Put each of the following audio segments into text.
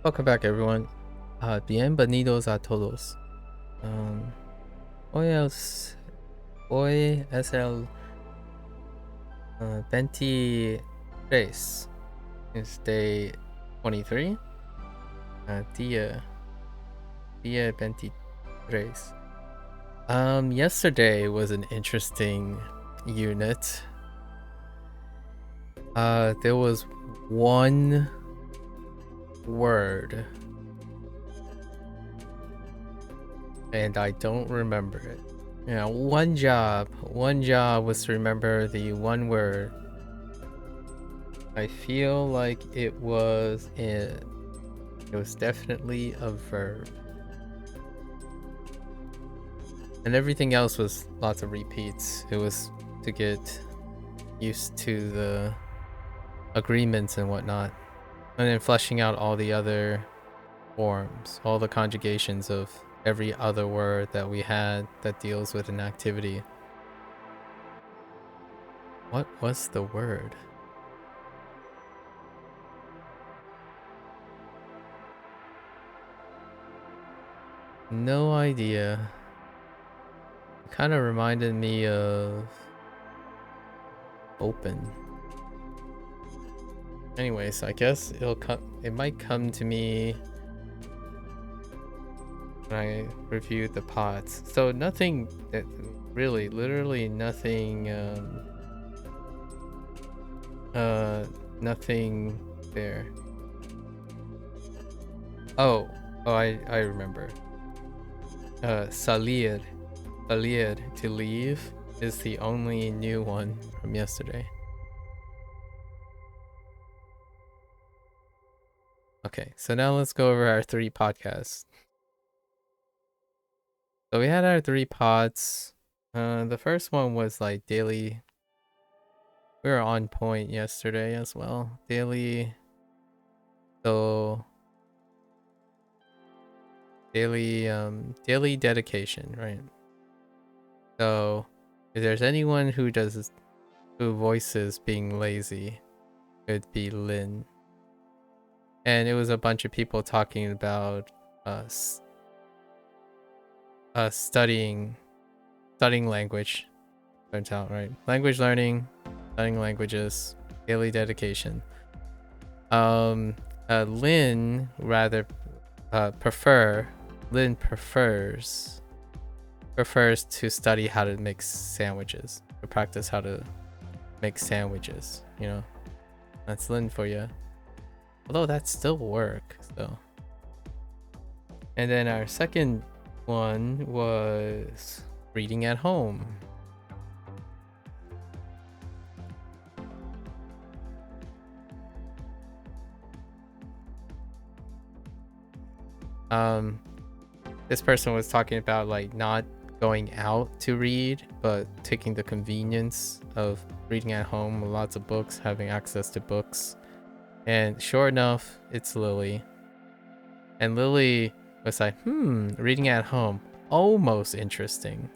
Welcome back, everyone. Bienvenidos a todos. Hoy es el 23. It's day 23. Día 23. Yesterday was an interesting unit. There was one word, and I don't remember it. One job was to remember the one word. I feel like it was definitely a verb, and everything else was lots of repeats. It was to get used to the agreements and whatnot, and then fleshing out all the other forms, all the conjugations of every other word that we had that deals with an activity. What was the word? No idea. It kind of reminded me of open. Anyways, I guess it might come to me when I reviewed the pods. So nothing that really, literally nothing, nothing there. Oh, I remember. Salir, to leave, is the only new one from yesterday. Okay, so now let's go over our 3 podcasts. So we had our 3 pods. The first one was like daily. We were on point yesterday as well. Daily. So daily dedication, right? So if there's anyone who voices being lazy, it'd be Lynn. And it was a bunch of people talking about studying language. Turns out, right? Language learning, studying languages, daily dedication. Lynn prefers to study how to make sandwiches, to practice how to make sandwiches. That's Lynn for you. Although that still work, so. And then our second one was reading at home. This person was talking about like not going out to read, but taking the convenience of reading at home with lots of books, having access to books. And sure enough, it's Lily. And Lily was like, reading at home, almost interesting.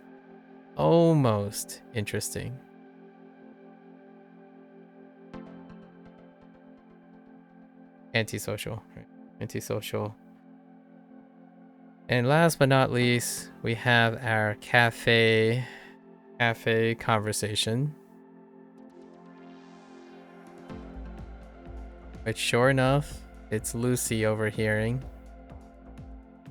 Antisocial, right? Antisocial. And last but not least, we have our cafe conversation. But sure enough, it's Lucy overhearing.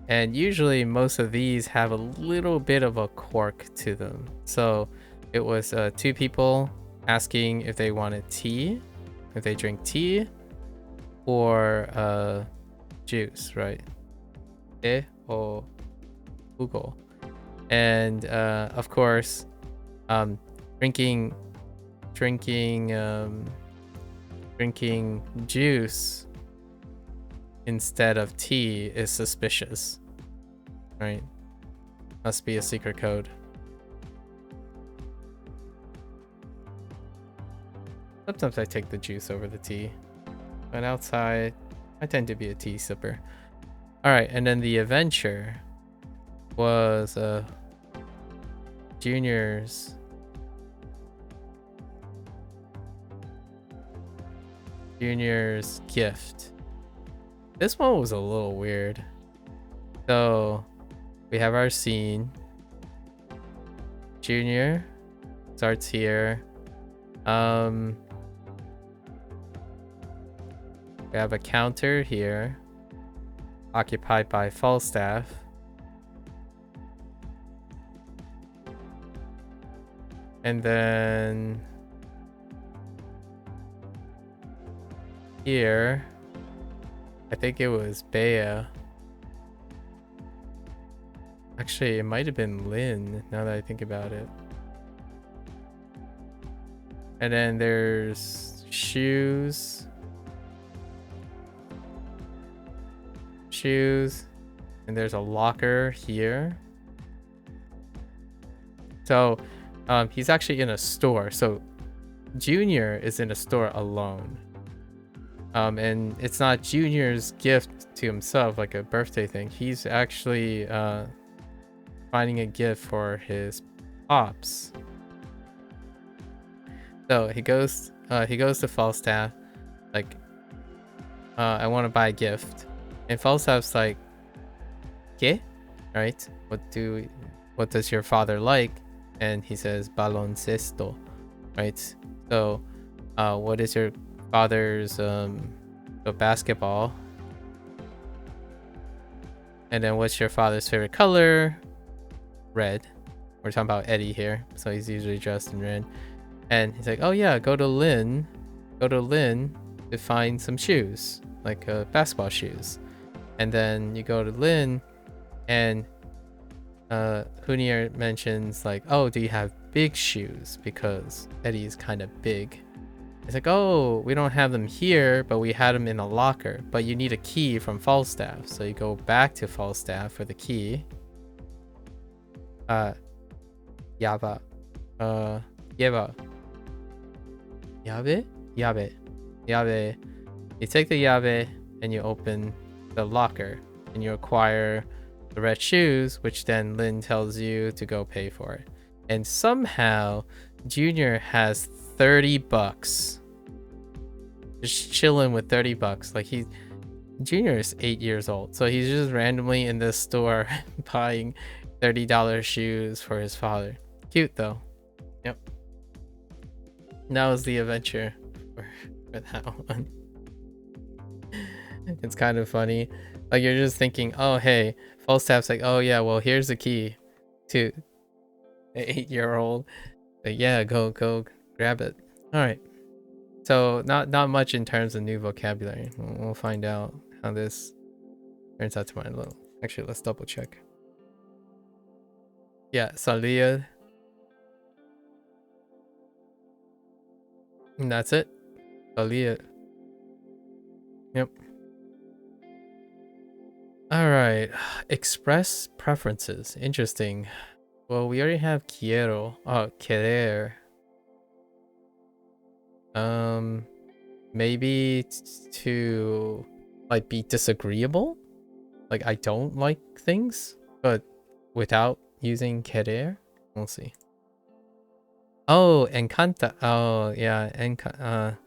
And usually most of these have a little bit of a quirk to them. So it was 2 people asking if they wanted tea, if they drink tea, or juice, right? Te or jugo. And of course, drinking juice instead of tea is suspicious, right? Must be a secret code. Sometimes I take the juice over the tea, but outside I tend to be a tea sipper. All right, and then the adventure was Junior's gift This one was a little weird. So we have our scene. Junior starts here. We have a counter here, occupied by Falstaff. And then here, I think it was Bea. Actually, it might have been Lynn, now that I think about it. And then there's shoes. And there's a locker here. So he's actually in a store. So Junior is in a store alone. And it's not Junior's gift to himself, like a birthday thing. He's actually finding a gift for his pops. So he goes to Falstaff, like, I want to buy a gift. And Falstaff's like, ¿Qué? Right? What does your father like? And he says, baloncesto, right? So, what is your father's basketball? And then what's your father's favorite color? Red. We're talking about Eddie here, so he's usually dressed in red. And he's like, oh yeah, go to Lynn to find some shoes, like basketball shoes. And then you go to Lynn, and Hunier mentions like, oh, do you have big shoes? Because Eddie is kind of big. It's like, oh, we don't have them here, but we had them in a locker. But you need a key from Falstaff. So you go back to Falstaff for the key. Yaba. Yaba. Yabe. You take the yabe and you open the locker and you acquire the red shoes, which then Lynn tells you to go pay for it. And somehow Junior has 30 bucks. Just chilling with 30 bucks. Like Junior is 8 years old. So he's just randomly in this store buying $30 shoes for his father. Cute though. Yep. That was the adventure for that one. It's kind of funny. Like you're just thinking, oh hey, Falstaff's like, oh yeah, well here's the key to an 8-year-old. But yeah, go grab it. All right. So not much in terms of new vocabulary. We'll find out how this turns out tomorrow. Little. Actually, let's double check. Yeah, salir. And that's it. Salir. Yep. All right. Express preferences. Interesting. Well, we already have quiero. Oh, querer. Maybe to like be disagreeable. Like I don't like things, but without using querer. We'll see. Oh, encanta. Oh, yeah.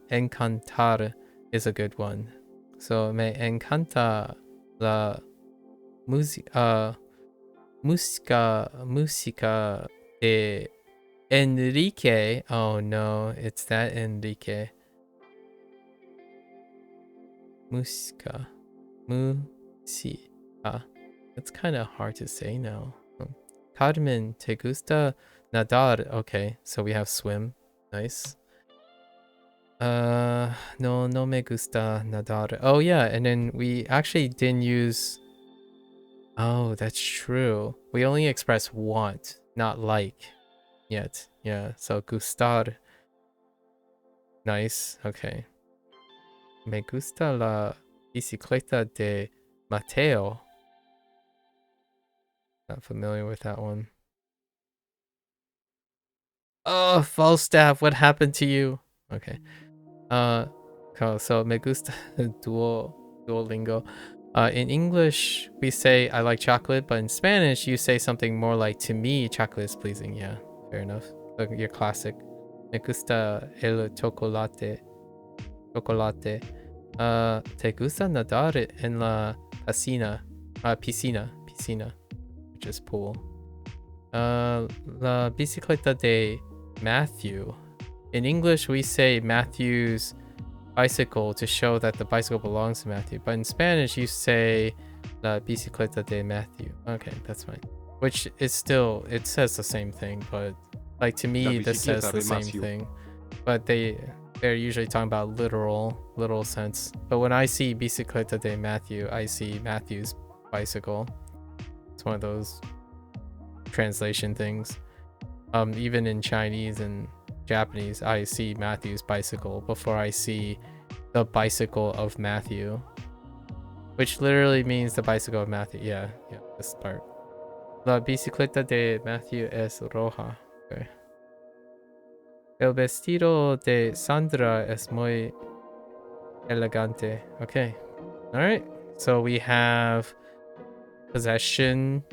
Encantar is a good one. So me encanta la música de Enrique. Oh no, it's that Enrique. Música. It's kind of hard to say now. Carmen, ¿te gusta nadar? Okay, so we have swim. Nice. No me gusta nadar. Oh yeah, and then we actually didn't use... Oh, that's true. We only express want, not like yet. Yeah, so gustar. Nice, okay. Me gusta la bicicleta de Mateo. Not familiar with that one. Oh, Falstaff, what happened to you? Okay. So me gusta Duolingo. In English, we say I like chocolate, but in Spanish, you say something more like to me, chocolate is pleasing. Yeah, fair enough. Look, your classic. Me gusta el chocolate. Chocolate. Te gusta nadar en la piscina, which is pool. La bicicleta de Matthew. In English, we say Matthew's bicycle to show that the bicycle belongs to Matthew. But in Spanish, you say la bicicleta de Matthew. Okay, that's fine. Which is still, it says the same thing, but like to me, this says the same thing. But they're usually talking about literal sense. But when I see bicicleta de Matthew, I see Matthew's bicycle. It's one of those translation things. Even in Chinese and Japanese, I see Matthew's bicycle before I see the bicycle of Matthew, which literally means the bicycle of Matthew. Yeah, this part. La bicicleta de Matthew es roja. Okay. El vestido de Sandra es muy elegante. Okay. All right. So we have possession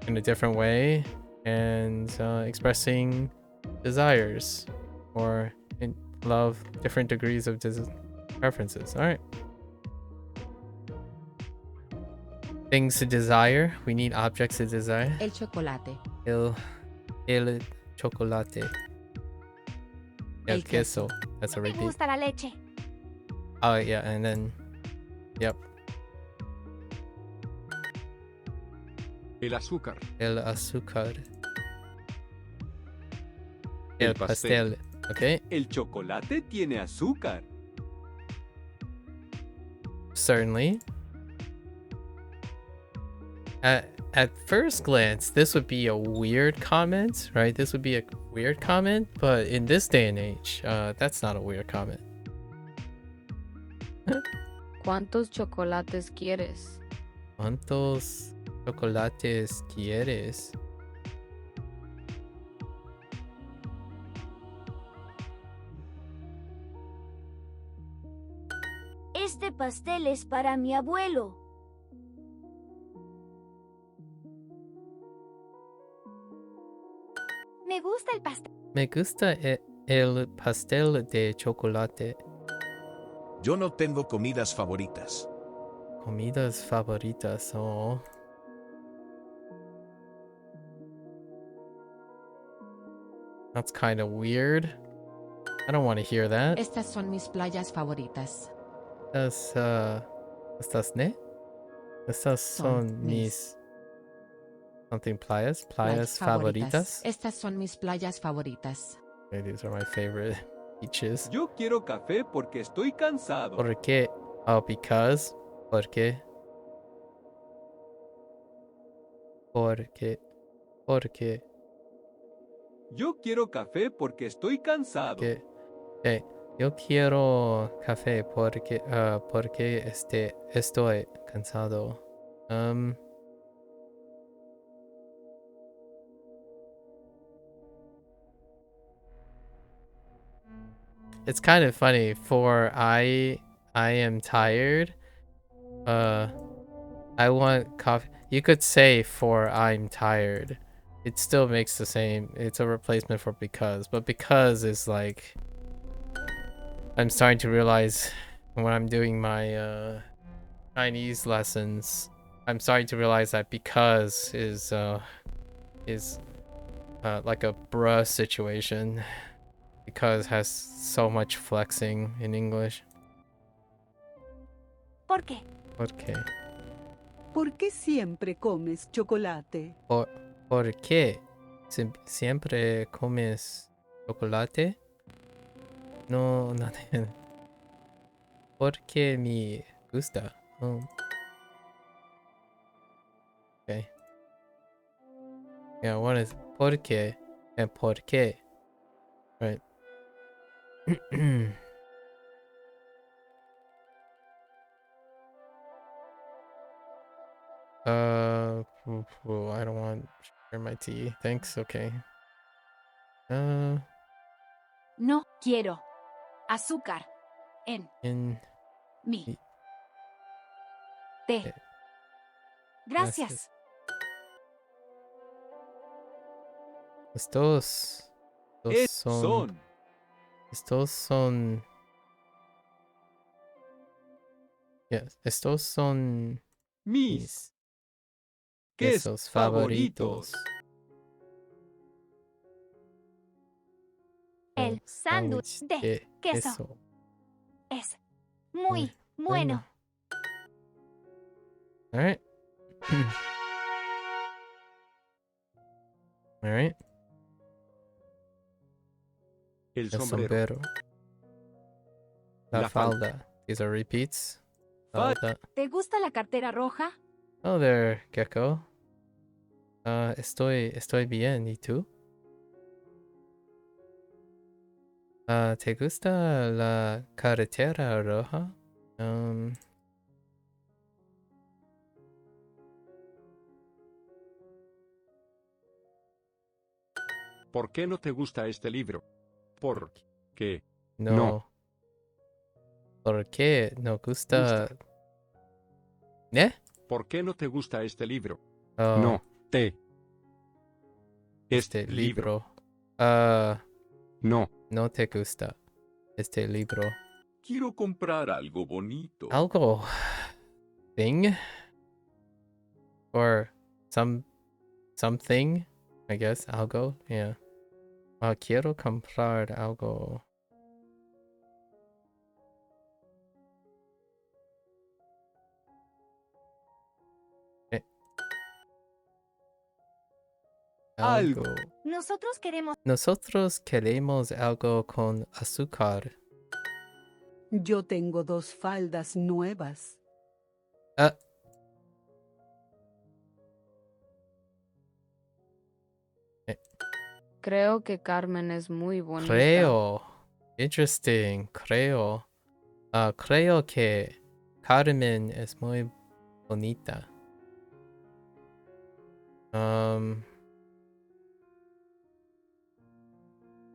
in a different way and expressing desires or in love, different degrees of preferences. All right. Things to desire. We need objects to desire. El chocolate. El chocolate. El queso. That's a repeat. Me gusta la leche. Oh yeah, and then, yep. El azúcar. El azúcar. El pastel. Okay. El chocolate tiene azúcar. Certainly. At first glance, this would be a weird comment, right? This would be a weird comment, but in this day and age, that's not a weird comment. ¿Cuántos chocolates quieres? ¿Cuántos chocolates quieres? Este pastel es para mi abuelo. Me gusta el pastel. Me gusta el pastel de chocolate. Yo no tengo comidas favoritas. Comidas favoritas, oh. That's kind of weird. I don't want to hear that. Estas son mis playas favoritas. Estas ne? Estas son mis... Something playas favoritas. Estas son mis playas favoritas. Okay, these are my favorite beaches. Yo quiero café porque estoy cansado. ¿Por qué? Oh, because. ¿Por qué? ¿Por qué? ¿Por qué? Yo quiero café porque estoy cansado. ¿Qué? Okay. Yo quiero café porque estoy cansado. It's kind of funny. For I am tired. I want coffee. You could say for I'm tired. It still makes the same. It's a replacement for because, but because is like, I'm starting to realize when I'm doing my Chinese lessons, I'm starting to realize that because is like a bruh situation. Because has so much flexing in English. ¿Por qué? ¿Por qué? ¿Por qué siempre comes chocolate? ¿Por qué siempre comes chocolate? No, nothing. Porque me gusta. Oh. Okay. Yeah, one is por qué and por qué. Right. I don't want to share my tea. Thanks. Okay. No quiero azúcar en mi té. Gracias. Estos son Yes, estos son Mis mis quesos quesos favoritos. El sándwich de queso queso. es muy bueno. All right. All right. El El sombrero. sombrero. La La falda. falda. These are repeats. Fa- Falda. ¿Te gusta la cartera roja? Oh there, Gecko. Estoy bien. ¿Y tú? ¿Te gusta la carretera roja? ¿Por qué no te gusta este libro? ¿Por qué? No. No. ¿Por qué no gusta? ¿Eh? ¿Por qué no te gusta este libro? Oh, No, te. este libro. libro. No. No te gusta este libro. Quiero comprar algo bonito. Algo thing or something, I guess. Algo, yeah. Quiero comprar algo. Eh, Algo. Nosotros queremos Nosotros queremos algo con azúcar. Yo tengo 2 faldas nuevas. Ah, Creo que Carmen es muy bonita. creo. Interesting. Creo. Creo que Carmen es muy bonita.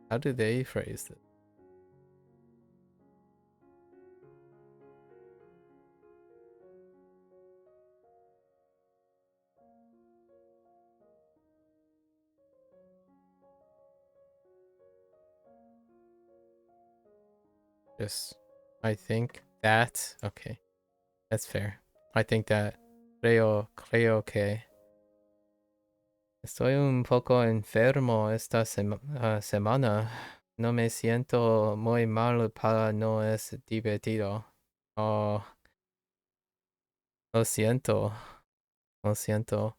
How do they phrase it? Just, I think that. Okay, that's fair. I think that. Creo que. Estoy un poco enfermo esta semana. No me siento muy mal para no es divertido. Oh, lo siento. Lo siento.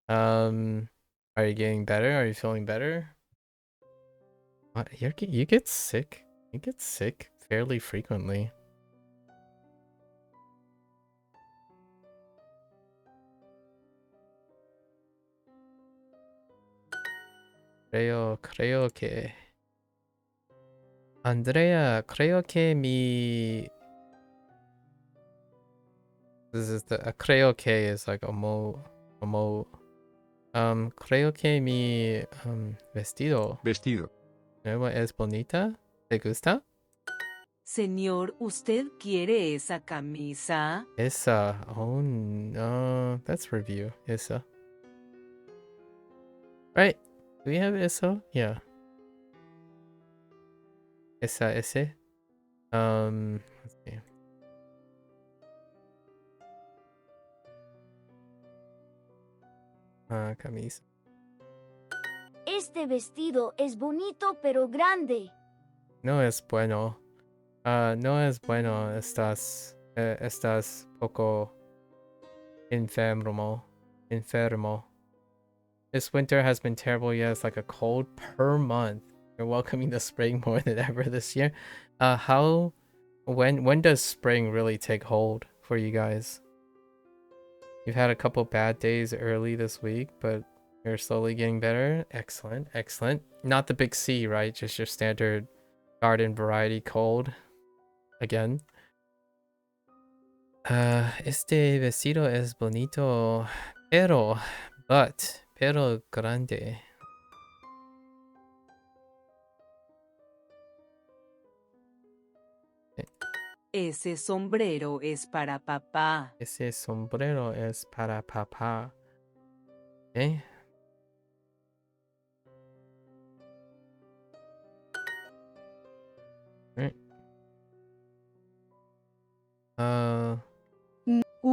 Are you getting better? Are you feeling better? What? You get sick? You get sick fairly frequently. Creo que... Andrea, creo que mi... This is the... creo que is like creo que mi vestido Vestido. nuevo es bonita. ¿Te gusta? Señor, ¿usted quiere esa camisa? Esa. Oh no. That's review. Esa. Right. Do we have eso? Yeah. Ese. Let's see. Camisa. Este vestido es bonito pero grande. No es bueno. No es bueno. Estás poco enfermo. This winter has been terrible. Yeah, it's like a cold per month. You're welcoming the spring more than ever this year. When does spring really take hold for you guys? You've had a couple bad days early this week, but you're slowly getting better. Excellent. Not the big C, right? Just your standard garden variety cold. Again. Este vestido es bonito, pero grande. Ese sombrero es para papá. Ese sombrero es para papá. ¿Eh?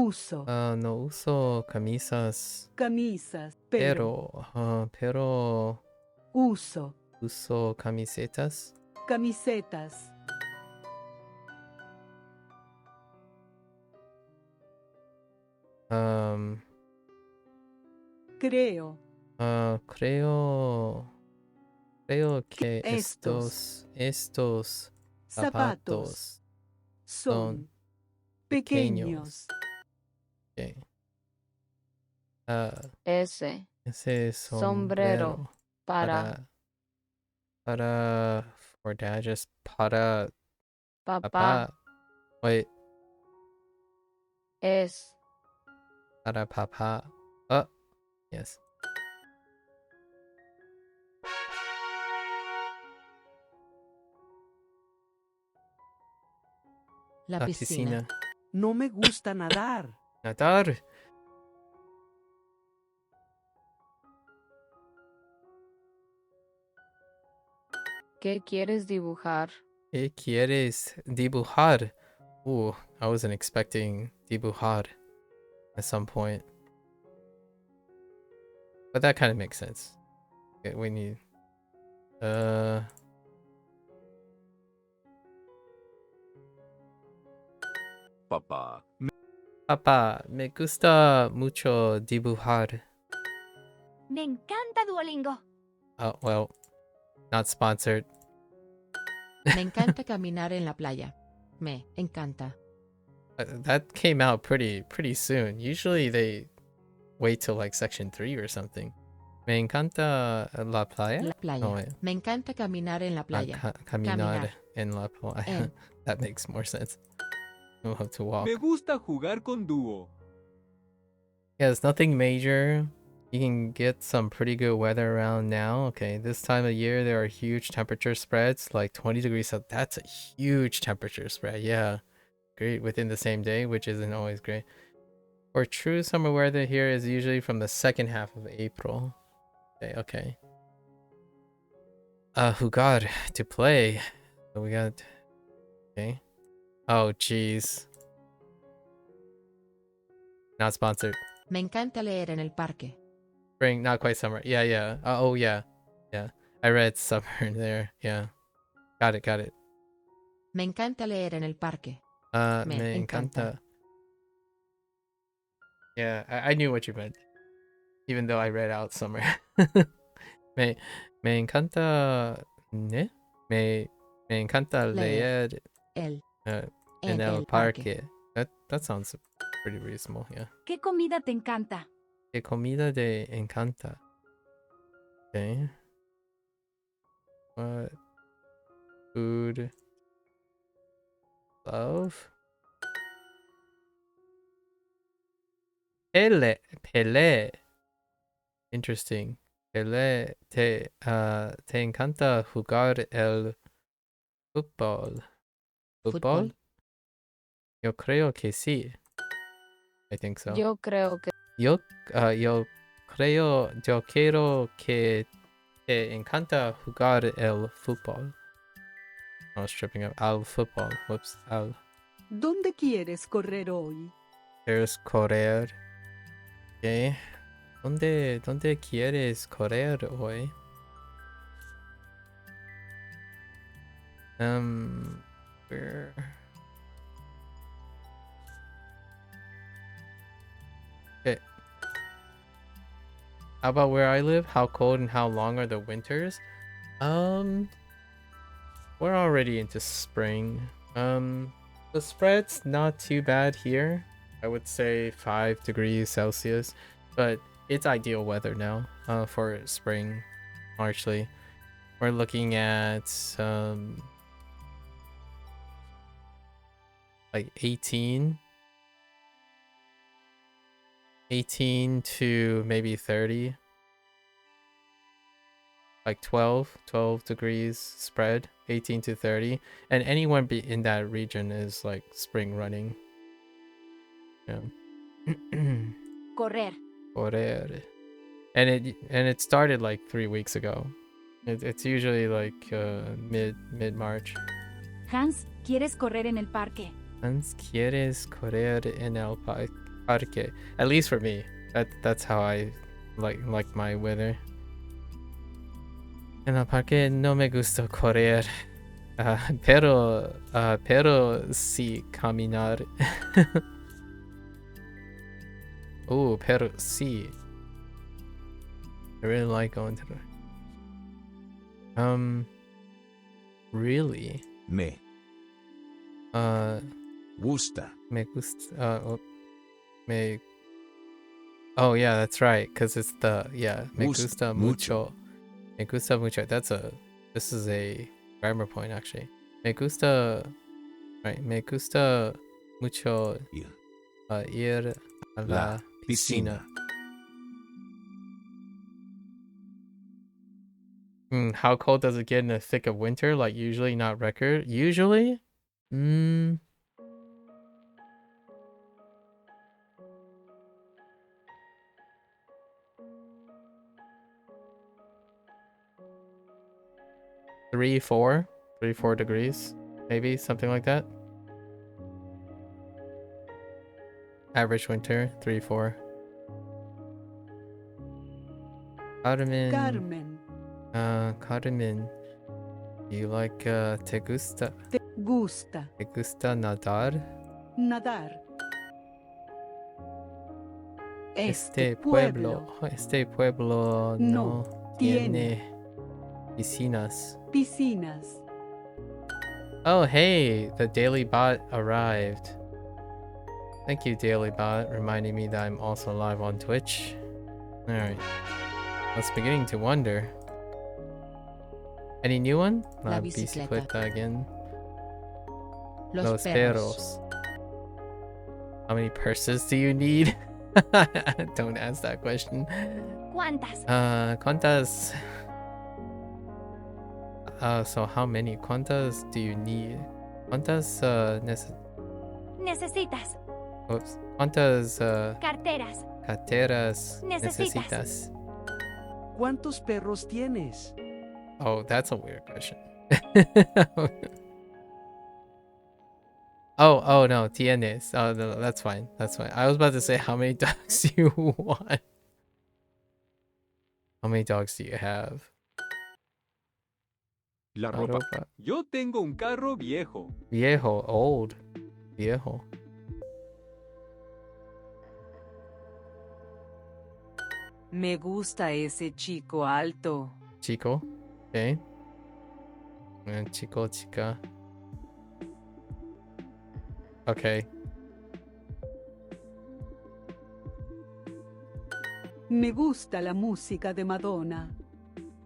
Uso No uso camisas, camisas, pero pero uso uso camisetas. camisetas. Creo Creo que estos estos zapatos zapatos son pequeños. pequeños. Okay. Ese Ese sombrero sombrero para para for dad, just para papá papá. Wait, es para papá. Oh, yes. La La piscina. piscina. No me gusta nadar. Nadar. ¿Qué quieres dibujar? ¿Qué quieres dibujar? Ooh, I wasn't expecting dibujar at some point. But that kind of makes sense. Okay, we need Papá, Papá, me gusta mucho dibujar. Me encanta Duolingo. Oh, well, not sponsored. Me encanta caminar en la playa. Me encanta. That came out pretty soon. Usually they wait till like section 3 or something. Me encanta la playa. La playa. Oh, wait. Me encanta caminar en la playa. Caminar en la playa. En. That makes more sense. We'll have to walk. Me gusta jugar con Duo. Yeah, it's nothing major. You can get some pretty good weather around now. Okay, this time of year there are huge temperature spreads, like 20 degrees. So that's a huge temperature spread. Yeah, great within the same day, which isn't always great. For true summer weather here is usually from the second half of April. Okay. Jugar, to play. So we got. Okay. Oh, jeez. Not sponsored. Me encanta leer en el parque. Spring, not quite summer. Yeah. Oh, yeah. I read summer there. Yeah. Got it. Me encanta leer en el parque. Me encanta. Yeah, I knew what you meant. Even though I read out summer. me encanta. ¿Ne? Me encanta leer El. en el parque. That sounds pretty reasonable, yeah. ¿Qué comida te encanta? ¿Qué comida te encanta? Okay. What food love? Pele. Interesting. Pele, te encanta jugar el fútbol? ¿Fútbol? Yo creo que sí. I think so. Yo creo que Yo quiero que te encanta jugar el fútbol. I was tripping up. Al fútbol. Whoops. Al. ¿Dónde quieres correr hoy? ¿Quieres correr? Okay. ¿Dónde quieres correr hoy? Where? Okay. How about where I live? How cold and how long are the winters? We're already into spring. The spread's not too bad here. I would say 5 degrees Celsius, but it's ideal weather now for spring, largely. We're looking at like 18 to maybe 30, like 12 degrees spread, 18 to 30, and anyone in that region is like spring running. Yeah. Correr. Correr. And it started like 3 weeks ago. It's usually like mid March. Hans, ¿quieres correr en el parque? Hans, ¿quieres correr en el Parque. At least for me. That's how I like my weather. En el parque no me gusta correr. Pero sí caminar. Oh, pero sí. I really like going to the... Really? Me gusta. Me gusta... Oh yeah, that's right, because it's the... Yeah, me gusta mucho. Me gusta mucho. This is a grammar point, actually. Me gusta... Right, me gusta mucho ir a la piscina. How cold does it get in the thick of winter? Like usually, not record. Usually? 3-4 degrees, maybe something like that. Average winter 3-4. Carmen. Carmen, you like te gusta nadar? Nadar. Este pueblo no tiene piscinas. Oh hey, the Daily Bot arrived. Thank you, Daily Bot, reminding me that I'm also live on Twitch. Alright. I was beginning to wonder. Any new one? La Bicicleta again. Los perros. How many purses do you need? Don't ask that question. ¿Cuántas? ¿Cuántas? So how many? ¿Cuántas do you need? ¿Cuántas Necesitas. Oops. ¿Cuántas Carteras. carteras necesitas? ¿Cuántos perros tienes? Oh, that's a weird question. Oh no, tienes. Oh no, that's fine. That's fine. I was about to say how many dogs do you want? How many dogs do you have? La ropa. Yo tengo un carro viejo. Viejo, old. Viejo. Me gusta ese chico alto. Chico. Okay. And chico, chica. Okay. Me gusta la música de Madonna.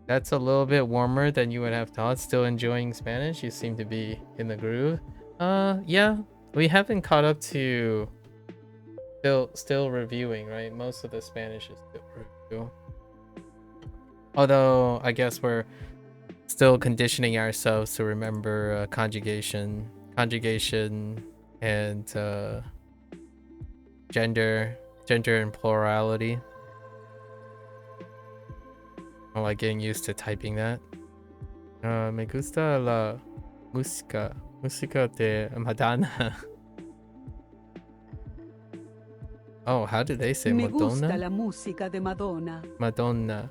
That's a little bit warmer than you would have thought. Still enjoying Spanish? You seem to be in the groove. Yeah. We haven't caught up to still reviewing, right? Most of the Spanish is still review. Although I guess we're still conditioning ourselves to remember conjugation and gender and plurality. I'm like getting used to typing that. Me gusta la música de Madonna. Oh, how do they say Me Madonna? gusta la música de Madonna. Madonna.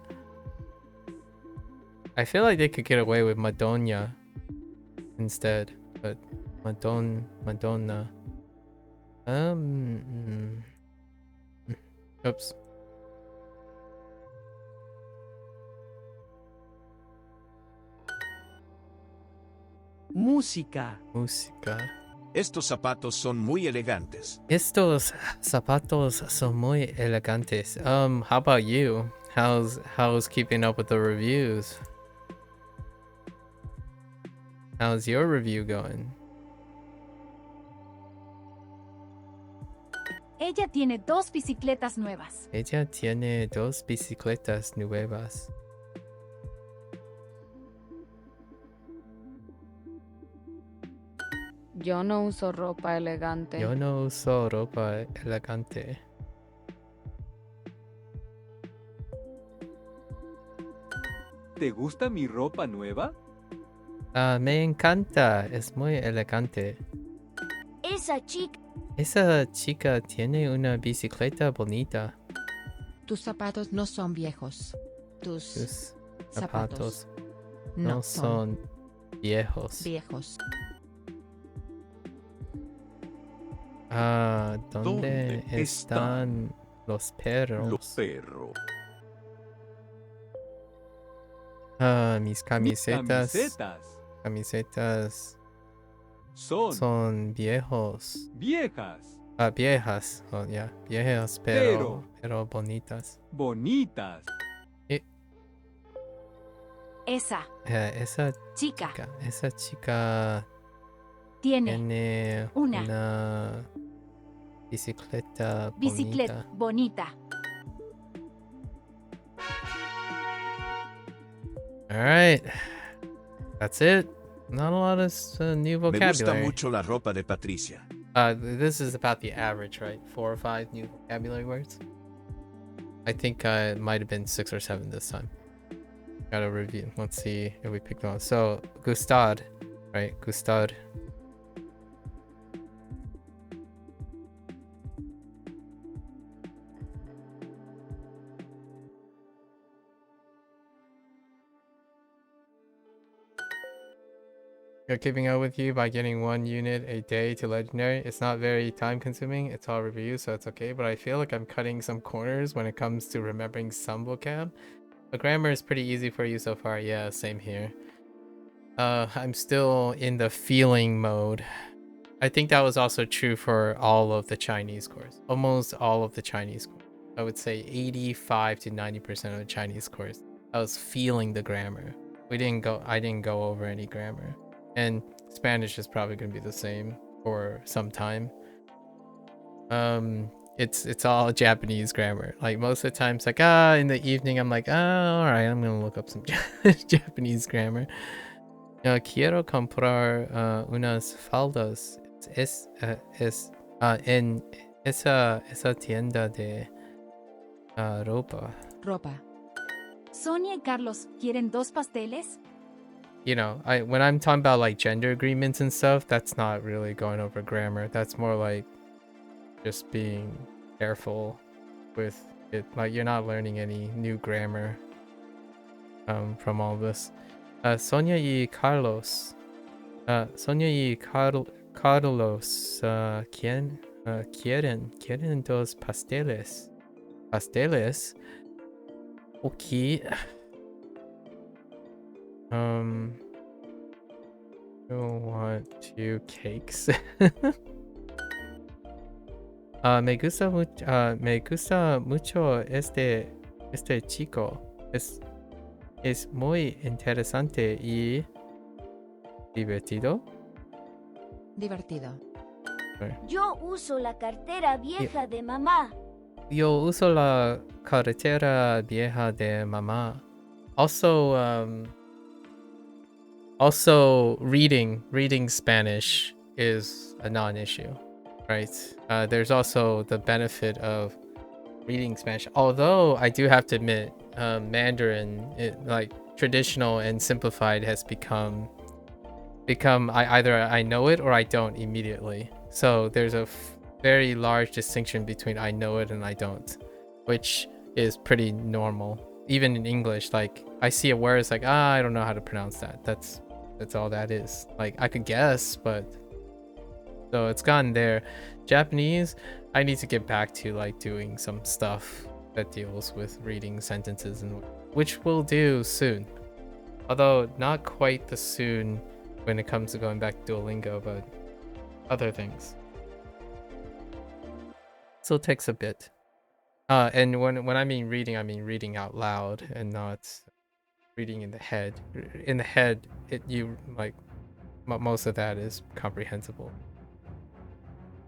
I feel like they could get away with Madonna instead, but Madonna. Oops. Música. Estos zapatos son muy elegantes. Estos zapatos son muy elegantes. How about you? How's keeping up with the reviews? How's your review going? Ella tiene 2 bicicletas nuevas. Ella tiene 2 bicicletas nuevas. Yo no uso ropa elegante. Yo no uso ropa elegante. ¿Te gusta mi ropa nueva? Me encanta, es muy elegante. Esa chica tiene una bicicleta bonita. Tus zapatos no son viejos. Tus Sus zapatos zapatos no son viejos. viejos. Ah, ¿Dónde ¿dónde están los perros? Los perros. Ah, mis Mis camisetas. Camisetas son son viejos. viejas, Ah, viejas. Oh, ya. Viejas, pero bonitas. bonitas. Esa Esa chica chica tiene tiene una una bicicleta bicicleta bonita. bonita. All right. That's it. Not a lot of new Me gusta vocabulary. mucho la ropa de Patricia. This is about the average, right? 4 or 5 new vocabulary words. I think it might have been 6 or 7 this time. Gotta review. Let's see if we picked one. So, gustar, right? Gustar. You're keeping up with you by getting 1 unit a day to legendary. It's not very time consuming. It's all reviews, so it's okay. But I feel like I'm cutting some corners when it comes to remembering some vocab. The grammar is pretty easy for you so far. Yeah, same here. I'm still in the feeling mode. I think that was also true for all of the Chinese course. Almost all of the Chinese course. I would say 85 to 90% of the Chinese course. I was feeling the grammar. I didn't go over any grammar. And Spanish is probably going to be the same for some time. It's all Japanese grammar. Like most of the times, like in the evening, I'm like, all right, I'm gonna look up some Japanese grammar. Quiero comprar unas faldas. En esa tienda de ropa. Ropa. Sonia y Carlos quieren 2 pasteles. You know, when I'm talking about like gender agreements and stuff, that's not really going over grammar. That's more like just being careful with it. Like you're not learning any new grammar from all this. Sonia y Carlos. Sonia y Carlos quieren 2 pasteles. Pasteles. Okay. I want 2 cakes. Me gusta mucho este chico. Es muy interesante y divertido. Divertido. Yo uso la cartera vieja de mamá. Yo uso la cartera vieja de mamá. Also reading Spanish is a non-issue, right? There's also the benefit of reading Spanish. Although I do have to admit, Mandarin, like traditional and simplified, has become either I know it or I don't immediately. So there's a very large distinction between I know it and I don't, which is pretty normal. Even in English, like I see a word, it's like I don't know how to pronounce that. That's all that is. Like I could guess, but so it's gotten there. Japanese, I need to get back to like doing some stuff that deals with reading sentences, and which we'll do soon. Although not quite the soon when it comes to going back to Duolingo, but other things. Still takes a bit. And when I mean reading out loud and not reading in the head. In the head, most of that is comprehensible.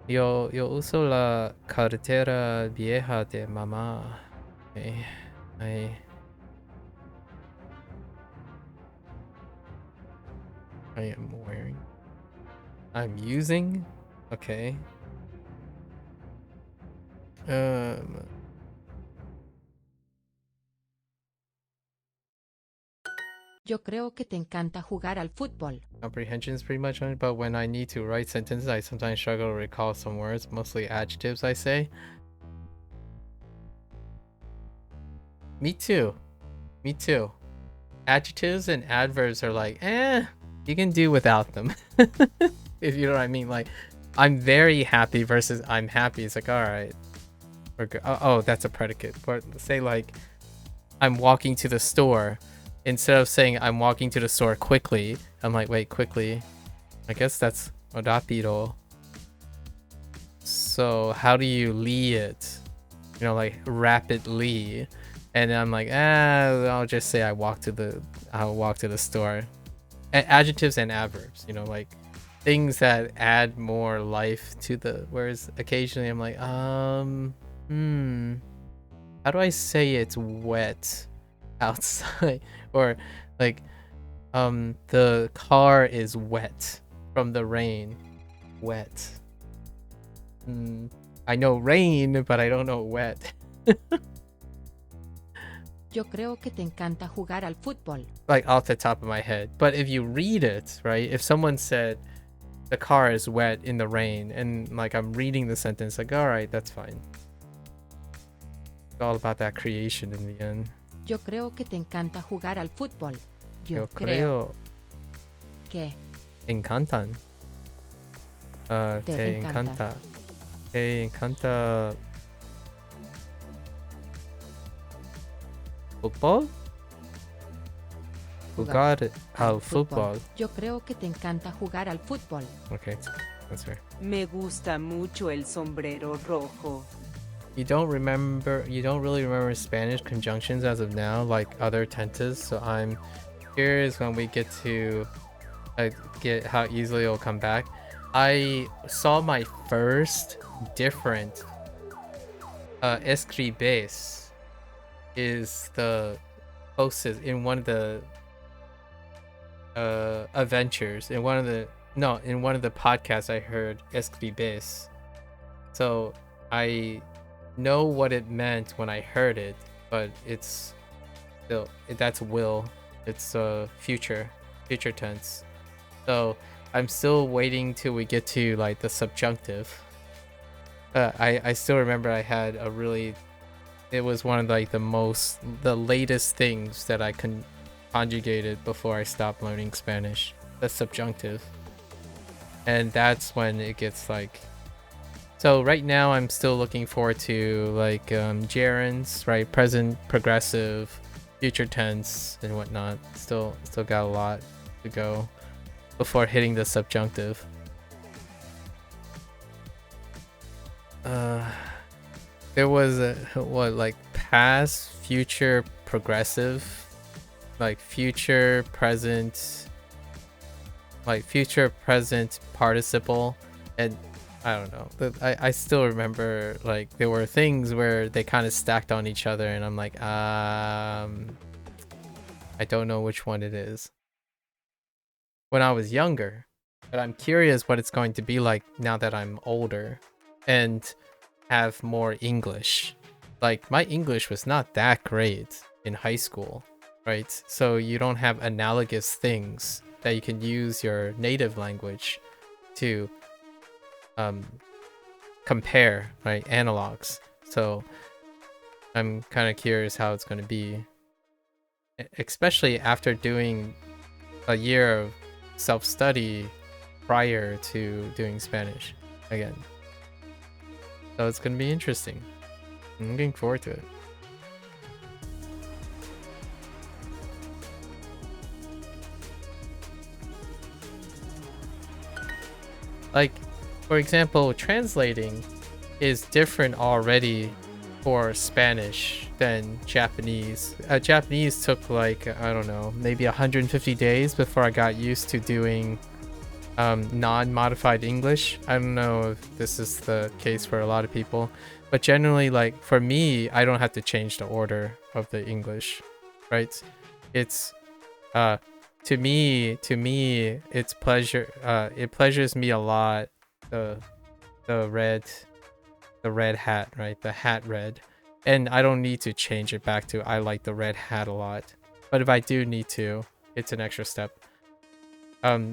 Yo uso la cartera vieja de mamá. Okay. I'm using. Okay. Yo creo que te encanta jugar al fútbol. Comprehension is pretty much on it, but when I need to write sentences, I sometimes struggle to recall some words, mostly adjectives, I say. Me too. Me too. Adjectives and adverbs are like, you can do without them. If you know what I mean. Like, I'm very happy versus I'm happy. It's like, all right. We're good. Oh, that's a predicate. But say like, I'm walking to the store. Instead of saying I'm walking to the store quickly, I'm like, wait, quickly. I guess that's rapido. So how do you lee it? You know, like rapidly. And I'm like, I'll just say I'll walk to the store. Adjectives and adverbs, you know, like things that add more life to the, whereas occasionally I'm like, how do I say it's wet outside? Or like, the car is wet from the rain. Wet. I know rain, but I don't know wet. Yo creo que te encanta jugar al fútbol. Like off the top of my head. But if you read it, right? If someone said the car is wet in the rain, and like I'm reading the sentence, like, all right, that's fine. It's all about that creation in the end. Yo creo que te encanta jugar al fútbol. Yo creo que encantan. Te encanta. Te encanta. ¿Fútbol? Jugar al fútbol. Yo creo que te encanta jugar al fútbol. Okay, that's fair. Me gusta mucho el sombrero rojo. You don't really remember Spanish conjunctions as of now, like other tenses. So I'm curious when we get to get how easily it'll come back. I saw my first different escribes is the closest in one of the adventures in one of the podcasts I heard escribes. So I know what it meant when I heard it, but it's still, that's will. It's future tense. So I'm still waiting till we get to like the subjunctive. I still remember I had it was one of like the latest things that I conjugated before I stopped learning Spanish. The subjunctive. And that's when it gets like, so right now I'm still looking forward to like gerunds, right? Present, progressive, future tense, and whatnot. Still got a lot to go before hitting the subjunctive. There was like past, future, progressive, like future, present participle, and I don't know. I still remember like there were things where they kind of stacked on each other, and I'm like, I don't know which one it is. When I was younger, but I'm curious what it's going to be like now that I'm older and have more English. Like my English was not that great in high school, right? So you don't have analogous things that you can use your native language to compare, right? Analogs. So I'm kind of curious how it's going to be, especially after doing a year of self-study prior to doing Spanish again. So it's going to be interesting. I'm looking forward to it. Like, for example, translating is different already for Spanish than Japanese. Japanese took like, I don't know, maybe 150 days before I got used to doing non-modified English. I don't know if this is the case for a lot of people, but generally, like for me, I don't have to change the order of the English, right? It's to me it's pleasure, it pleasures me a lot, the red hat, right? The hat red. And I don't need to change it back to I like the red hat a lot. But if I do need to, it's an extra step.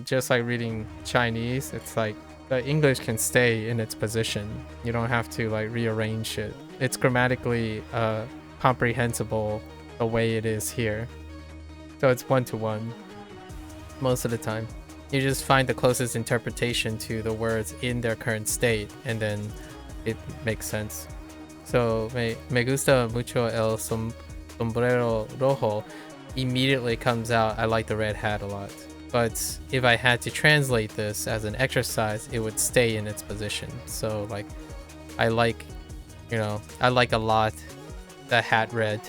Just like reading Chinese, it's like the English can stay in its position. You don't have to like rearrange it. It's grammatically comprehensible the way it is here. So it's one-to-one most of the time. You just find the closest interpretation to the words in their current state, and then it makes sense. So me gusta mucho el sombrero rojo immediately comes out. I like the red hat a lot. But if I had to translate this as an exercise, it would stay in its position. So like, I like a lot the hat red.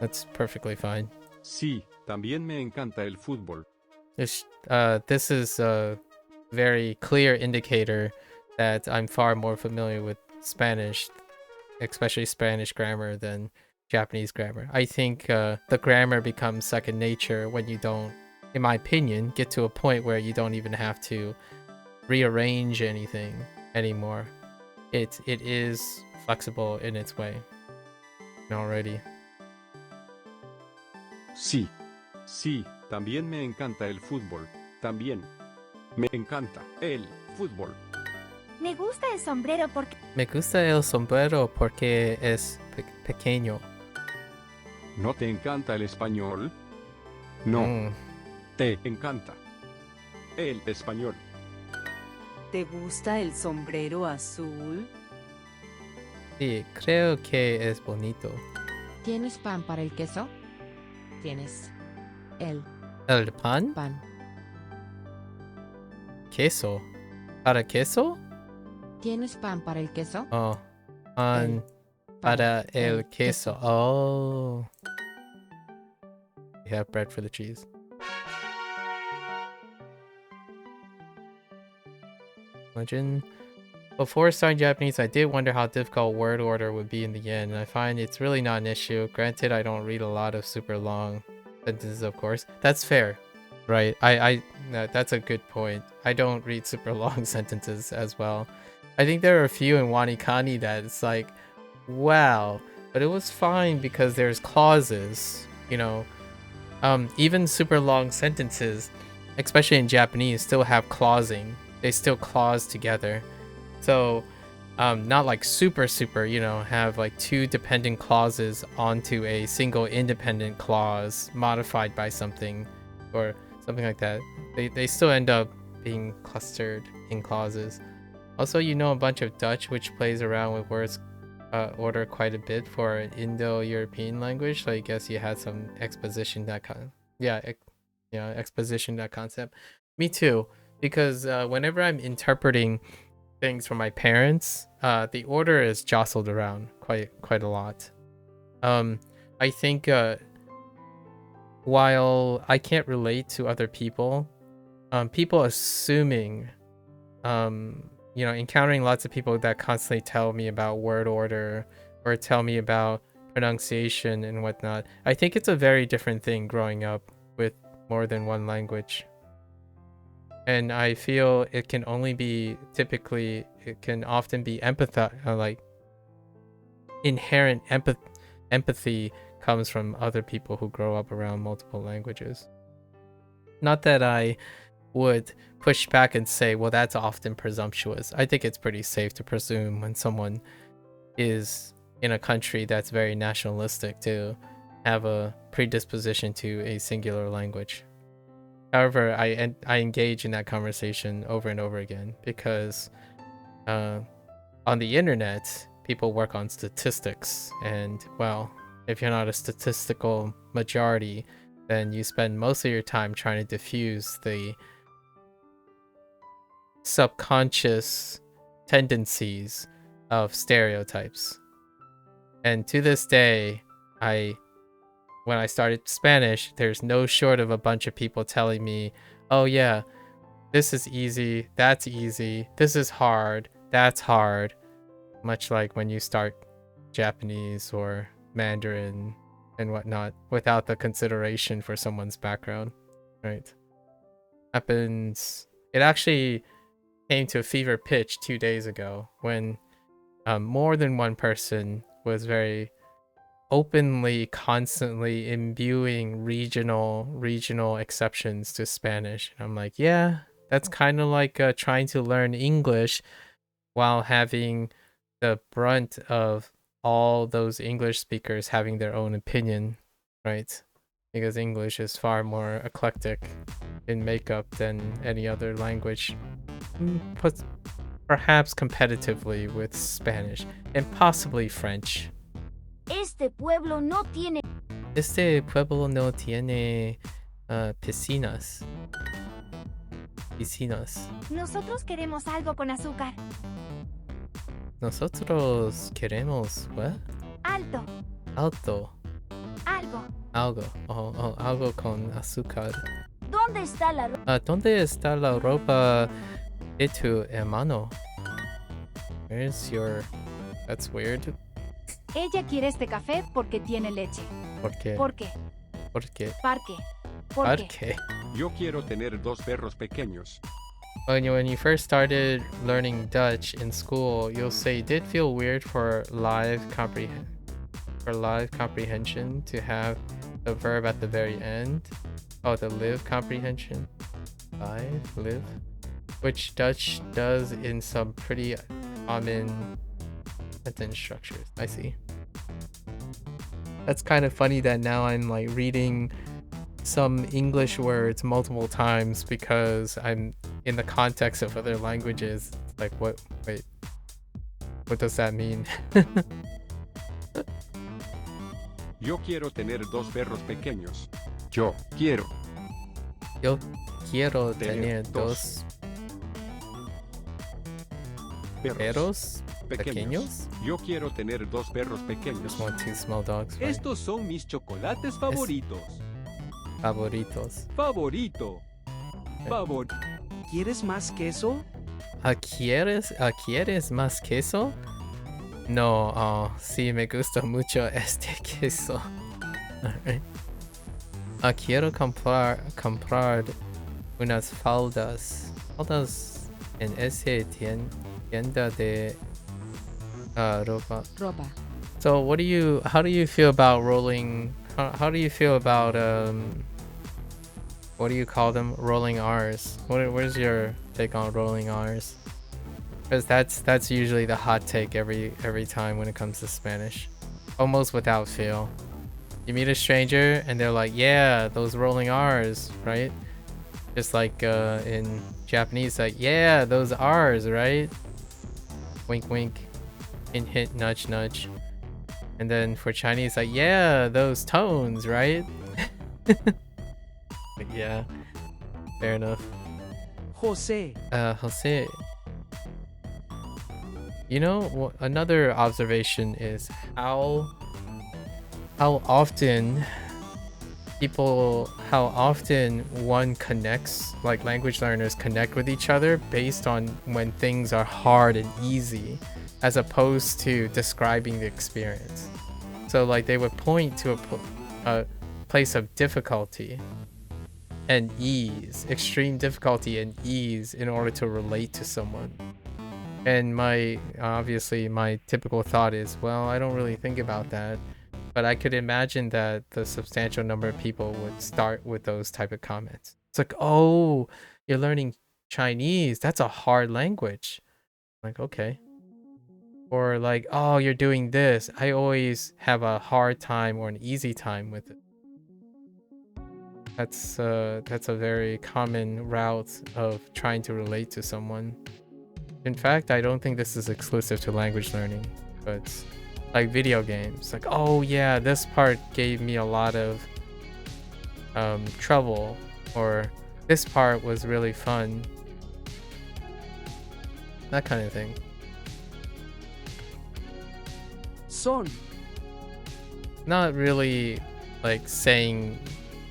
That's perfectly fine. Sí, también me encanta el fútbol. This is a very clear indicator that I'm far more familiar with Spanish, especially Spanish grammar, than Japanese grammar. I think the grammar becomes second nature when you don't, in my opinion, get to a point where you don't even have to rearrange anything anymore. It is flexible in its way already. Sí. Sí, también me encanta el fútbol. También. Me encanta el fútbol. Me gusta el sombrero porque... Me gusta el sombrero porque es pequeño. ¿No te encanta el español? No. Mm. Te encanta el español. ¿Te gusta el sombrero azul? Sí, creo que es bonito. ¿Tienes pan para el queso? Tienes el ¿El pan? pan. Queso. ¿Para queso? ¿Tienes pan para el queso? Oh. Pan para el queso. Oh. We have bread for the cheese. Legend. Before starting Japanese, I did wonder how difficult word order would be in the end, and I find it's really not an issue. Granted, I don't read a lot of super long sentences, of course. That's fair, right? That's a good point. I don't read super long sentences as well. I think there are a few in Wanikani that it's like, wow, but it was fine because there's clauses, you know. Even super long sentences, especially in Japanese, still have clausing. They still clause together. So, not like super, you know, have like two dependent clauses onto a single independent clause modified by something or something like that. They still end up being clustered in clauses. Also, you know, a bunch of Dutch, which plays around with words order quite a bit for an Indo-European language. So I guess you had some exposition exposition that concept. Me too, because whenever I'm interpreting things from my parents, the order is jostled around quite a lot. I think while I can't relate to other people, people assuming, you know, encountering lots of people that constantly tell me about word order or tell me about pronunciation and whatnot, I think it's a very different thing growing up with more than one language. And I feel it can often be like inherent empathy comes from other people who grow up around multiple languages. Not that I would push back and say, well, that's often presumptuous. I think it's pretty safe to presume when someone is in a country that's very nationalistic to have a predisposition to a singular language. However, I engage in that conversation over and over again because on the internet, people work on statistics. And, well, if you're not a statistical majority, then you spend most of your time trying to diffuse the subconscious tendencies of stereotypes. And to this day, when I started Spanish, there's no short of a bunch of people telling me, oh yeah, this is easy, that's easy, this is hard, that's hard. Much like when you start Japanese or Mandarin and whatnot without the consideration for someone's background, right? It actually came to a fever pitch 2 days ago when more than one person was very openly, constantly imbuing regional exceptions to Spanish. And I'm like, yeah, that's kind of like trying to learn English while having the brunt of all those English speakers having their own opinion, right? Because English is far more eclectic in makeup than any other language, perhaps competitively with Spanish and possibly French. Este pueblo no tiene Este pueblo no tiene piscinas. Piscinas. Nosotros queremos algo con azúcar. Nosotros queremos what? Alto. Alto. Algo. Algo. Oh, algo con azúcar. ¿Dónde está la ropa? ¿Dónde está la ropa de tu hermano? Where's your... That's weird. Ella quiere este café porque tiene leche. ¿Por qué? ¿Por qué? ¿Por qué? Parque. ¿Por ¿Por qué? qué? Yo quiero tener 2 perros pequeños. When you first started learning Dutch in school, you'll say, did it feel weird for live comprehension to have the verb at the very end? Oh, the live comprehension? Live? Which Dutch does in some pretty common sentence structures. I see. That's kind of funny that now I'm like reading some English words multiple times because I'm in the context of other languages. Like what? Wait, what does that mean? Yo quiero tener 2 perros pequeños. Yo quiero tener dos perros pequeños. Yo quiero tener 2 perros pequeños. Just want 2 small dogs. Right? Estos son mis chocolates favoritos. Favoritos. Favorito. Favor. ¿Quieres más queso? ¿Quieres más queso? No, sí me gusta mucho este queso. Alright. Quiero comprar unas faldas en ese tienda de ropa. So how do you feel about rolling, how do you feel about what do you call them, rolling R's? Where's your take on rolling R's? Because that's usually the hot take every time when it comes to Spanish, almost without fail. You meet a stranger and they're like, yeah, those rolling R's, right? Just like in Japanese, like, yeah, those R's, right? Wink wink, hint hint, nudge nudge. And then for Chinese, like, yeah, those tones, right? Like, yeah, fair enough. José. Jose. You know, another observation is how often one connects, like language learners connect with each other based on when things are hard and easy, as opposed to describing the experience. So like they would point to a place of difficulty and ease, extreme difficulty and ease, in order to relate to someone. And obviously my typical thought is, well, I don't really think about that, but I could imagine that the substantial number of people would start with those type of comments. It's like, oh, you're learning Chinese, that's a hard language. Like, okay. Or like, oh, you're doing this, I always have a hard time or an easy time with it. That's a very common route of trying to relate to someone. In fact, I don't think this is exclusive to language learning, but like video games, like, oh yeah, this part gave me a lot of trouble, or this part was really fun. That kind of thing. Son. Not really like saying,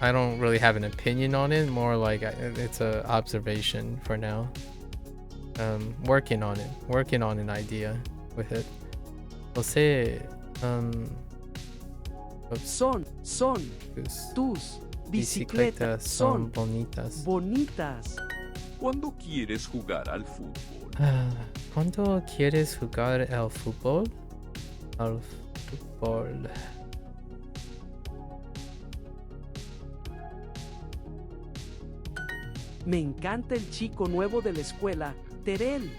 I don't really have an opinion on it, more like it's a observation for now. Working on an idea with it. Jose, Son. Tus bicicletas son bonitas. ¿Cuándo quieres jugar al fútbol? ¿Cuándo quieres jugar al fútbol? Me encanta el chico nuevo de la escuela, Terel.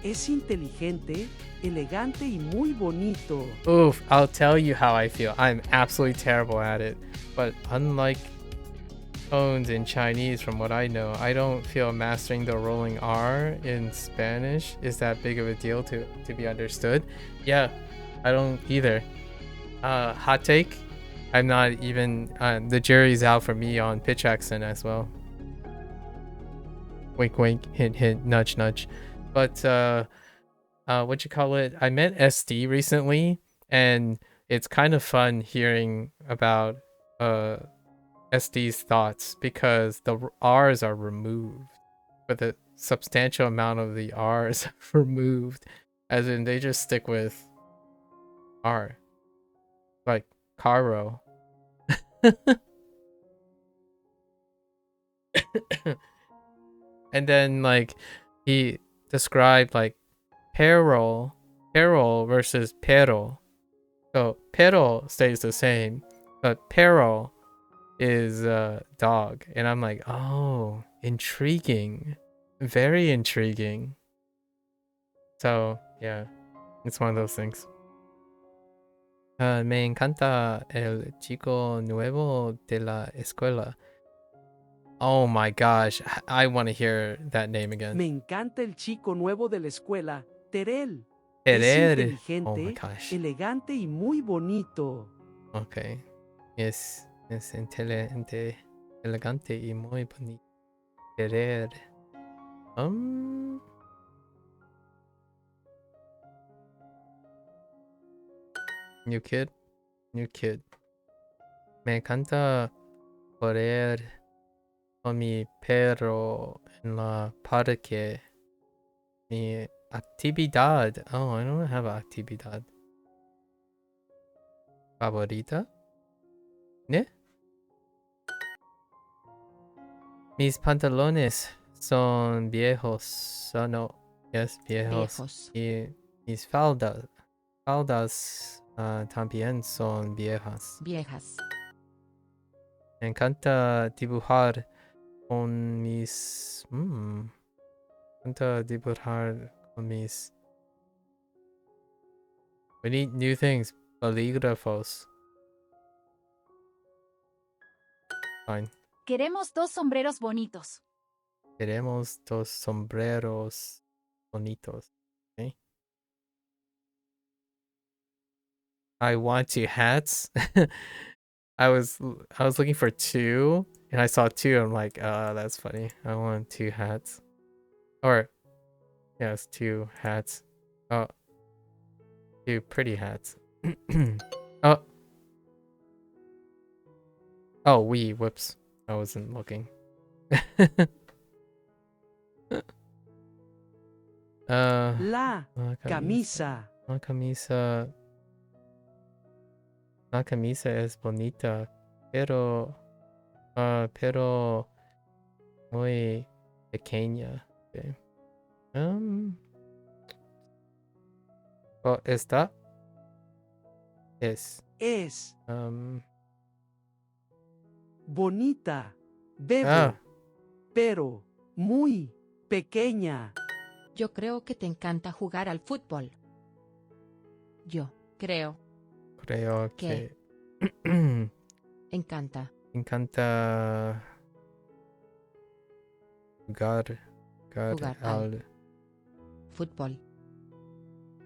Es inteligente, elegante y muy bonito. Oof, I'll tell you how I feel. I'm absolutely terrible at it. But unlike tones in Chinese, from what I know, I don't feel mastering the rolling R in Spanish is that big of a deal to be understood. Yeah, I don't either. Hot take, I'm not even, the jury's out for me on pitch accent as well. Wink wink, hint hint, nudge nudge. But what you call it, I met SD recently, and it's kind of fun hearing about SD's thoughts because the R's are removed, but the substantial amount of the R's removed, as in they just stick with R, like Caro. And then like he described like peril versus pero. So peril stays the same, but peril is dog, and I'm like, oh, intriguing, very intriguing. So yeah, it's one of those things. Me encanta el chico nuevo de la escuela. Oh my gosh, I want to hear that name again. Me encanta el chico nuevo de la escuela, Terel. Terel. Es Oh my inteligente, gosh. elegante y muy bonito. Okay. Es inteligente, elegante y muy bonito. Querer. New kid. Me encanta correr con mi perro en la parque. Mi actividad. Oh, I don't have an actividad. Favorita? ¿Ne? Mis pantalones son viejos. Oh, no. Yes, viejos. Y mis faldas también son viejas. Me encanta dibujar con mis... Me encanta dibujar con mis... We need new things. Bolígrafos. Fine. Queremos 2 sombreros bonitos. Queremos 2 sombreros bonitos. Okay. I want 2 hats. I was looking for 2, and I saw 2. I'm like, that's funny. I want 2 hats. Or, yes, 2 hats. Oh, 2 pretty hats. Oh. Oh, whoops. I wasn't looking. La camisa. La camisa es bonita, pero muy pequeña. Okay. Esta es bonita, bebo, pero muy pequeña. Yo creo que te encanta jugar al fútbol. Yo creo que encanta jugar al fútbol.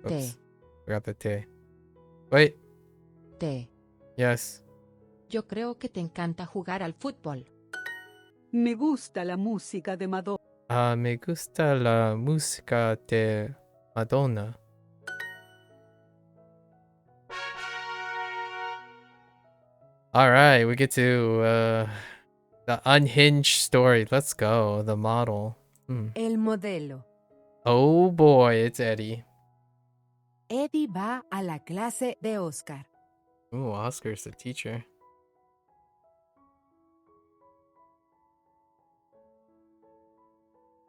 Oops. Forgot the T. Wait. T. Yes. Yo creo que te encanta jugar al fútbol. Me gusta la música de Madonna. Me gusta la música de Madonna. All right, we get to the unhinged story. Let's go. The model. El modelo. Oh boy, it's Eddie. Eddie va a la clase de Oscar. Ooh, Oscar's the teacher.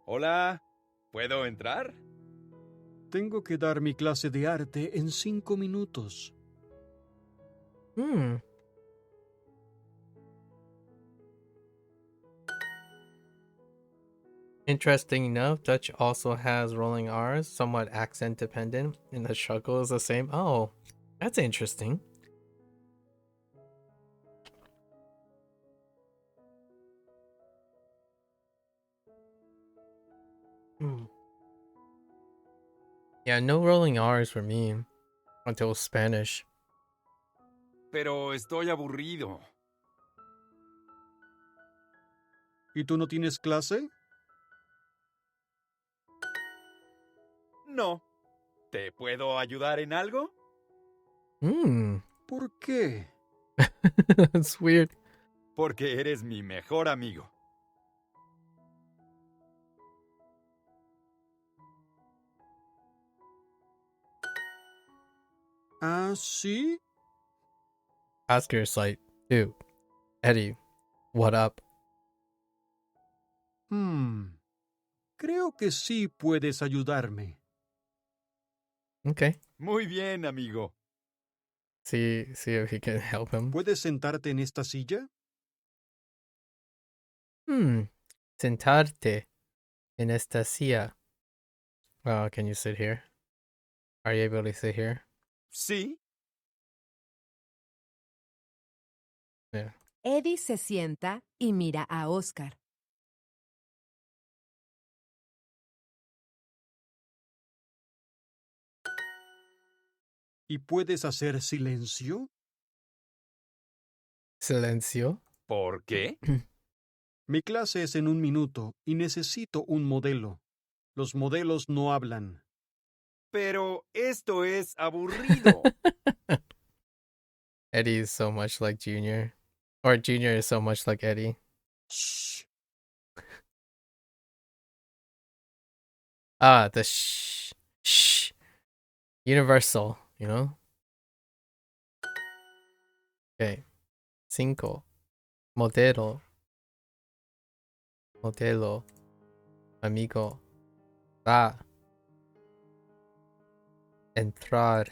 Hola, ¿puedo entrar? Tengo que dar mi clase de arte en 5 minutos. Interesting enough, Dutch also has rolling R's, somewhat accent dependent, and the struggle is the same. Oh, that's interesting. Yeah, no rolling R's for me until Spanish. Pero estoy aburrido. ¿Y tú no tienes clase? No. ¿Te puedo ayudar en algo? ¿Por qué? That's weird. Porque eres mi mejor amigo. ¿Ah, sí? Oscar's like, dude, Eddie, what up? Creo que sí puedes ayudarme. Okay. Muy bien, amigo. See if he can help him. ¿Puedes sentarte en esta silla? Sentarte en esta silla. Oh, can you sit here? Are you able to sit here? Sí. Yeah. Eddie se sienta y mira a Oscar. ¿Y puedes hacer silencio? Silencio. ¿Por qué? Mi clase es en 1 minuto y necesito un modelo. Los modelos no hablan. Pero esto es aburrido. Eddie is so much like Junior. Or Junior is so much like Eddie. Shh. Ah, the shh. Shh. Universal, you know? Okay. 5. Modelo. Modelo. Amigo. Va. Entrar.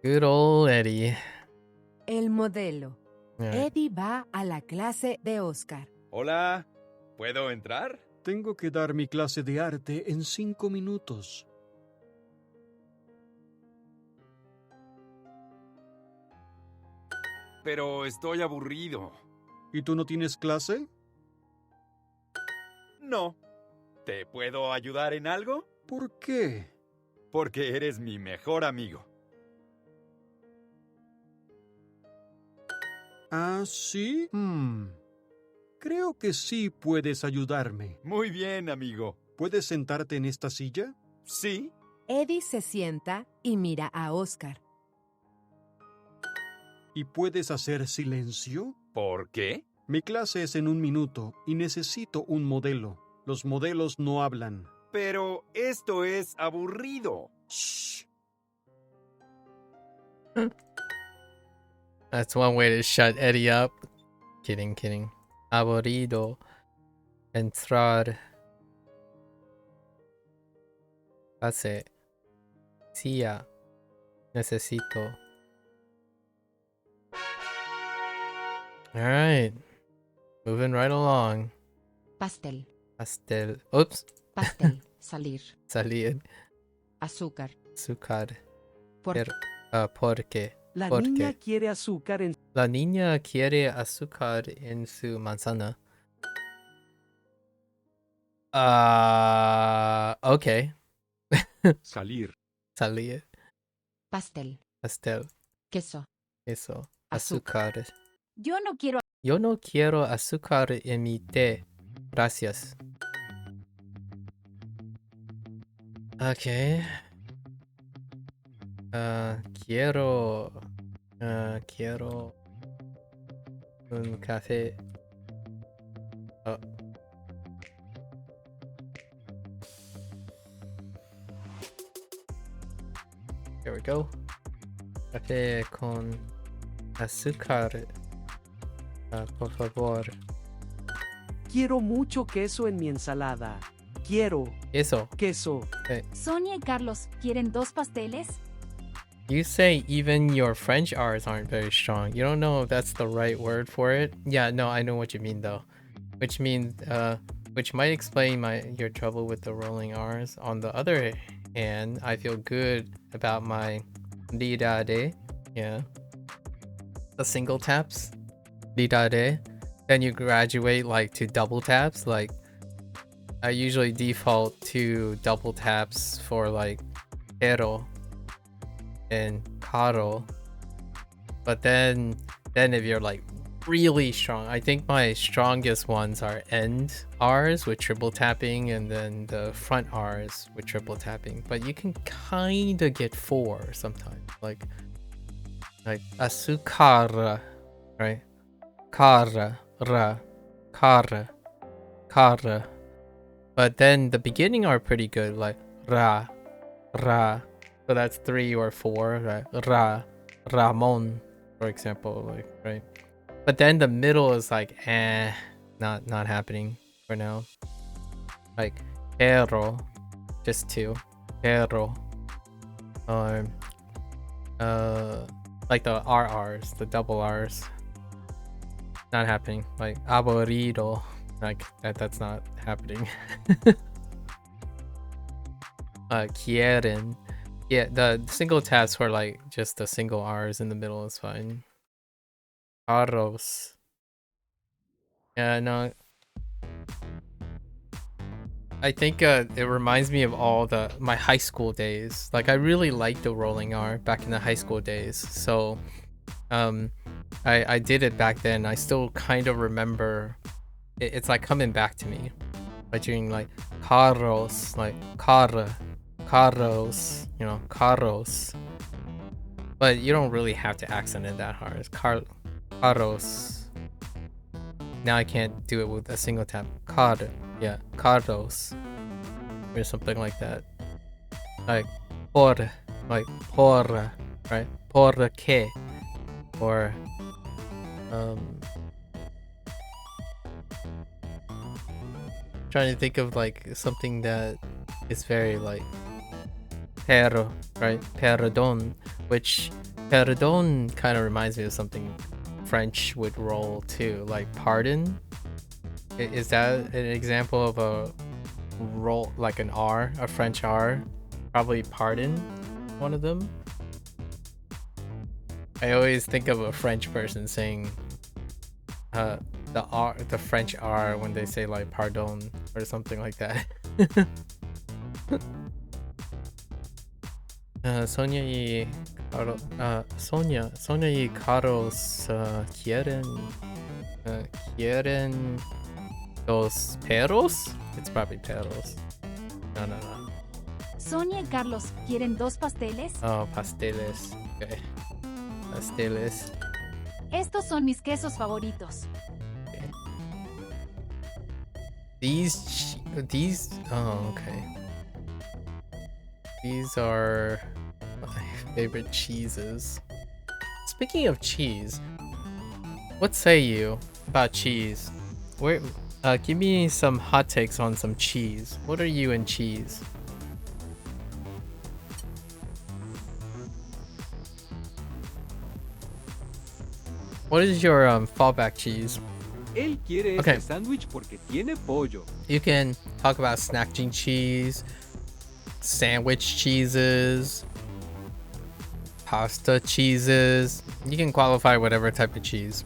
Good old Eddie. El modelo. Yeah. Eddie va a la clase de Oscar. Hola. ¿Puedo entrar? Tengo que dar mi clase de arte en 5 minutos. Pero estoy aburrido. ¿Y tú no tienes clase? No. ¿Te puedo ayudar en algo? ¿Por qué? Porque eres mi mejor amigo. ¿Ah, sí? Creo que sí puedes ayudarme. Muy bien, amigo. ¿Puedes sentarte en esta silla? Sí. Eddie se sienta y mira a Oscar. ¿Y puedes hacer silencio? ¿Por qué? Mi clase es en 1 minuto y necesito un modelo. Los modelos no hablan. Pero esto es aburrido. Shh. That's one way to shut Eddie up. Kidding. Aburrido. Entrar. Pase. Silla. Necesito. Alright. Moving right along. Pastel. Pastel. Oops. Pastel. Salir. Salir. Azúcar. Azúcar. Por Porque. La ¿Por niña qué? quiere azúcar en... La niña quiere azúcar en su manzana. Okay. Salir. Salir. pastel. Pastel. Queso. Eso. Azúcar. Azúcar. Yo no quiero azúcar en mi té. Gracias. Okay. Quiero un café. Oh. There we go. Café con azúcar. Por favor. Quiero mucho queso en mi ensalada. Quiero Eso. queso. Sonia y Carlos, ¿quieren 2 pasteles? You say even your French R's aren't very strong. You don't know if that's the right word for it. Yeah, no, I know what you mean though. Which means, which might explain your trouble with the rolling R's. On the other hand, I feel good about my lidade. Yeah. The single taps. Lidade. Then you graduate like to double taps. Like, I usually default to double taps for like pero and caro. But then if you're like really strong, I think my strongest ones are end R's with triple tapping and then the front R's with triple tapping. But you can kind of get 4 sometimes. Like azúcar, right? Cara, ra, cara, cara. But then the beginning are pretty good, like ra, ra. So that's 3 or 4, right? Ra, Ramon, for example, like, right? But then the middle is like, not happening for now. Like pero, just 2, pero. Or like the RRs, the double R's. Not happening. Like aburrido, like that's not happening. Quieren. Yeah, the single taps for like just the single R's in the middle is fine. Carros. Yeah, no. I think it reminds me of all my high school days. Like I really liked the rolling R back in the high school days. So I did it back then. I still kind of remember it's like coming back to me. Like doing like carros, like carros, you know, carros. But you don't really have to accent it that hard. It's carros. Now I can't do it with a single tap. Yeah, carros. Or something like that. Like por, right? Por qué. Or trying to think of like something that is very like pero, right? Perdón, which perdón kind of reminds me of something French would roll too, like pardon. Is that an example of a roll, like an R, a French R? Probably pardon, one of them. I always think of a French person saying the French R when they say like pardon or something like that. Sonia y Carlos quieren dos perros. It's probably perros. No. Sonia y Carlos quieren 2 pasteles. Oh, pasteles. Okay. Pasteles. Estos son mis quesos favoritos. Okay. These. Oh, okay. These are my favorite cheeses. Speaking of cheese, what say you about cheese? Give me some hot takes on some cheese. What are you in cheese? What is your fallback cheese? Él quiere Okay. este sándwich porque tiene pollo. You can talk about snacking cheese, sandwich cheeses, pasta cheeses. You can qualify whatever type of cheese.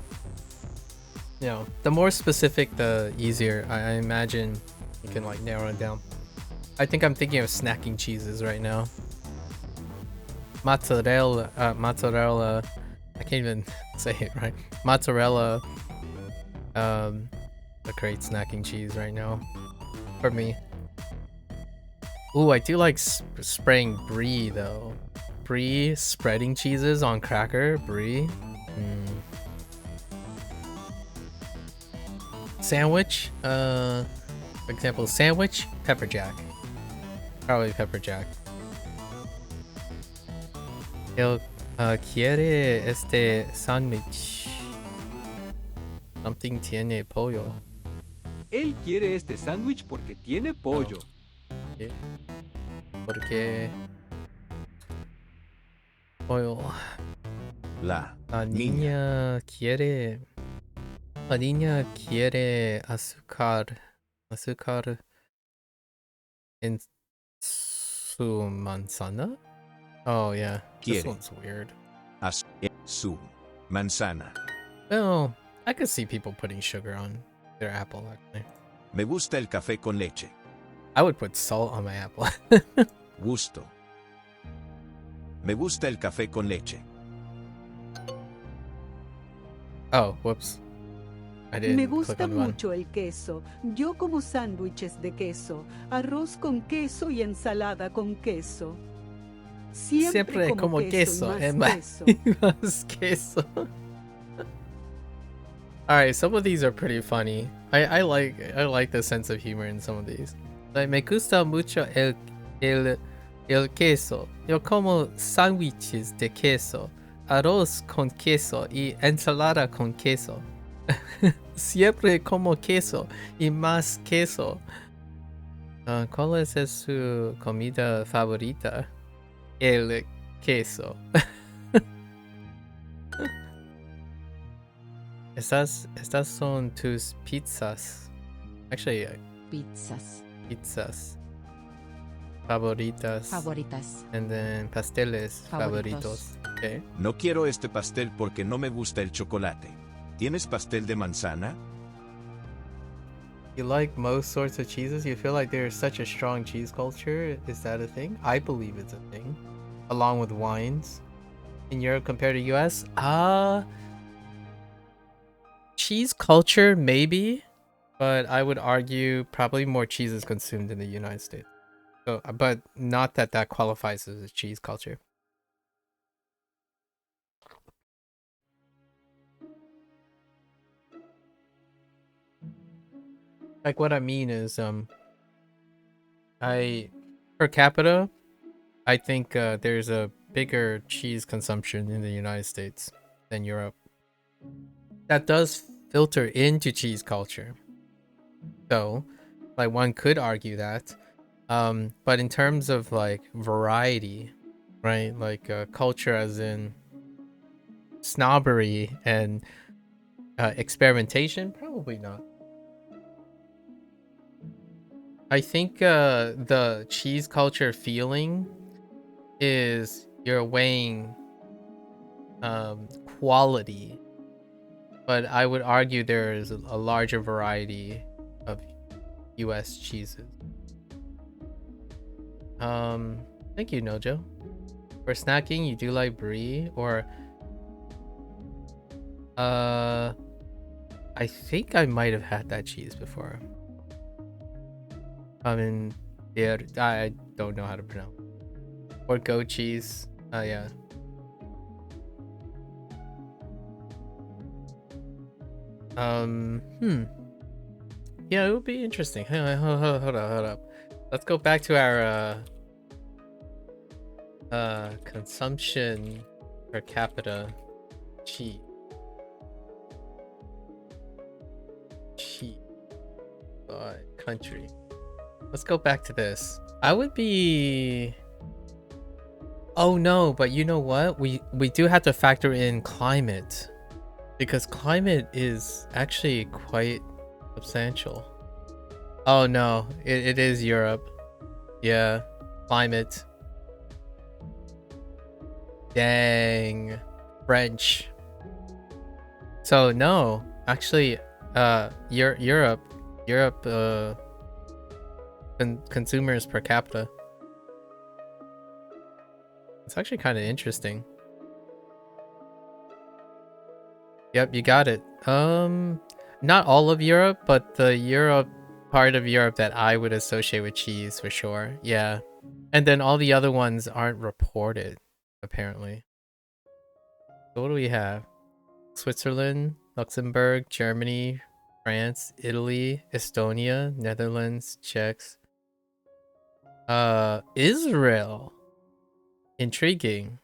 You know, the more specific, the easier. I imagine you can like narrow it down. I think I'm thinking of snacking cheeses right now. Mozzarella. I can't even say it right. Mozzarella. A great snacking cheese right now for me. Ooh, I do like spraying brie though. Brie, spreading cheeses on cracker, brie. Sandwich, for example, sandwich, pepper jack. Probably pepper jack. Él quiere este sándwich. Something tiene pollo. Él quiere este sándwich porque tiene pollo. Porque Oil. La La niña quiere azúcar en su manzana. Oh yeah, this quiere one's weird. su manzana. Well, I could see people putting sugar on their apple actually. Me gusta el café con leche. I would put salt on my apple. Gusto. Me gusta el café con leche. Oh, whoops. I didn't Me click gusta on the button. mucho el queso. Yo como sándwiches de queso, arroz con queso y ensalada con queso. Siempre como queso y más queso. Más queso. All right, some of these are pretty funny. I like the sense of humor in some of these. Like, me gusta mucho el queso. Yo como sándwiches de queso, arroz con queso y ensalada con queso. Siempre como queso y más queso. ¿Cuál es su comida favorita? El queso. Estas son tus pizzas. Actually, pizzas favoritas. And then pasteles favoritos. Okay. No quiero este pastel porque no me gusta el chocolate. ¿Tienes pastel de manzana? You like most sorts of cheeses? You feel like there's such a strong cheese culture? Is that a thing? I believe it's a thing. Along with wines. In Europe compared to US? Cheese culture, maybe. But I would argue probably more cheese is consumed in the United States. So, but not that qualifies as a cheese culture. Like what I mean is, per capita, I think there's a bigger cheese consumption in the United States than Europe. That does filter into cheese culture. So, like one could argue that. But in terms of like variety, right? Like culture as in snobbery and experimentation, probably not. I think the cheese culture feeling is you're weighing quality, but I would argue there is a larger variety of US cheeses. Thank you, Nojo. For snacking, you do like brie or I think I might have had that cheese before. Yeah, I don't know how to pronounce. Or goat cheese. Yeah. Yeah, it would be interesting. Hold up. Let's go back to our consumption per capita cheese. Country. Let's go back to this. I would be... Oh no, but you know what? We do have to factor in climate. Because climate is actually quite substantial. Oh no, it is Europe. Yeah, climate. Dang. French. So no, actually, Europe, consumers per capita. It's actually kind of interesting. Yep, you got it. Not all of Europe, but the part of Europe that I would associate with cheese for sure. Yeah. And then all the other ones aren't reported, apparently. So what do we have? Switzerland, Luxembourg, Germany, France, Italy, Estonia, Netherlands, Czechs. Israel. Intriguing.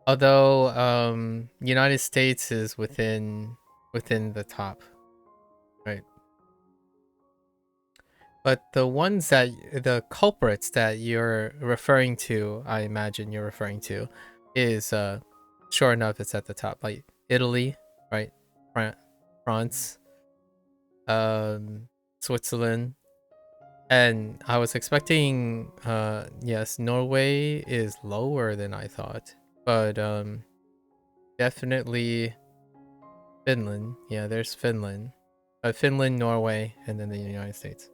Although United States is within the top. Right. But the culprits that you're referring to, I imagine you're referring to, is sure enough, it's at the top, like Italy, right? France, Switzerland, and I was expecting, yes, Norway is lower than I thought, but definitely Finland. Yeah, there's Finland, Finland, Norway, and then the United States.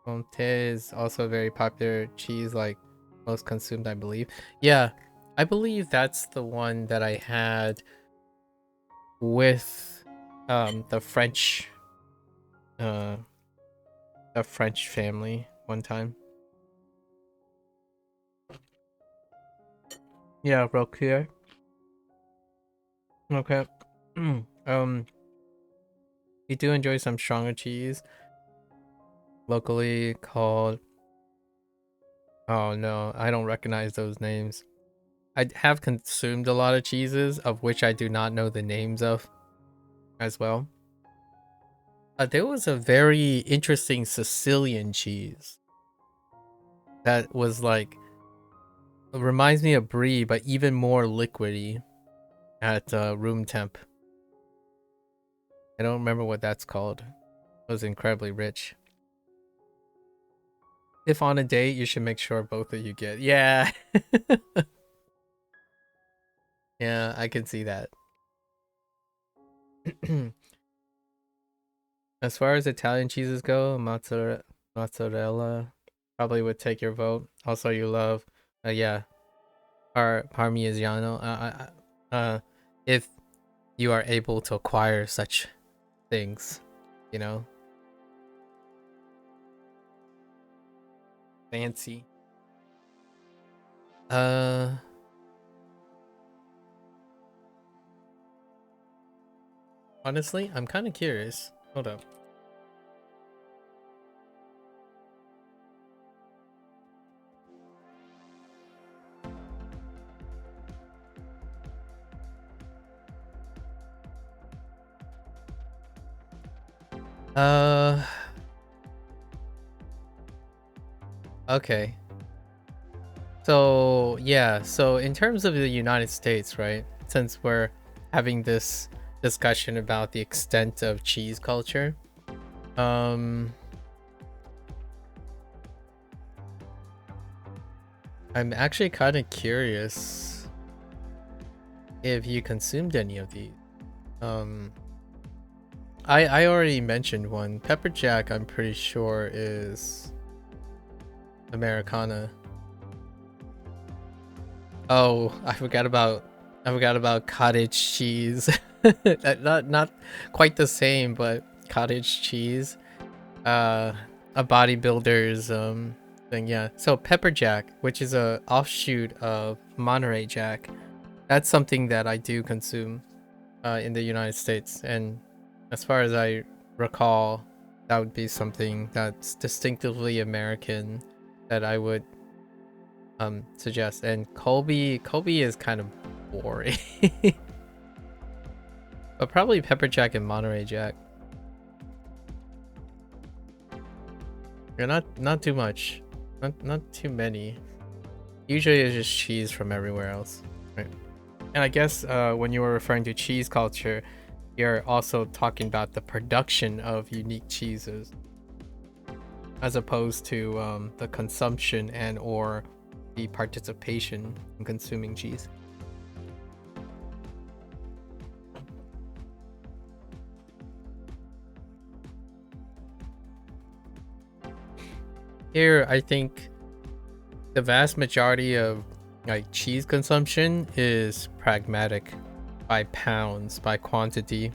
Comté is also a very popular cheese, like most consumed, I believe. Yeah, I believe that's the one that I had with the French family one time. Yeah, Roquefort. Okay. You do enjoy some stronger cheese, locally called, oh no, I don't recognize those names. I have consumed a lot of cheeses, of which I do not know the names of as well. There was a very interesting Sicilian cheese that was like, it reminds me of brie, but even more liquidy at room temp. I don't remember what that's called. It was incredibly rich. If on a date, you should make sure both of you get. Yeah. Yeah, I can see that. As far as Italian cheeses go, mozzarella probably would take your vote. Also, you love, yeah, Parmigiano. If you are able to acquire such things, you know. Fancy. Honestly, I'm kind of curious. Hold up. Okay. So, yeah, so in terms of the United States, right? Since we're having this discussion about the extent of cheese culture, I'm actually kind of curious if you consumed any of these. I already mentioned one. Pepper Jack, I'm pretty sure is Americana. Oh, I forgot about cottage cheese. not quite the same, but cottage cheese. A bodybuilder's thing, yeah. So Pepper Jack, which is a offshoot of Monterey Jack, that's something that I do consume in the United States, and as far as I recall, that would be something that's distinctively American that I would suggest. And Colby is kind of boring. But probably Pepper Jack and Monterey Jack. Yeah, not too much. Not too many. Usually it's just cheese from everywhere else. Right. And I guess when you were referring to cheese culture, you're also talking about the production of unique cheeses, as opposed to the consumption and or the participation in consuming cheese. Here, I think the vast majority of like cheese consumption is pragmatic, by pounds, by quantity.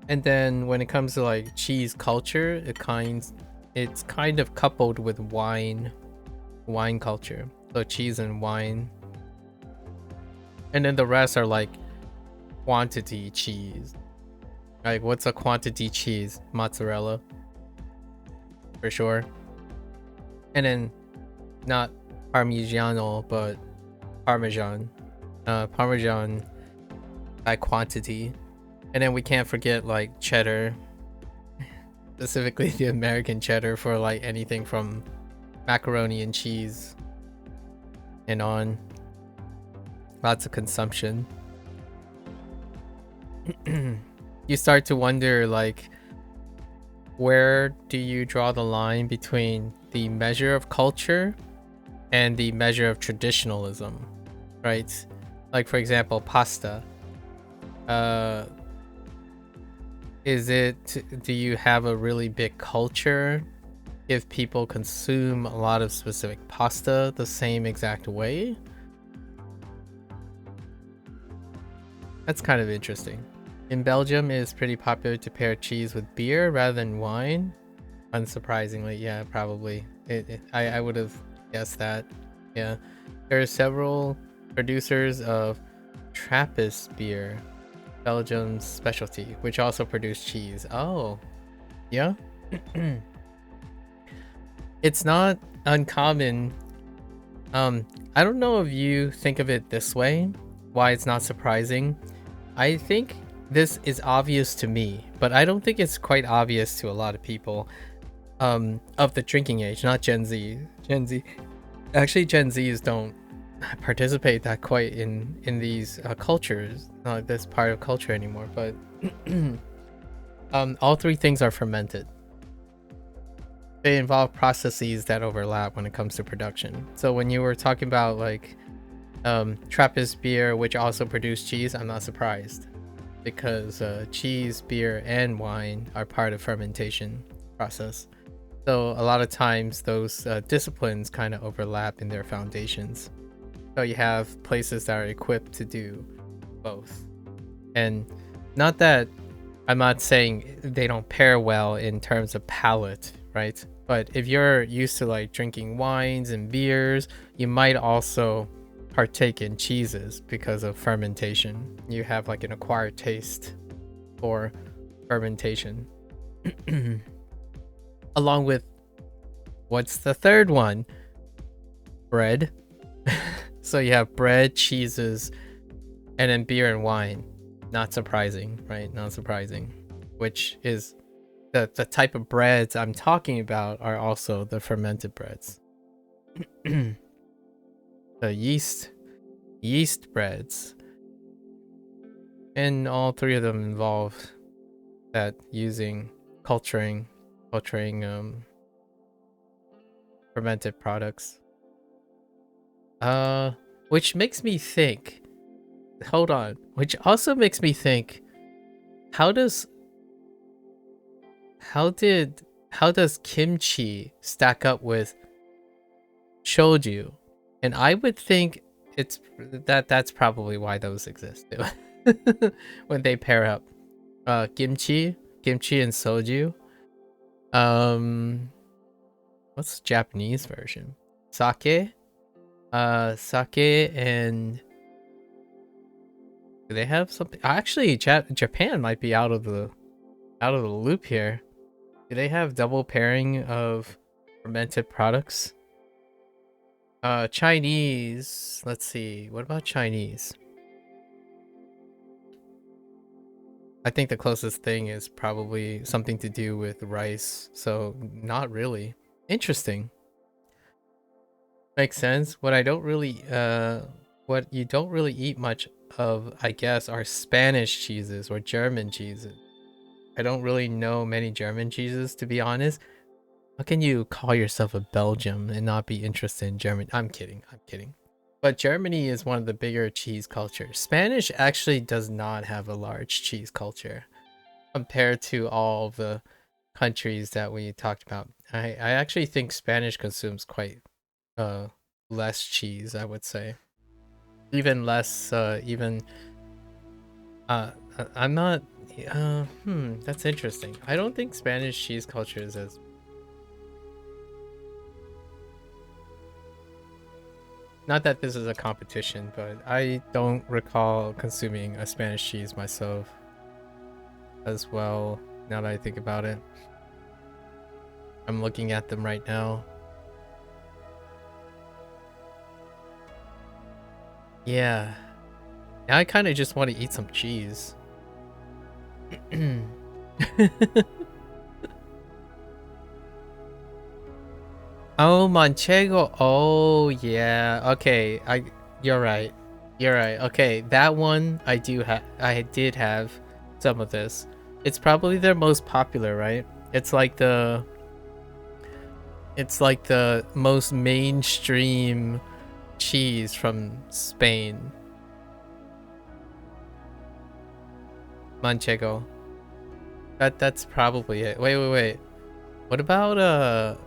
And then when it comes to like cheese culture, it's kind of coupled with wine culture. So cheese and wine. And then the rest are like quantity cheese. Like, what's a quantity cheese? Mozzarella, for sure. And then not Parmigiano, but Parmesan. Parmesan by quantity. And then we can't forget like cheddar. specifically the American cheddar for like anything from macaroni and cheese and on. Lots of consumption. You start to wonder, like, where do you draw the line between the measure of culture and the measure of traditionalism, right? Like, for example, pasta. Do you have a really big culture if people consume a lot of specific pasta the same exact way? That's kind of interesting. In Belgium, it is pretty popular to pair cheese with beer rather than wine. Unsurprisingly, yeah, probably. I would have guessed that. Yeah. There are several producers of Trappist beer, Belgium's specialty, which also produce cheese. Oh, yeah. It's not uncommon. I don't know if you think of it this way, why it's not surprising. I think this is obvious to me, but I don't think it's quite obvious to a lot of people of the drinking age, not Gen Z. Actually, Gen Zs don't participate that quite in these cultures, not this part of culture anymore, but all three things are fermented. They involve processes that overlap when it comes to production. So when you were talking about like Trappist beer, which also produce cheese, I'm not surprised, because cheese, beer, and wine are part of fermentation process. So a lot of times those disciplines kind of overlap in their foundations. So you have places that are equipped to do both. And not that I'm not saying they don't pair well in terms of palate, right? But if you're used to like drinking wines and beers, you might also partake in cheeses because of fermentation. You have like an acquired taste for fermentation. Along with, what's the third one? Bread. So you have bread, cheeses, and then beer and wine. Not surprising, right? Not surprising. Which is the type of breads I'm talking about are also the fermented breads. The yeast breads. And all three of them involve that using culturing fermented products. Which makes me think, hold on, which also makes me think, how does kimchi stack up with shoju? And I would think that's probably why those exist too. When they pair up kimchi and soju. What's the Japanese version? Sake and do they have something? Actually, Japan might be out of the loop here. Do they have double pairing of fermented products? Chinese, let's see, what about Chinese? I think the closest thing is probably something to do with rice, so not really. Interesting. Makes sense. What you don't really eat much of, I guess, are Spanish cheeses or German cheeses. I don't really know many German cheeses, to be honest. How can you call yourself a Belgium and not be interested in German? I'm kidding. But Germany is one of the bigger cheese cultures. Spanish actually does not have a large cheese culture compared to all the countries that we talked about. I actually think Spanish consumes quite less cheese, I would say. Even less, I'm not, that's interesting. I don't think Spanish cheese culture is as... Not that this is a competition, but I don't recall consuming a Spanish cheese myself as well, now that I think about it. I'm looking at them right now. Yeah. Now I kind of just want to eat some cheese. Oh, manchego. Oh, yeah. Okay, you're right. You're right. Okay, that one I did have some of this. It's probably their most popular, right? It's like the most mainstream cheese from Spain. Manchego. That's probably it. Wait. What about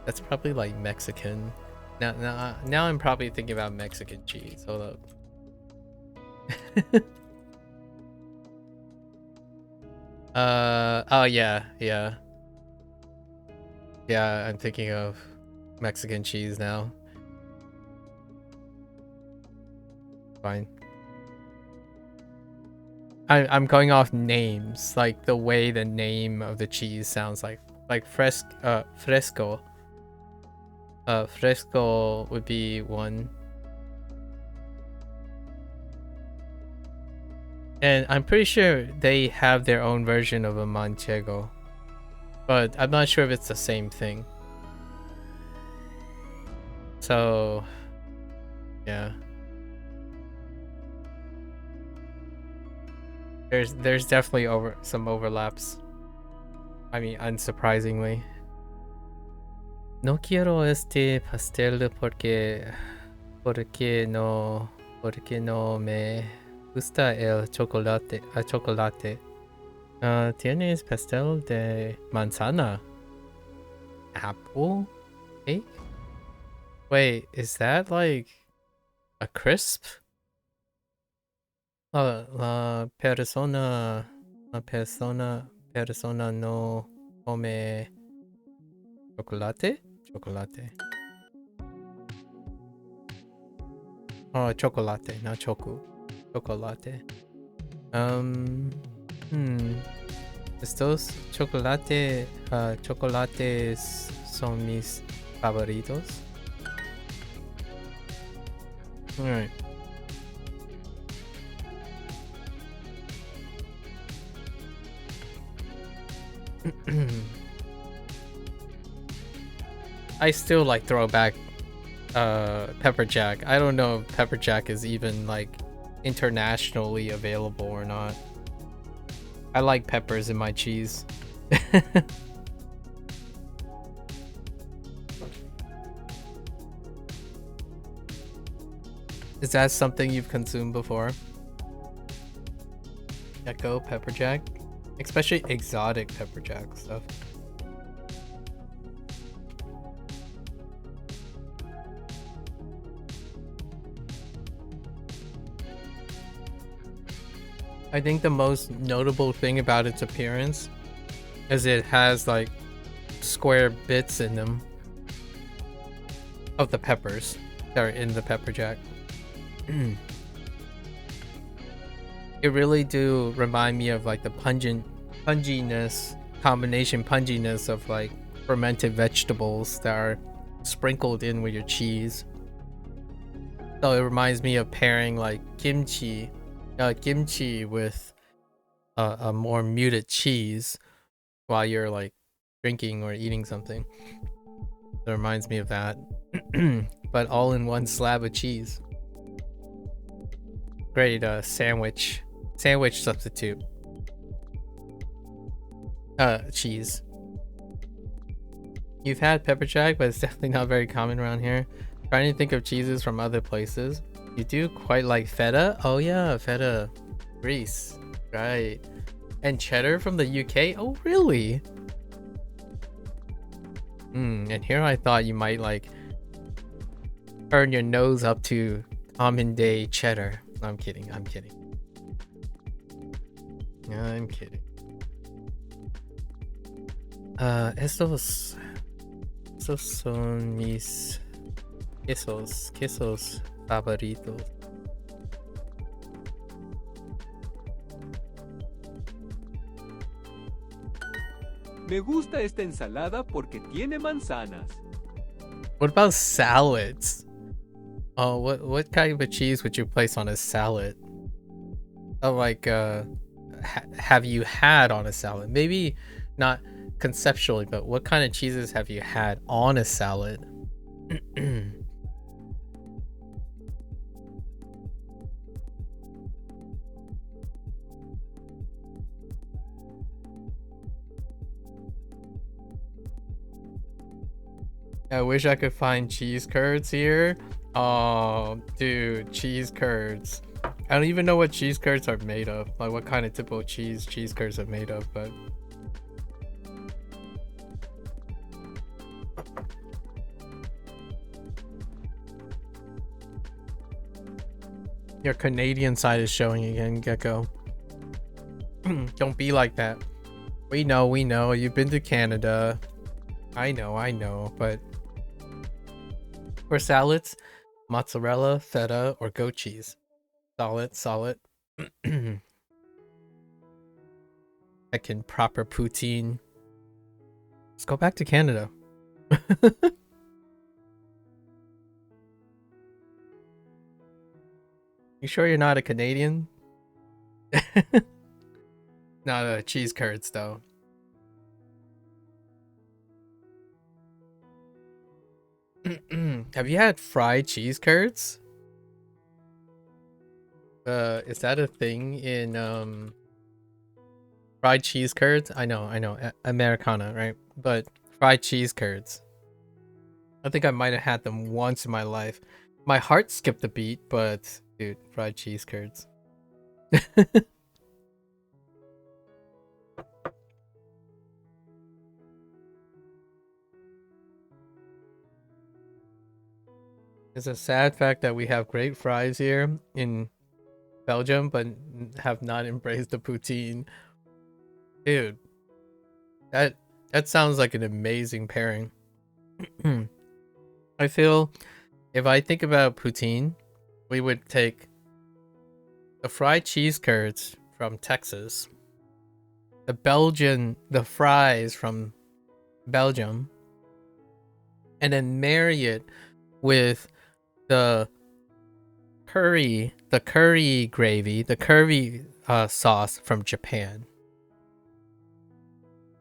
that's probably like Mexican. Now I'm probably thinking about Mexican cheese. Hold up. Oh yeah. Yeah, I'm thinking of Mexican cheese now. Fine. I'm going off names, like the way the name of the cheese sounds like fresco. Fresco would be one. And I'm pretty sure they have their own version of a manchego, but I'm not sure if it's the same thing. So, yeah. There's definitely some overlaps. I mean, unsurprisingly. No quiero este pastel porque no me gusta el chocolate. ¿Tienes pastel de manzana? Apple cake? Wait, is that like a crisp? La persona no come chocolate? Oh, chocolate, not choco. Chocolate. Estos chocolates son mis favoritos. Alright. I still like throwback pepper jack. I don't know if pepper jack is even like internationally available or not. I like peppers in my cheese. Is that something you've consumed before? Gecko pepper jack? Especially exotic pepper jack stuff. I think the most notable thing about its appearance is it has like square bits in them of the peppers that are in the pepper jack. It really do remind me of like the punginess of like fermented vegetables that are sprinkled in with your cheese. So it reminds me of pairing like kimchi with a more muted cheese while you're like drinking or eating something. It reminds me of that. But all in one slab of cheese. Great sandwich substitute. Cheese. You've had pepper jack, but it's definitely not very common around here. Trying to think of cheeses from other places. You do quite like feta? Oh yeah, feta. Greece. Right. And cheddar from the UK? Oh really? And here I thought you might like turn your nose up to common day cheddar. No, I'm kidding. I'm kidding. Estos son mis quesos favoritos. Me gusta esta ensalada porque tiene manzanas. What about salads? Oh, what kind of cheese would you place on a salad? Oh, like have you had on a salad? Maybe not conceptually, but what kind of cheeses have you had on a salad? I wish I could find cheese curds here. Oh, dude, cheese curds. I don't even know what cheese curds are made of. Like what kind of typical cheese curds are made of, but your Canadian side is showing again, Gecko. Don't be like that. We know. You've been to Canada. I know, but for salads, mozzarella, feta, or goat cheese. Solid. I can proper poutine. Let's go back to Canada. You sure you're not a Canadian? Not cheese curds though. Have you had fried cheese curds? Is that a thing in fried cheese curds? I know, Americana, right? But fried cheese curds. I think I might have had them once in my life. My heart skipped a beat, but dude, fried cheese curds. It's a sad fact that we have great fries here in Belgium, but have not embraced the poutine. Dude, that sounds like an amazing pairing. I feel if I think about poutine, we would take the fried cheese curds from Texas, the fries from Belgium, and then marry it with the curry gravy, the curry sauce from Japan,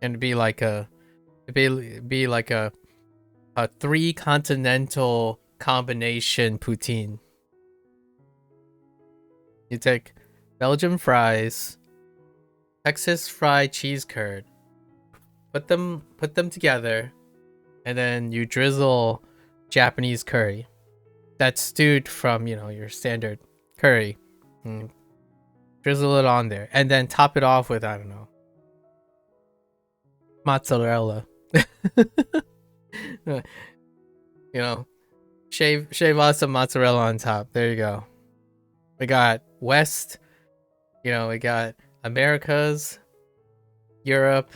and it'd be like a three continental combination poutine. You take Belgian fries, Texas fried cheese curd, put them together, and then you drizzle Japanese curry. That's stewed from, your standard curry. Drizzle it on there. And then top it off with, I don't know, mozzarella. Shave off some mozzarella on top. There you go. We got West, we got Americas, Europe,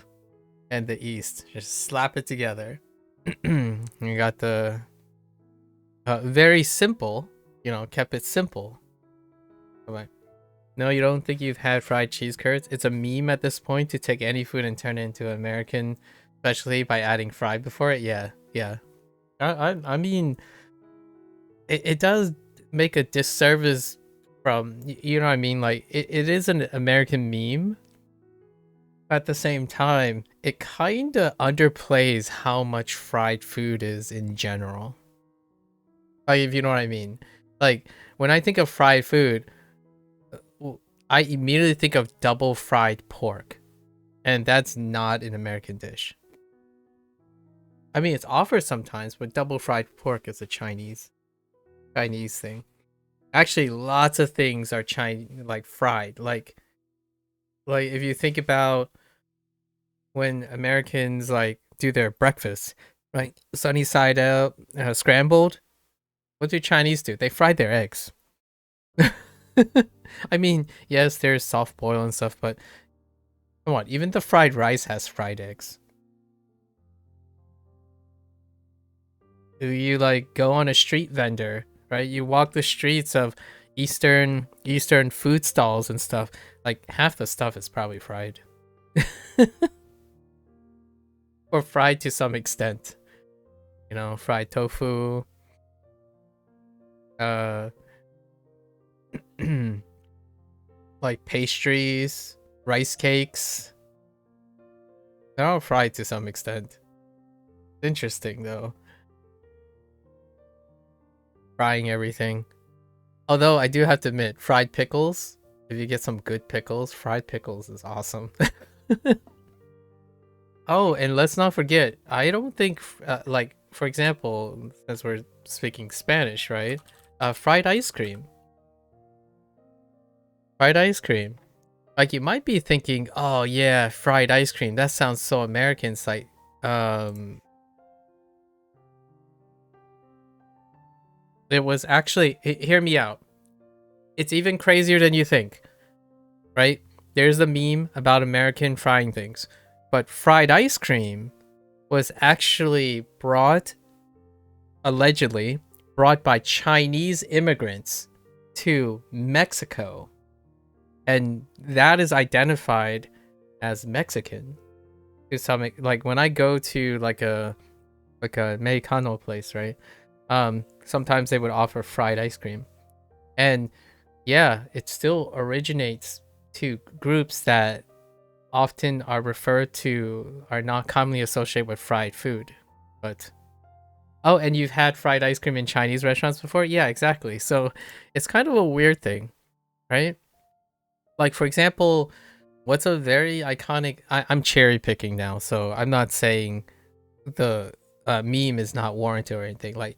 and the East. Just slap it together. You got the very simple, kept it simple. But no, you don't think you've had fried cheese curds? It's a meme at this point to take any food and turn it into American, especially by adding fried before it. Yeah. I mean, it does make a disservice from, you know what I mean? Like, it is an American meme. At the same time, it kind of underplays how much fried food is in general. Like, if you know what I mean. Like, when I think of fried food, I immediately think of double fried pork. And that's not an American dish. I mean, it's offered sometimes, but double fried pork is a Chinese thing. Actually, lots of things are Chinese, like fried. Like if you think about when Americans do their breakfast, right? Sunny side up, scrambled. What do Chinese do? They fry their eggs. I mean, yes, there's soft boil and stuff, but come on, even the fried rice has fried eggs. You go on a street vendor, right? You walk the streets of Eastern food stalls and stuff. Like half the stuff is probably fried. Or fried to some extent. Fried tofu. Like pastries, rice cakes. They're all fried to some extent. Interesting though. Frying everything. Although I do have to admit, fried pickles, if you get some good pickles, fried pickles is awesome. Oh, and let's not forget, I don't think, like, for example, since we're speaking Spanish, right? Fried ice cream. Fried ice cream. Like, you might be thinking, oh yeah, fried ice cream, that sounds so American. It's like, it was actually, hear me out. It's even crazier than you think, right? There's the meme about American frying things. But fried ice cream was actually allegedly brought by Chinese immigrants to Mexico. And that is identified as Mexican. To some, like when I go to like a Mexicano place, right? Sometimes they would offer fried ice cream. And yeah, it still originates to groups that often are not commonly associated with fried food. But oh, and you've had fried ice cream in Chinese restaurants before? Yeah, exactly. So it's kind of a weird thing, right? Like, for example, what's a very iconic, I'm cherry picking now, so I'm not saying the meme is not warranted or anything. Like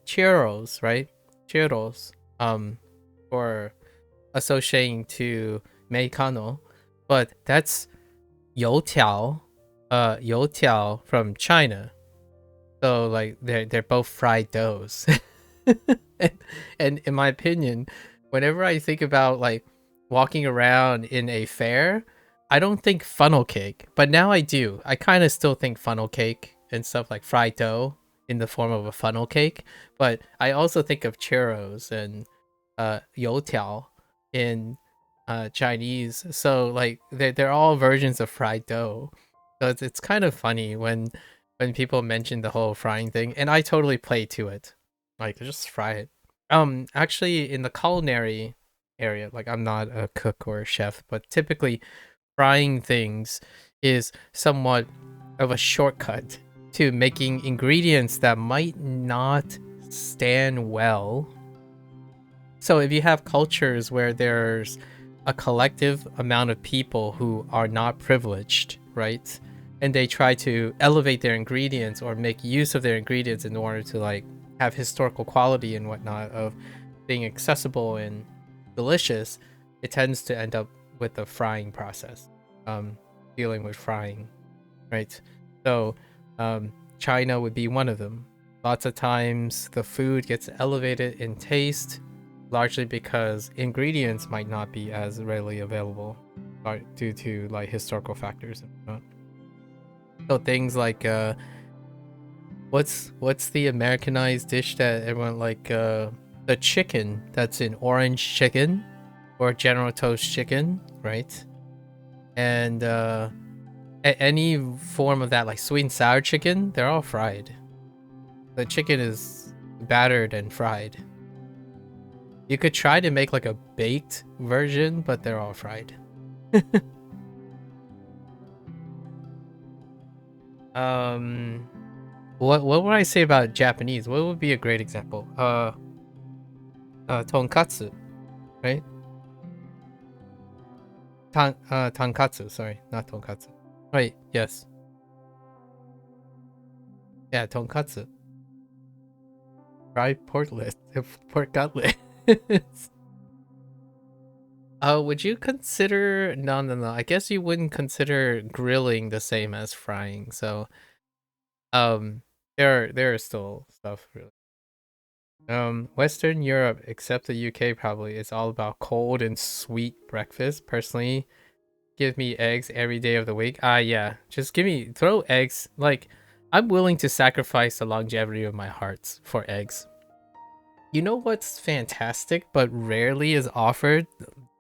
churros, right? Churros, or associating to Mexicano, but that's youtiao, youtiao from China. So like they're both fried doughs. and in my opinion, whenever I think about like walking around in a fair, I don't think funnel cake, but now I do. I kind of still think funnel cake and stuff like fried dough in the form of a funnel cake, but I also think of churros and youtiao in Chinese. So like they're all versions of fried dough. So it's kind of funny when people mention the whole frying thing, and I totally play to it. Like, just fry it. Actually, in the culinary area, like I'm not a cook or a chef, but typically frying things is somewhat of a shortcut to making ingredients that might not stand well. So if you have cultures where there's a collective amount of people who are not privileged, right? And they try to elevate their ingredients or make use of their ingredients in order to like have historical quality and whatnot of being accessible and delicious, it tends to end up with the frying process, dealing with frying, right? So China would be one of them. Lots of times the food gets elevated in taste, largely because ingredients might not be as readily available due to like historical factors and whatnot. So things like what's the Americanized dish that everyone like, the chicken that's in orange chicken or General Toast chicken, right? And any form of that, like sweet and sour chicken, they're all fried. The chicken is battered and fried. You could try to make like a baked version, but they're all fried. What would I say about Japanese? What would be a great example? Tonkatsu, right? Tonkatsu, sorry, not tonkatsu. Right, yes. Yeah, tonkatsu. Fried pork cutlet. Would you consider... No. I guess you wouldn't consider grilling the same as frying. So, there are still stuff really. Western Europe, except the UK, probably it's all about cold and sweet breakfast. Personally, give me eggs every day of the week. Yeah, just throw eggs. Like, I'm willing to sacrifice the longevity of my hearts for eggs. You know what's fantastic but rarely is offered,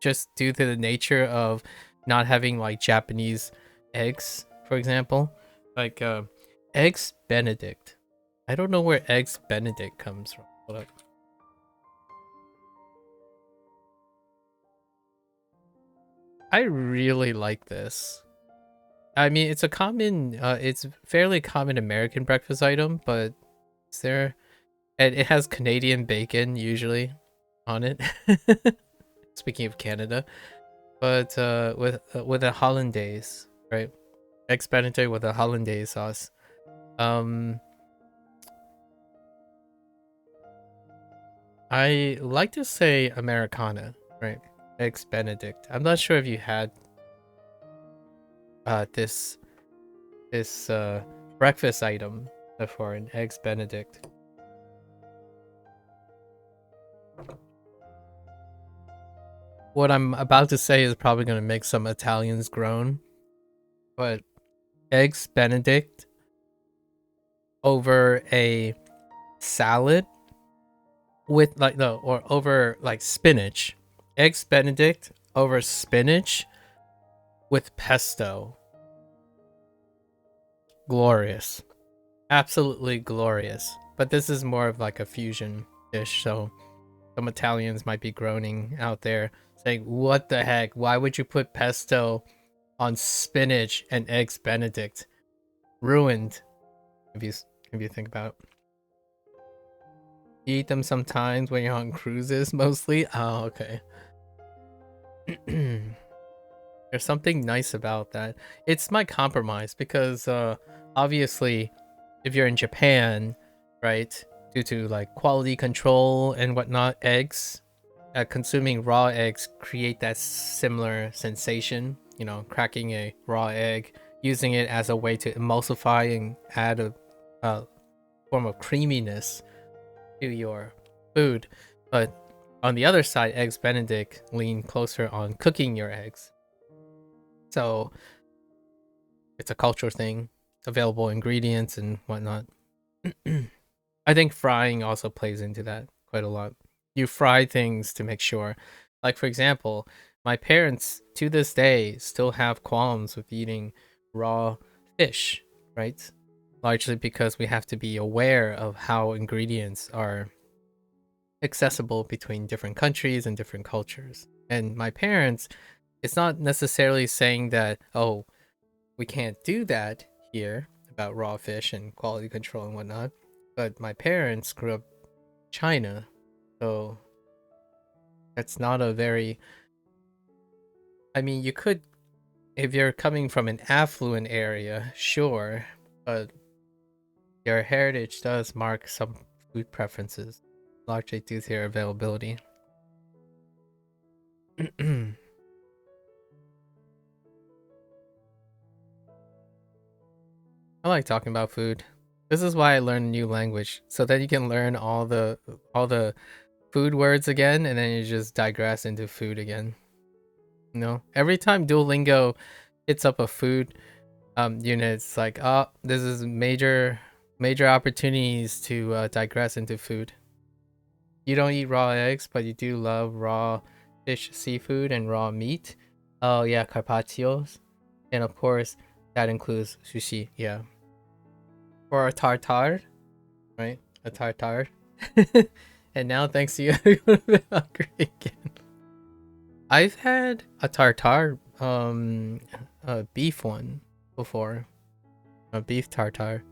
just due to the nature of not having like Japanese eggs, for example? Like eggs Benedict. I don't know where eggs Benedict comes from. Hold up. I really like this. I mean, it's a common, it's fairly common American breakfast item, but is there, and it has Canadian bacon usually on it. Speaking of Canada, but with a hollandaise, right? Eggs Benedict with a hollandaise sauce. I like to say Americana, right? Eggs Benedict. I'm not sure if you had this breakfast item before, an Eggs Benedict. What I'm about to say is probably going to make some Italians groan, but Eggs Benedict over a salad with like or over like spinach. Eggs Benedict over spinach with pesto. Glorious. Absolutely glorious. But this is more of like a fusion dish, so some Italians might be groaning out there saying, what the heck? Why would you put pesto on spinach and Eggs Benedict? Ruined. If you think about it. You eat them sometimes when you're on cruises, mostly? Oh, okay. There's something nice about that. It's my compromise because obviously if you're in Japan, right, due to like quality control and whatnot, eggs, consuming raw eggs create that similar sensation, you know, cracking a raw egg, using it as a way to emulsify and add a form of creaminess to your food. But on the other side, Eggs Benedict lean closer on cooking your eggs. So it's a cultural thing, available ingredients and whatnot. I think frying also plays into that quite a lot. You fry things to make sure. Like, for example, my parents to this day still have qualms with eating raw fish, right? Largely because we have to be aware of how ingredients are accessible between different countries and different cultures. And my parents, it's not necessarily saying that, oh, we can't do that here about raw fish and quality control and whatnot. But my parents grew up in China, so that's not a very... I mean, you could, if you're coming from an affluent area, sure, but your heritage does mark some food preferences, largely due to their availability. I like talking about food. This is why I learned a new language, so that you can learn all the food words again, and then you just digress into food again. You know, every time Duolingo hits up a food unit, it's like, oh, this is major opportunities to digress into food. You don't eat raw eggs, but you do love raw fish, seafood, and raw meat. Oh yeah, carpaccios, and of course that includes sushi. Yeah, or a tartare, right? A tartare. And now, thanks to you, I'm hungry again. I've had a tartare, a beef one before, a beef tartare.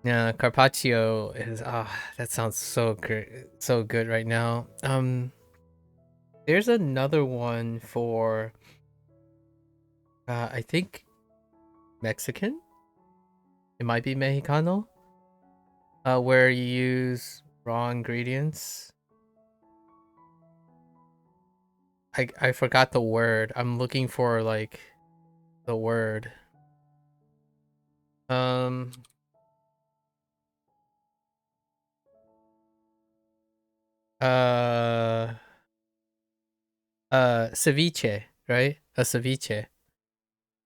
Yeah, carpaccio is that sounds so great, so good right now. There's another one for I think Mexican. It might be Mexicano. Where you use raw ingredients. I forgot the word. I'm looking for like the word. Ceviche, right? A ceviche.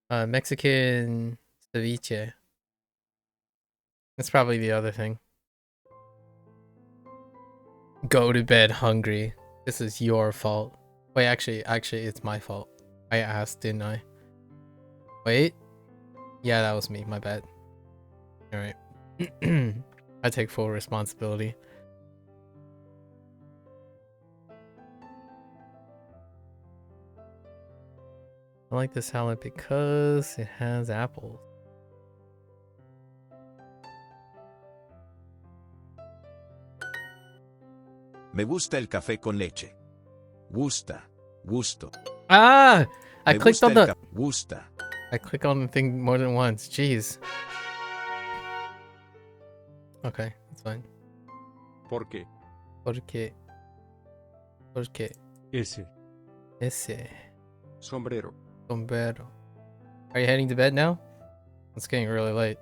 Mexican ceviche. That's probably the other thing. Go to bed hungry. This is your fault. Wait, actually, it's my fault. I asked, didn't I? Wait. Yeah, that was me. My bad. Alright. I take full responsibility. I like the salad because it has apples. Me gusta el café con leche. Gusta. Gusto. Ah! I Me clicked gusta on el the... Gusta. I clicked on the thing more than once. Jeez. Okay, that's fine. ¿Por qué? Porque... Porque... Ese. Ese... Sombrero. Sombrero. Are you heading to bed now? It's getting really late.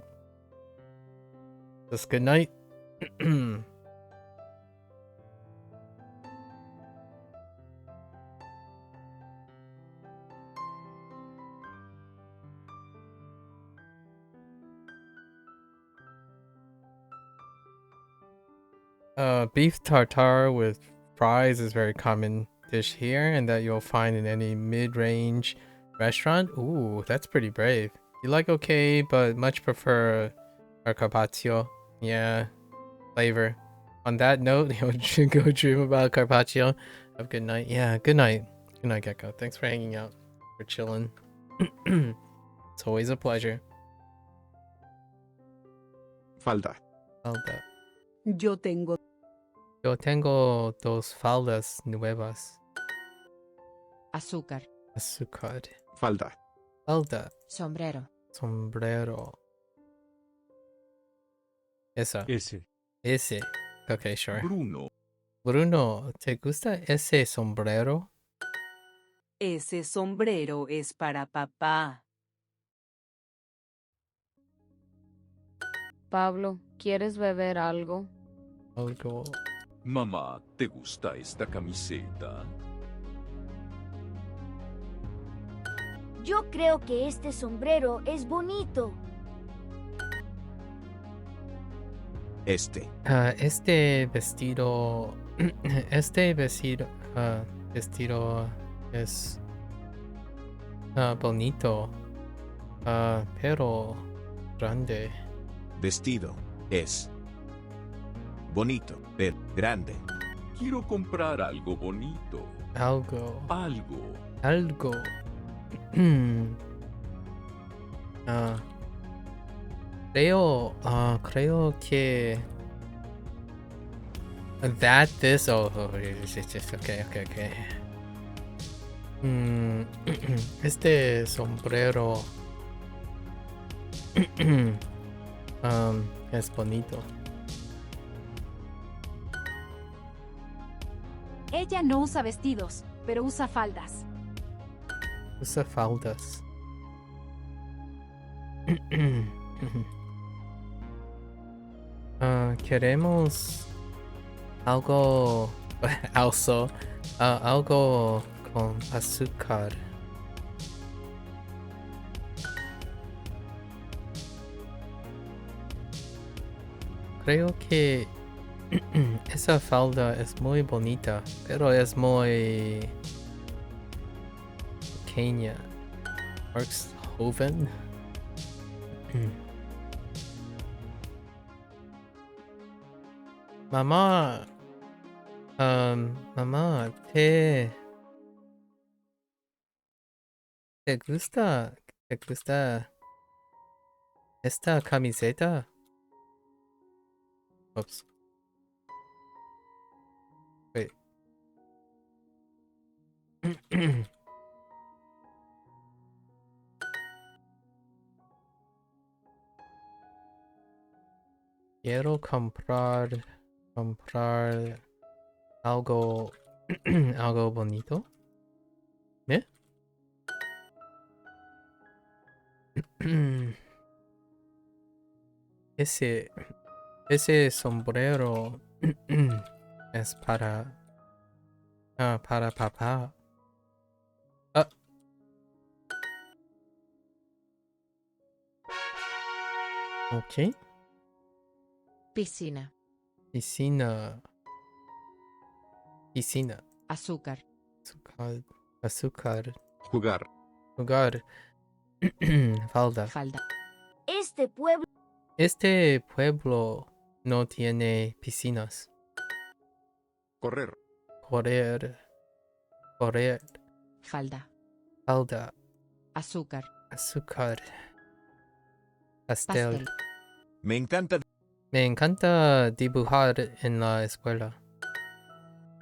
Just good night. Beef tartare with fries is a very common dish here, and that you'll find in any mid-range restaurant. Ooh, that's pretty brave. You like okay, but much prefer our carpaccio. Yeah, flavor. On that note, you'll go dream about carpaccio. Have a good night. Yeah, good night. Good night, Gecko. Thanks for hanging out. For chilling. It's always a pleasure. Falda. Falda. Yo tengo dos faldas nuevas. Azúcar. Azúcar. Falda. Falda. Sombrero. Sombrero. Esa. Ese. Ese. Okay, sure. Bruno. Bruno, ¿te gusta ese sombrero? Ese sombrero es para papá. Pablo, ¿quieres beber algo? Algo. Mamá, ¿te gusta esta camiseta? Yo creo que este sombrero es bonito. Este. Este vestido. Este vestido. Vestido es bonito. Pero grande. Vestido. Es. Bonito. Pero grande. Quiero comprar algo bonito. Algo. Algo. Algo. Creo que this it's just okay. Este sombrero es bonito. Ella no usa vestidos, pero usa faldas. Usa faldas. Queremos algo algo con azúcar. Creo que esa falda es muy bonita, pero es muy pequeña. Marks Hoven. Mamá, mamá, ¿te gusta esta camiseta? Oops. Wait. Quiero comprar algo algo bonito. ¿Eh? Ese sombrero es para papá. Okay. Piscina. Piscina. Azúcar. Azúcar. Jugar. Falda. Este pueblo no tiene piscinas. Correr. Correr. Falda. Azúcar. Azúcar. Pastel. Me encanta. Me encanta dibujar en la escuela.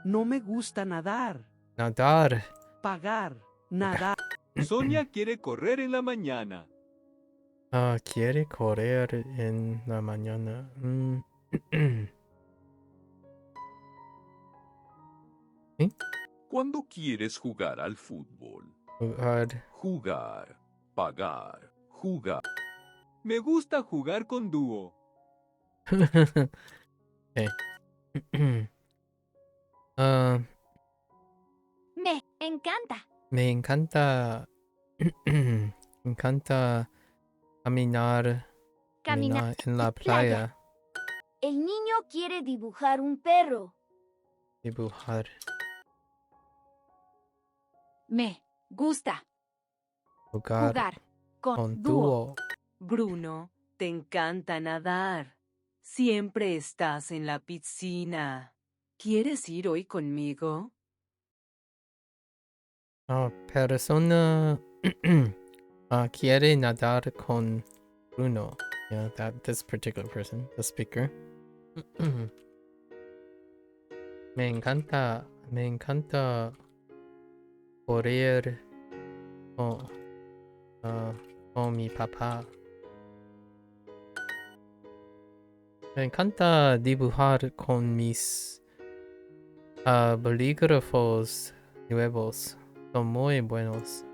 No me gusta nadar. Nadar. Pagar. Nadar. Sonia quiere correr en la mañana. Quiere correr en la mañana. ¿Sí? ¿Cuándo quieres jugar al fútbol? Jugar. Jugar. Pagar. Jugar. Me gusta jugar con dúo. Okay. Me encanta. Me encanta. Me encanta caminar en la playa. El niño quiere dibujar un perro. Dibujar. Me gusta Jugar con dúo. Bruno, te encanta nadar. Siempre estás en la piscina. ¿Quieres ir hoy conmigo? Persona quiere nadar con Bruno. Yeah, this particular person, the speaker. Me encanta correr con mi papá. Me encanta dibujar con mis bolígrafos nuevos. Son muy buenos.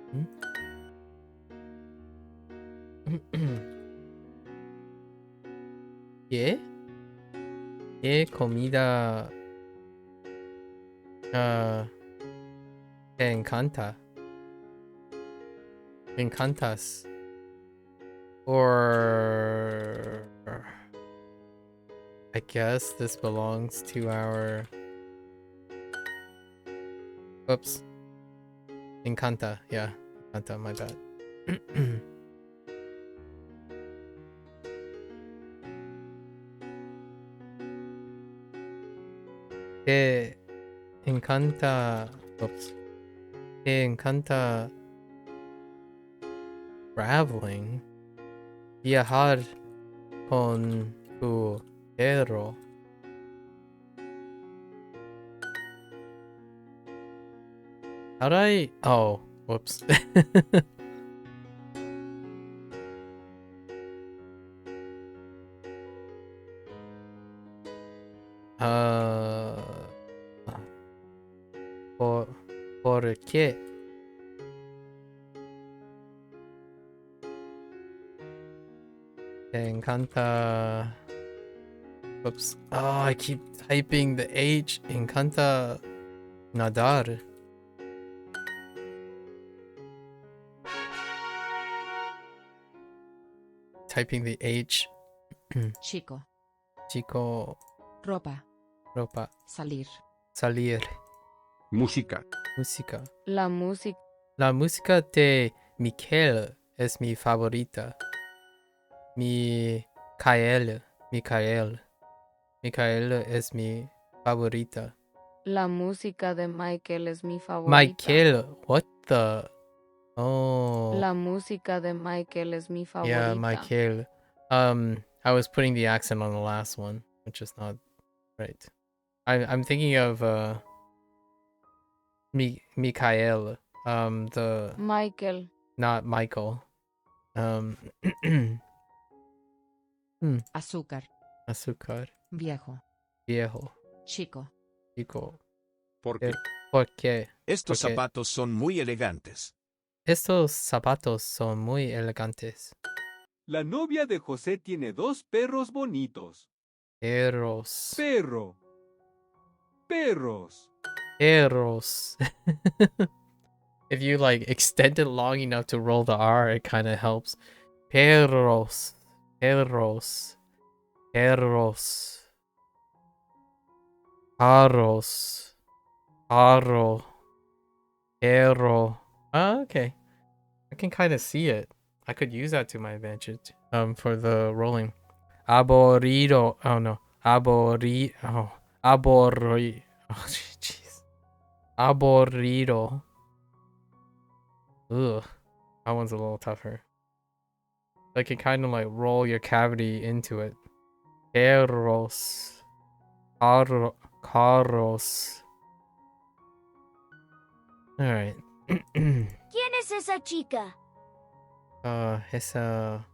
¿Qué? ¿Qué comida te encanta? Me encantas. Or I guess this belongs to our... Oops. Encanta, yeah. Encanta, my bad. Te encanta... Oops. Te encanta... Traveling. Viajar con tu perro. How'd I... Oh, whoops. ¿Por qué? Te encanta... Oops. Oh, I keep typing the H. Encanta nadar. Typing the H. Chico. Chico. Ropa. Ropa. Salir. Salir. Música. Música. La música. La música de Michael es mi favorita. Michael es mi favorita. La música de Michael es mi favorita. Michael, what the? Oh. La música de Michael es mi favorita. Yeah, Michael. I was putting the accent on the last one, which is not right. I'm thinking of Michael. The Michael. Not Michael. Azúcar. Azúcar. Viejo. Viejo. Chico. Chico. ¿Por qué? ¿Por qué? Estos zapatos son muy elegantes. Estos zapatos son muy elegantes. La novia de José tiene 2 perros bonitos. Perros. Perro. Perros. Perros. If you like extend it long enough to roll the R, it kind of helps. Perros. Perros. Perros. Carros. Carro. Perro. Oh, okay. I can kind of see it. I could use that to my advantage. For the rolling. Aburrido. Oh no. Aburrido. Oh. Aburrido. Oh, jeez. Aburrido. Ugh. That one's a little tougher. Like you kind of like roll your cavity into it. Carros. Carros. Alright. ¿Quién es esa chica? Esa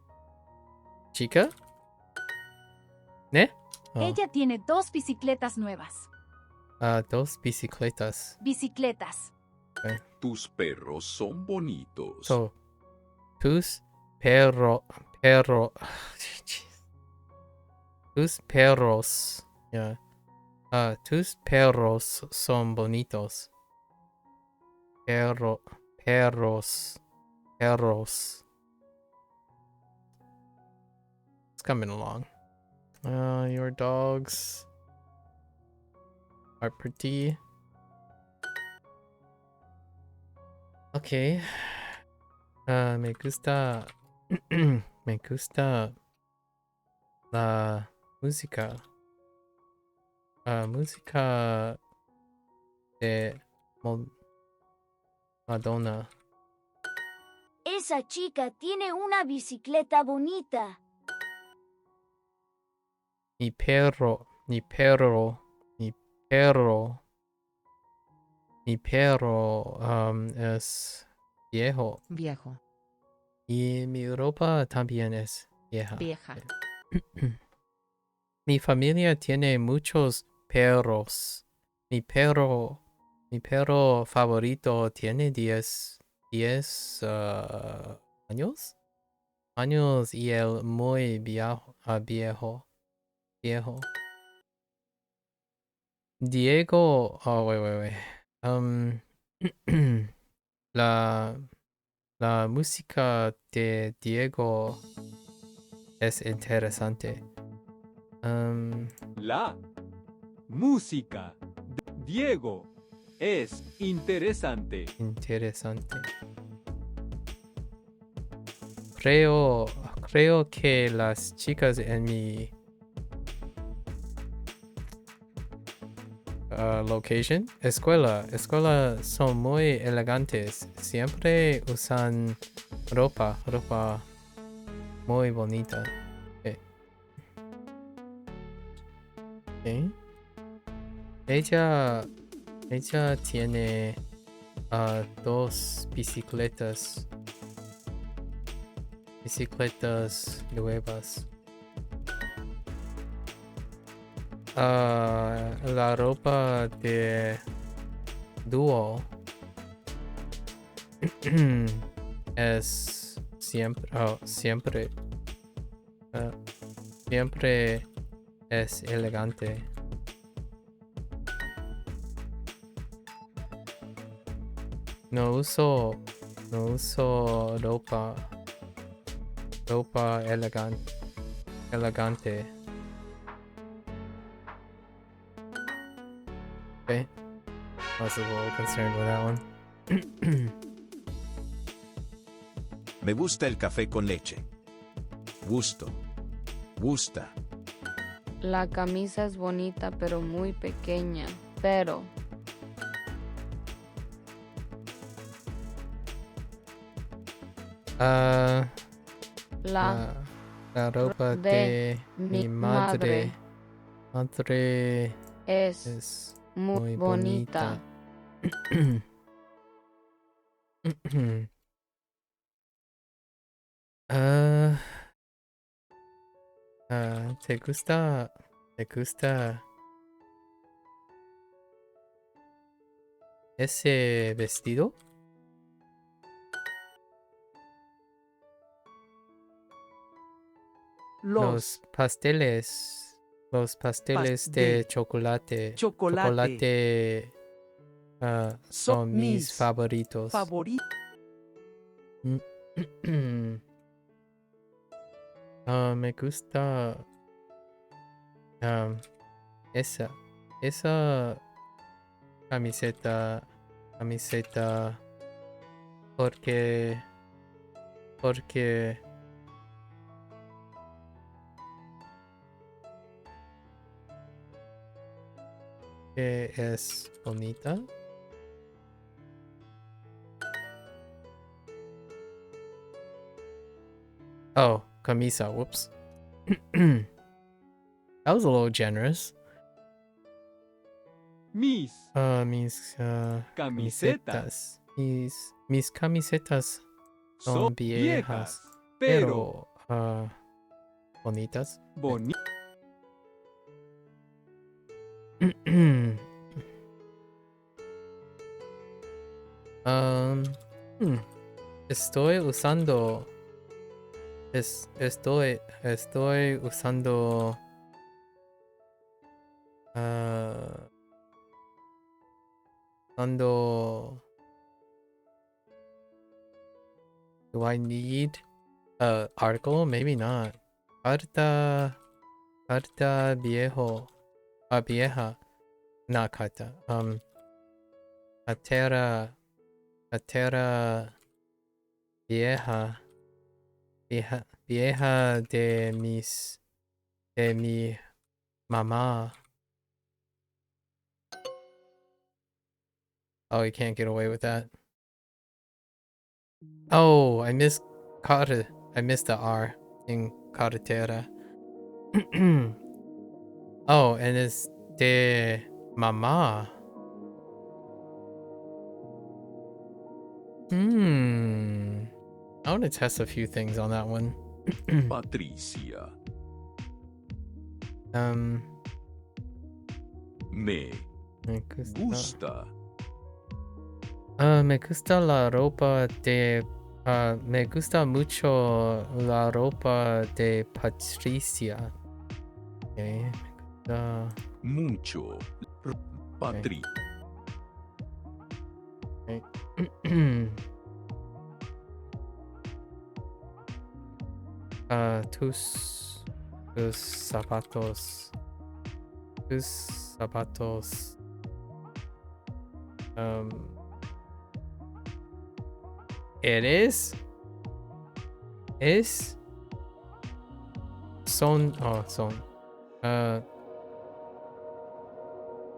chica? ¿Ne? Oh. Ella tiene 2 bicicletas nuevas. 2 bicicletas. Bicicletas. Okay. Tus perros son bonitos. So, tus perros. Yeah. Tus perros son bonitos. Perros. It's coming along. Your dogs are pretty. Okay. Me gusta. Me gusta la música. Música de Madonna. Esa chica tiene una bicicleta bonita. Mi perro es viejo. Y mi ropa también es vieja. Mi familia tiene muchos perros. Mi perro favorito tiene 10 años. Y él muy viejo. Diego. Oh, wait. La música de Diego es interesante. La música de Diego es interesante. Creo que las chicas en mi escuela son muy elegantes. Siempre usan ropa muy bonita. Okay. Ella tiene 2 bicicletas nuevas. La ropa de Duo es siempre es elegante. No uso ropa elegante. Okay. I was a little concerned with that one. Me gusta el café con leche. Gusta. La camisa es bonita pero muy pequeña. Pero la ropa de mi madre es muy bonita. ¿Te gusta ese vestido? Los pasteles de chocolate son mis favoritos. Me gusta esa camiseta porque es bonita. Oh, camisa. Whoops. That was a little generous. Mis camisetas. Mis camisetas son viejas, pero bonitas. Estoy usando do I need a article? Maybe not. Carta vieja. Not carta. Cartera vieja de mi mamá. Oh, you can't get away with that. Oh, I missed carta. I missed the R in carretera. Oh, and it's de mamá. I want to test a few things on that one. Patricia. Me gusta. Me gusta la ropa de me gusta mucho la ropa de Patricia. Okay, me gusta mucho. Patri. Okay. Tus zapatos. It is son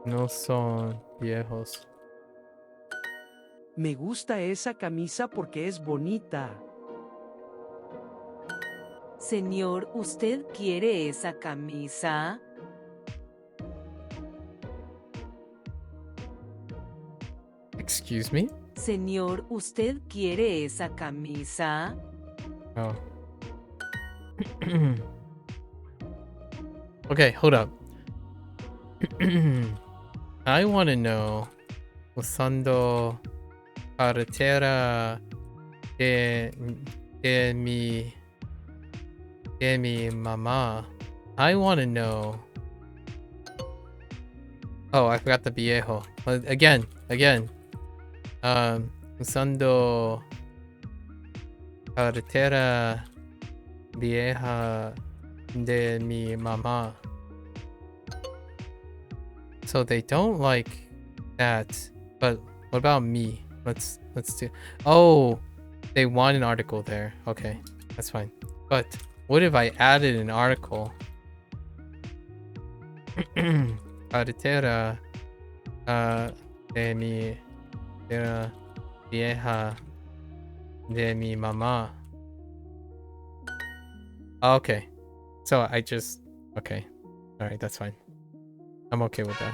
no son viejos. Me gusta esa camisa porque es bonita. Señor, ¿usted quiere esa camisa? Excuse me? Señor, ¿usted quiere esa camisa? Oh. Okay, hold up. I want to know usando carretera de mi mamá. I want to know. Oh, I forgot the viejo. Again. Usando carretera vieja de mi mamá. So they don't like that. But what about me? Let's do. Oh, they want an article there. Okay, that's fine. But what if I added an article? Carretera de mi vieja de mi mamá. Okay, so I just okay. All right, that's fine. I'm okay with that.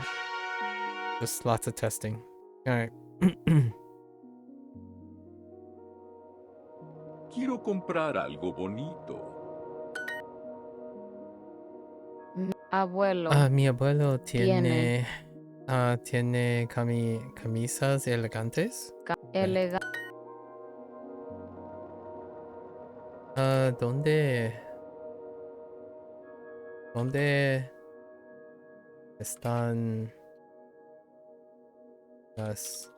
Just lots of testing. All right. Quiero comprar algo bonito. Abuelo. Mi abuelo tiene camisas elegantes. ¿Dónde están las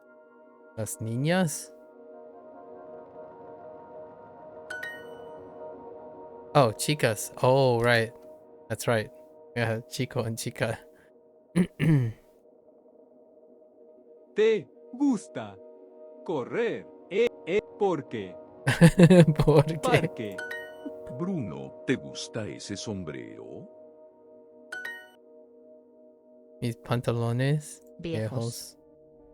niñas? Oh, chicas. Oh, right. That's right. Yeah, chico and chica. Te gusta correr. ¿Por qué? ¿Por qué? Parque. Bruno, ¿te gusta ese sombrero? Mis pantalones Viejos.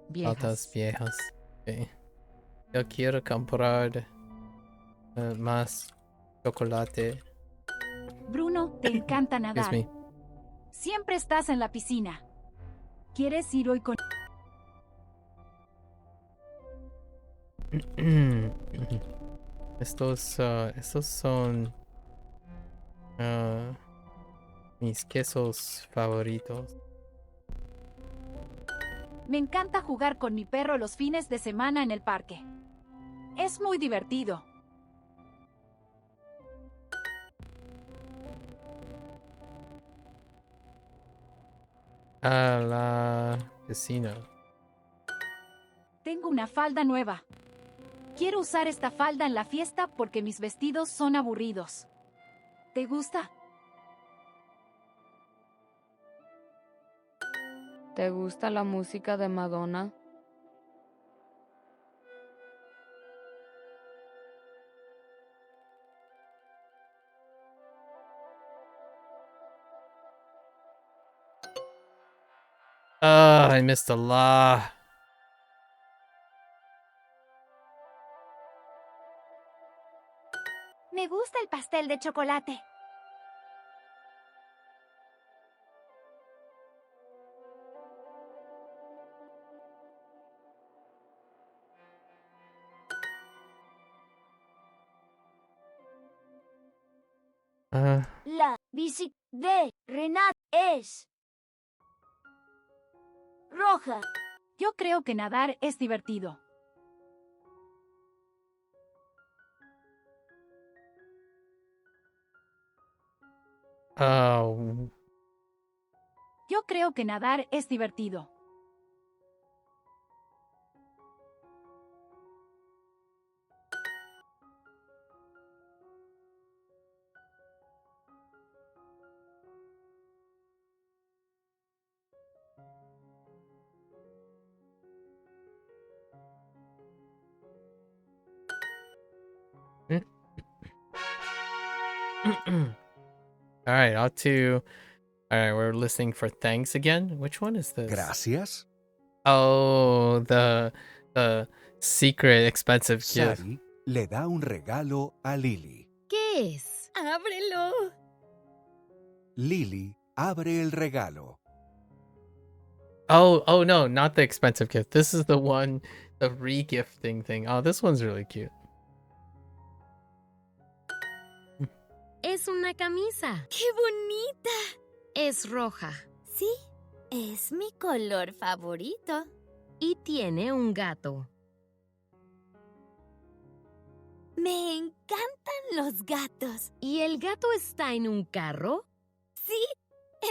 Botas viejas. Okay. Yo quiero comprar más chocolate. Bruno, te encanta Excuse nadar. me. Siempre estás en la piscina. ¿Quieres ir hoy con... Estos son mis quesos favoritos. Me encanta jugar con mi perro los fines de semana en el parque. Es muy divertido. A la piscina. Tengo una falda nueva. Quiero usar esta falda en la fiesta porque mis vestidos son aburridos. ¿Te gusta? ¿Te gusta la música de Madonna? I missed a lot. Me gusta el pastel de chocolate. La bici de Renat es roja. Yo creo que nadar es divertido. Oh. Yo creo que nadar es divertido. All right, we're listening for thanks again. Which one is this? Gracias. Oh, the secret expensive gift. Sari le da un regalo a Lily. ¿Qué es? ¡Ábrelo! Lily abre el regalo. Oh no, not the expensive gift. This is the one, the re-gifting thing. Oh, this one's really cute. Es una camisa. ¡Qué bonita! Es roja. Sí, es mi color favorito. Y tiene un gato. Me encantan los gatos. ¿Y el gato está en un carro? Sí,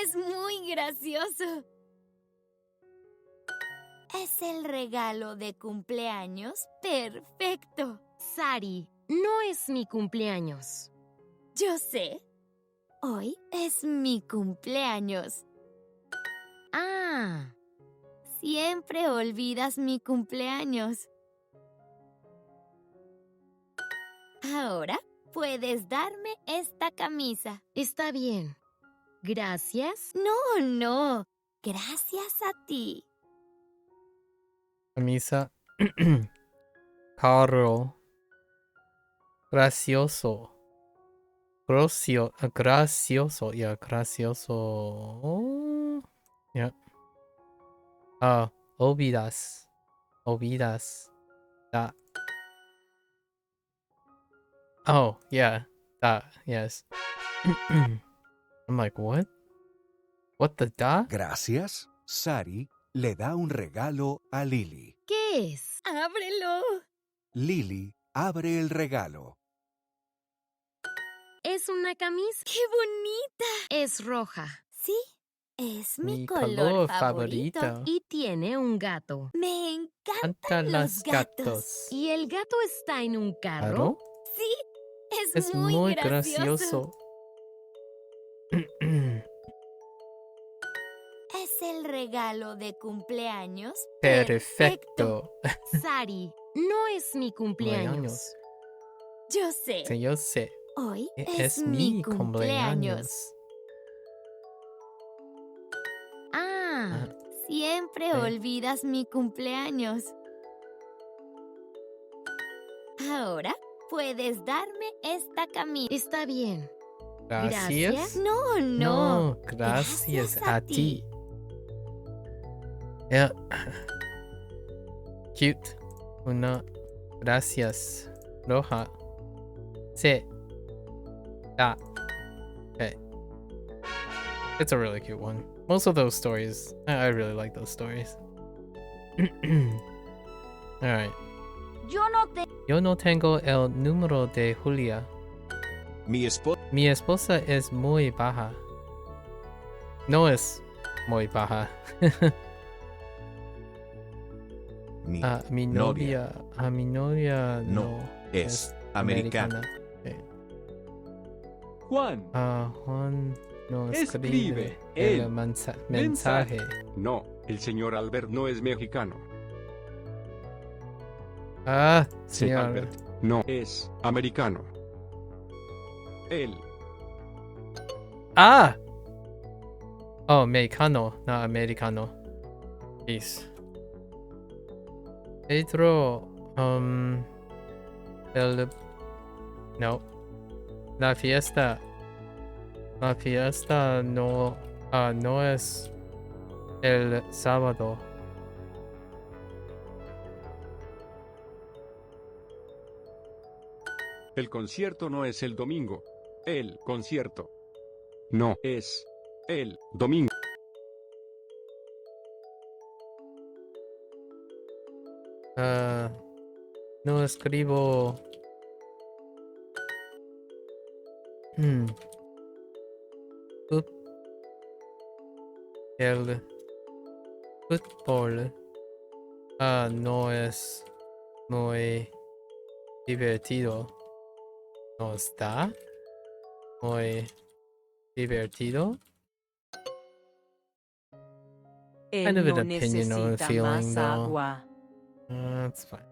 es muy gracioso. Es el regalo de cumpleaños perfecto. Sari, no es mi cumpleaños. Yo sé. Hoy es mi cumpleaños. Ah. Siempre olvidas mi cumpleaños. Ahora puedes darme esta camisa. Está bien. ¿Gracias? No. Gracias a ti. Camisa. Carro. Gracioso. Gracioso. Yeah, gracioso. Yeah. Olvidas. That. Oh, yeah. That, yes. I'm like, what? What the da? Gracias. Sari le da un regalo a Lily. ¿Qué es? ¡Ábrelo! Lily abre el regalo. Es una camisa. ¡Qué bonita! Es roja. Sí, es mi color favorito. Y tiene un gato. Me encantan los gatos. ¿Y el gato está en un carro? ¿Claro? Sí, es muy gracioso. Es el regalo de cumpleaños Perfecto. Sari, no es mi cumpleaños. Yo sé. Sí, yo sé. Hoy es mi cumpleaños. Ah. Siempre olvidas mi cumpleaños. Ahora ¿Puedes darme esta camisa? Está bien. Gracias. No, No, gracias a ti. Yeah. Cute. Una. Gracias. Roja. Sí. Ah. Okay. It's a really cute one. Most of those stories, I really like those stories. Alright. Yo no tengo el número de Julia. Mi esposa es muy baja. No es muy baja. Mi novia no es americana. Okay. Juan. Juan no Escribe el mensaje. No, el señor Albert no es mexicano. Señor Albert no es americano. Él. Oh, mexicano, no americano. Peace. Pedro, no. La fiesta no es el sábado. El concierto no es el domingo. El concierto no es el domingo. No escribo. El fútbol no es muy divertido. ¿No está muy divertido? Kind of an opinion or a feeling, though. That's fine.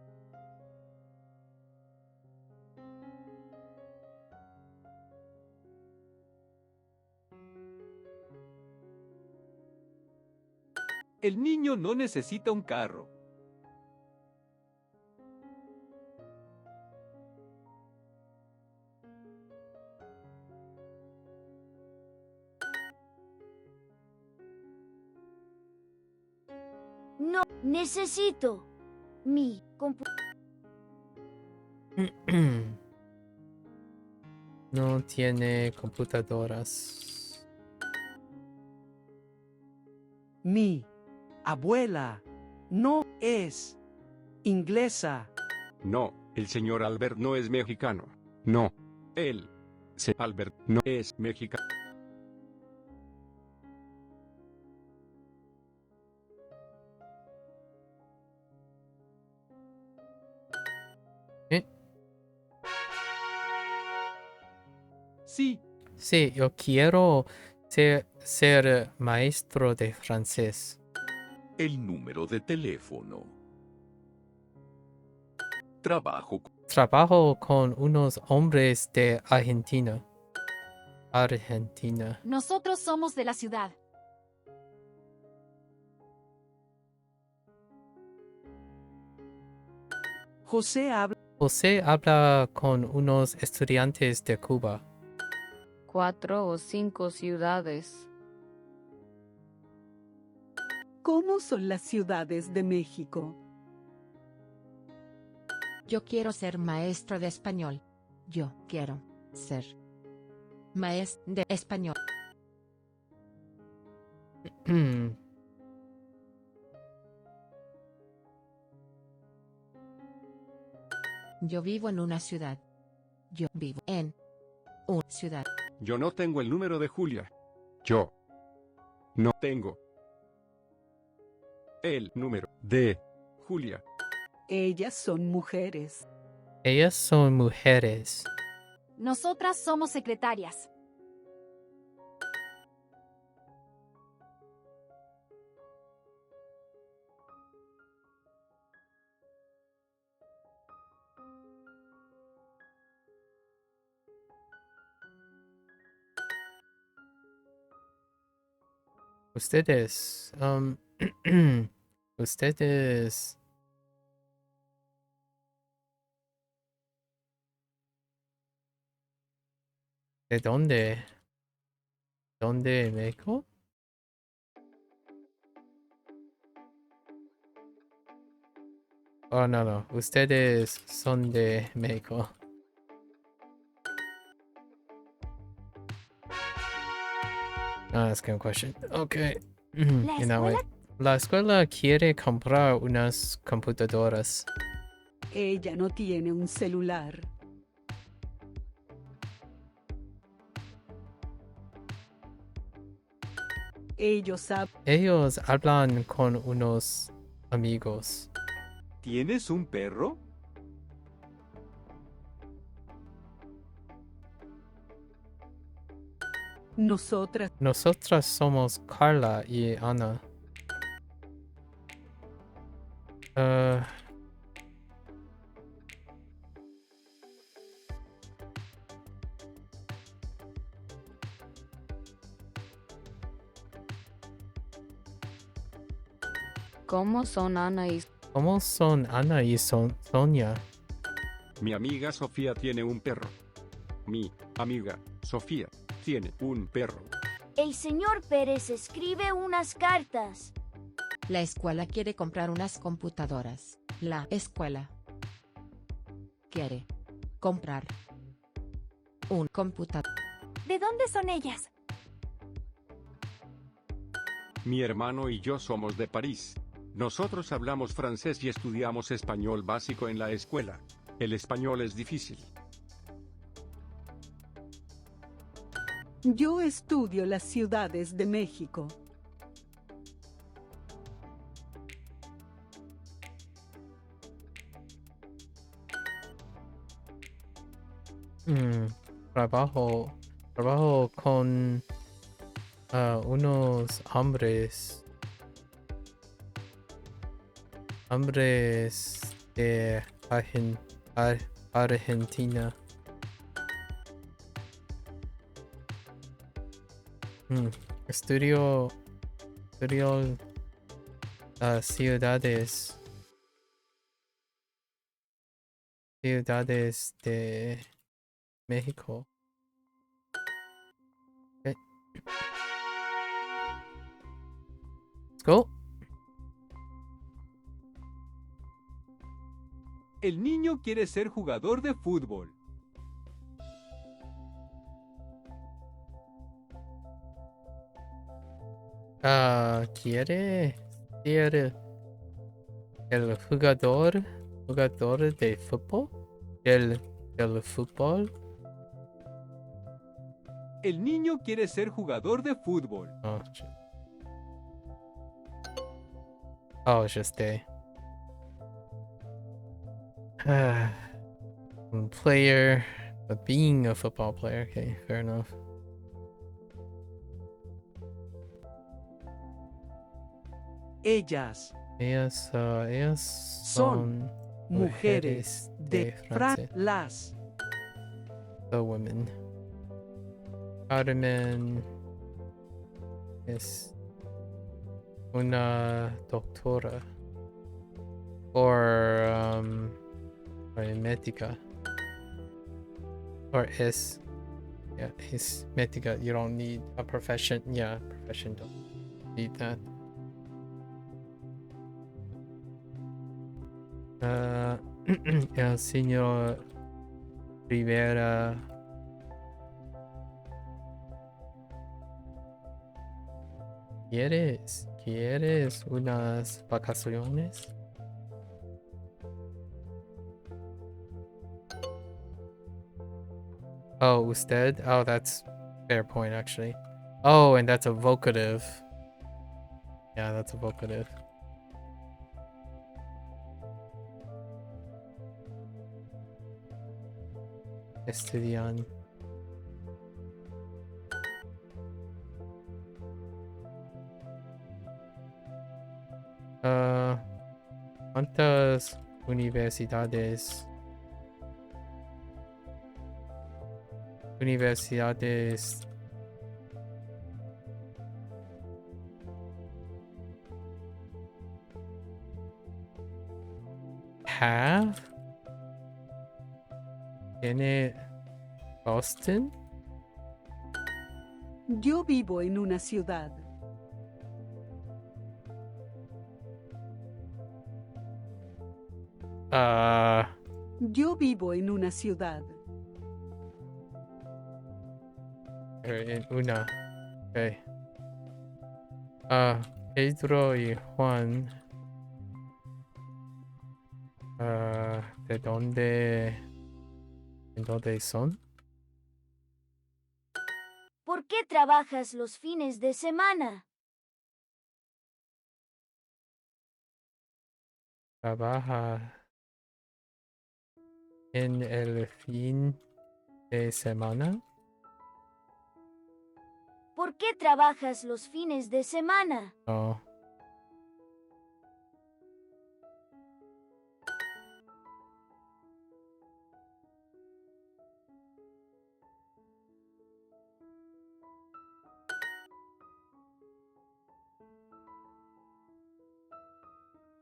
El niño no necesita un carro. No, necesito mi No tiene computadoras. Mi abuela no es inglesa. No, el señor Albert no es mexicano. No, él. Albert no es mexicano. Sí, yo quiero ser maestro de francés. El número de teléfono. Trabajo con unos hombres de Argentina. Nosotros somos de la ciudad. José habla con unos estudiantes de Cuba. 4 o 5 ciudades. ¿Cómo son las ciudades de México? Yo quiero ser maestro de español. Yo quiero ser maestro de español. Yo vivo en una ciudad. Yo vivo en una ciudad. Yo no tengo el número de Julia. Yo no tengo el número de Julia. Ellas son mujeres. Nosotras somos secretarias. Ustedes, ustedes ¿De dónde? ¿Dónde, México? Oh, no, no. Ustedes son de México. That's a good question. Okay. La escuela quiere comprar unas computadoras. Ella no tiene un celular. Ellos hablan con unos amigos. ¿Tienes un perro? Nosotras somos Carla y Ana. ¿Cómo son Ana y Sonia? Mi amiga Sofía tiene un perro. Mi amiga Sofía tiene un perro. El señor Pérez escribe unas cartas. La escuela quiere comprar unas computadoras. La escuela quiere comprar un computador. ¿De dónde son ellas? Mi hermano y yo somos de París. Nosotros hablamos francés y estudiamos español básico en la escuela. El español es difícil. Yo estudio las ciudades de México. Trabajo con unos hombres de Argentina. Estudio ciudades de México. Okay. Let's go. El niño quiere ser jugador de fútbol. ¿Quiere ser el jugador de fútbol? ¿Del fútbol? El niño quiere ser jugador de fútbol. Oh, shit. Oh, it's just a player, but being a football player. Okay, fair enough. Ellas son mujeres de Francia. The women. Carmen es una doctora or médica or es médica. You don't need a profession. Yeah, profession don't need that. El señor Rivera ¿Quieres unas vacaciones? Oh, usted? Oh, that's fair point actually. Oh, and that's a vocative. Yeah, that's a vocative. Estudian. ¿Cuántas universidades tiene Boston? Yo vivo en una ciudad. Yo vivo en una ciudad. En una. Okay. Pedro y Juan. ¿De dónde son? ¿Por qué trabajas los fines de semana? Trabaja en el fin de semana. ¿Por qué trabajas los fines de semana? Oh.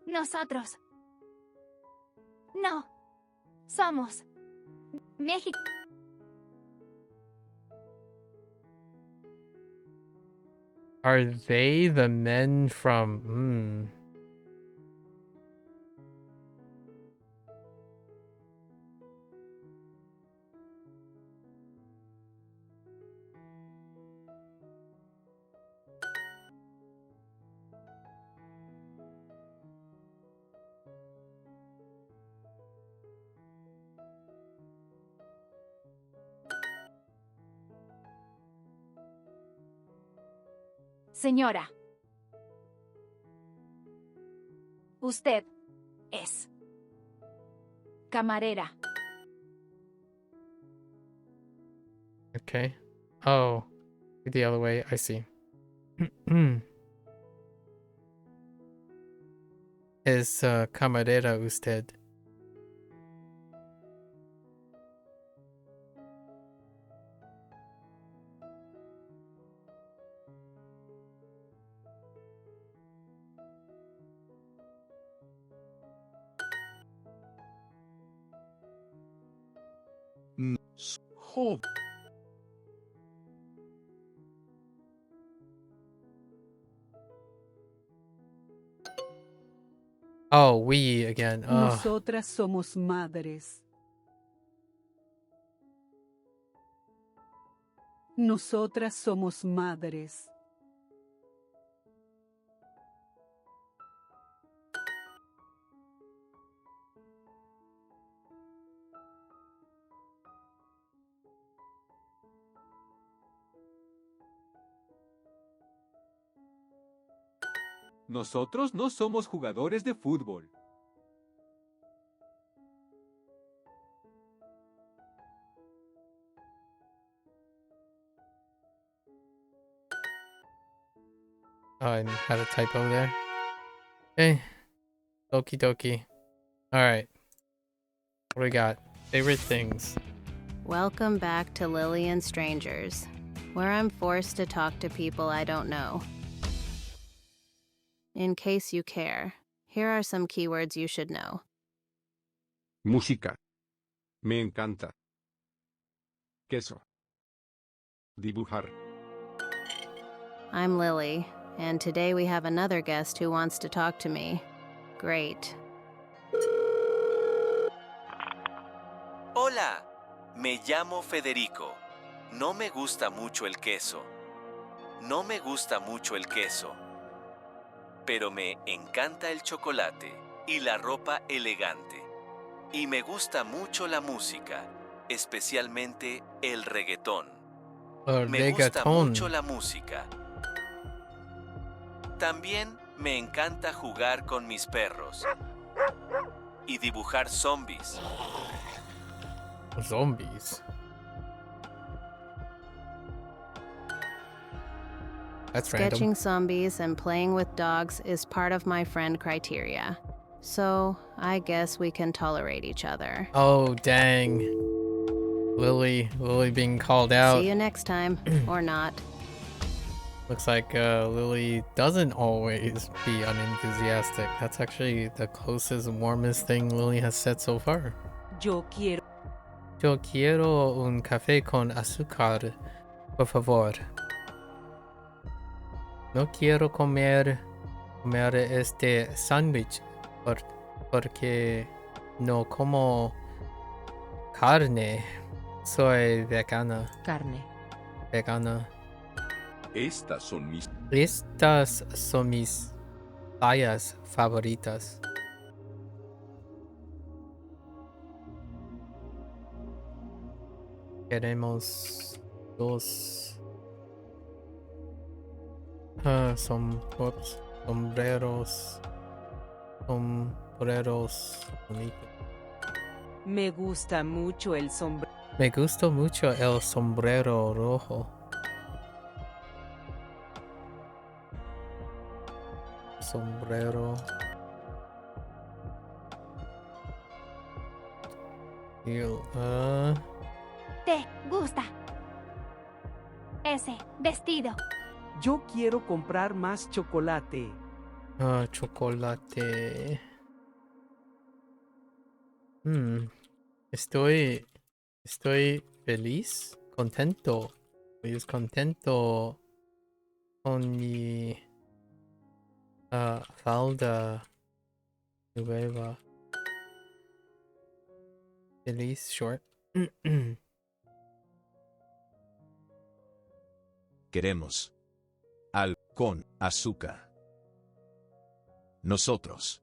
Nosotros. No. Somos. México. Are they the men from... Señora. Usted es camarera. Okay. Oh, the other way. I see. Es camarera usted. Joder. Oh, we again. Nosotras somos madres. Nosotras somos madres. Nosotros no somos jugadores de fútbol. Oh, I had a typo there. Okay. Okie dokie. Alright. What do we got? Favorite things. Welcome back to Lily and Strangers, where I'm forced to talk to people I don't know. In case you care, here are some keywords you should know. Música. Me encanta. Queso. Dibujar. I'm Lily, and today we have another guest who wants to talk to me. Great. Hola, me llamo Federico. No me gusta mucho el queso. No me gusta mucho el queso. Pero me encanta el chocolate y la ropa elegante. Y me gusta mucho la música, especialmente el reggaetón. Me gusta mucho la música. También me encanta jugar con mis perros y dibujar zombies. Zombies. That's Sketching random. zombies and playing with dogs is part of my friend criteria. So, I guess we can tolerate each other. Oh, dang. Lily being called out. See you next time, or not. Looks like Lily doesn't always be unenthusiastic. That's actually the closest and warmest thing Lily has said so far. Yo quiero un café con azúcar, por favor. no quiero comer este sándwich porque no como carne. Soy vegana. Vegana. Estas son mis playas favoritas. Queremos dos sombreros bonitos. Me gusta mucho el sombrero. Me gusta mucho el sombrero rojo. Sombrero. ¿Te gusta ese vestido? Yo quiero comprar más chocolate. Chocolate. Estoy feliz, contento. Estoy contento con mi falda nueva. Feliz short. Queremos al con azúcar. Nosotros.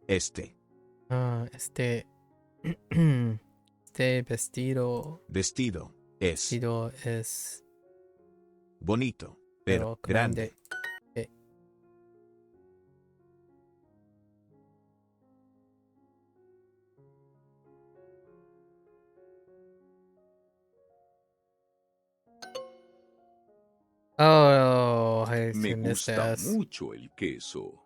Este vestido es bonito, pero grande. Oh, me gusta mucho el queso.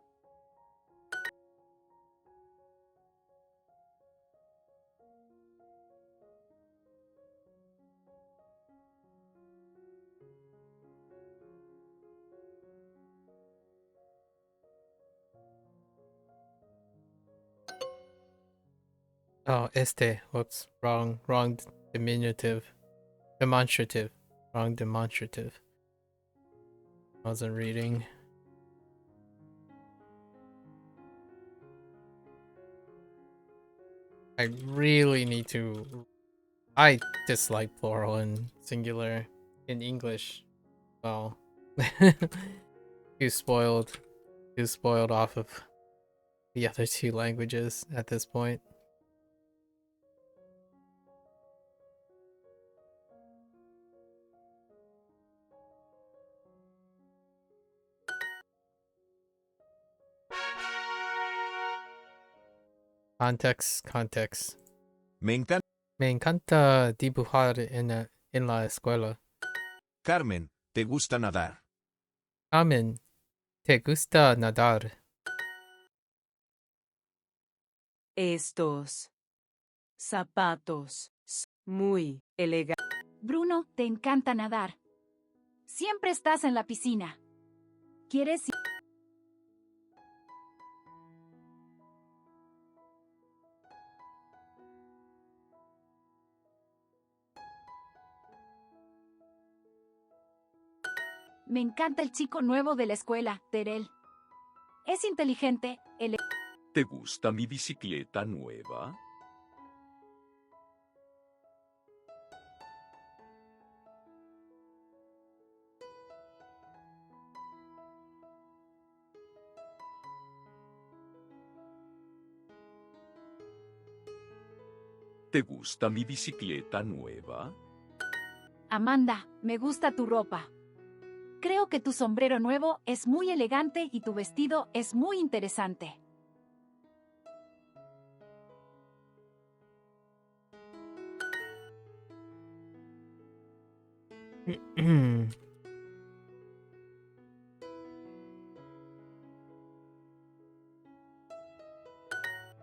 Oh, whoops, wrong demonstrative. Wrong demonstrative. I wasn't reading. I really need to. I dislike plural and singular in English. Well, too spoiled off of the other two languages at this point. Context. Me encanta dibujar en la escuela. Carmen, ¿te gusta nadar? Carmen, ¿te gusta nadar? Estos zapatos muy elegantes. Bruno, te encanta nadar. Siempre estás en la piscina. ¿Quieres ir? Me encanta el chico nuevo de la escuela, Terel. Es inteligente, ¿Te gusta mi bicicleta nueva? ¿Te gusta mi bicicleta nueva? Amanda, me gusta tu ropa. Creo que tu sombrero nuevo es muy elegante y tu vestido es muy interesante.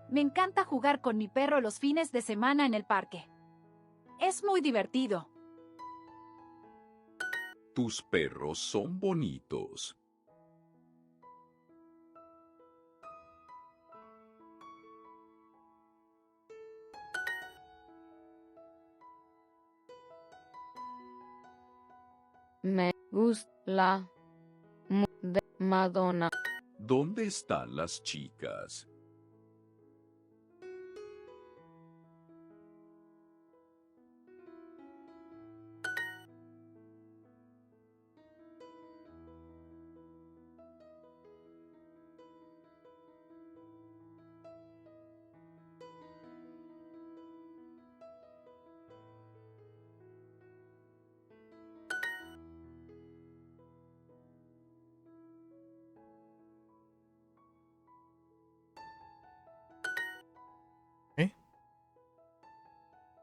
Me encanta jugar con mi perro los fines de semana en el parque. Es muy divertido. Tus perros son bonitos. Me gusta la de Madonna. ¿Dónde están las chicas?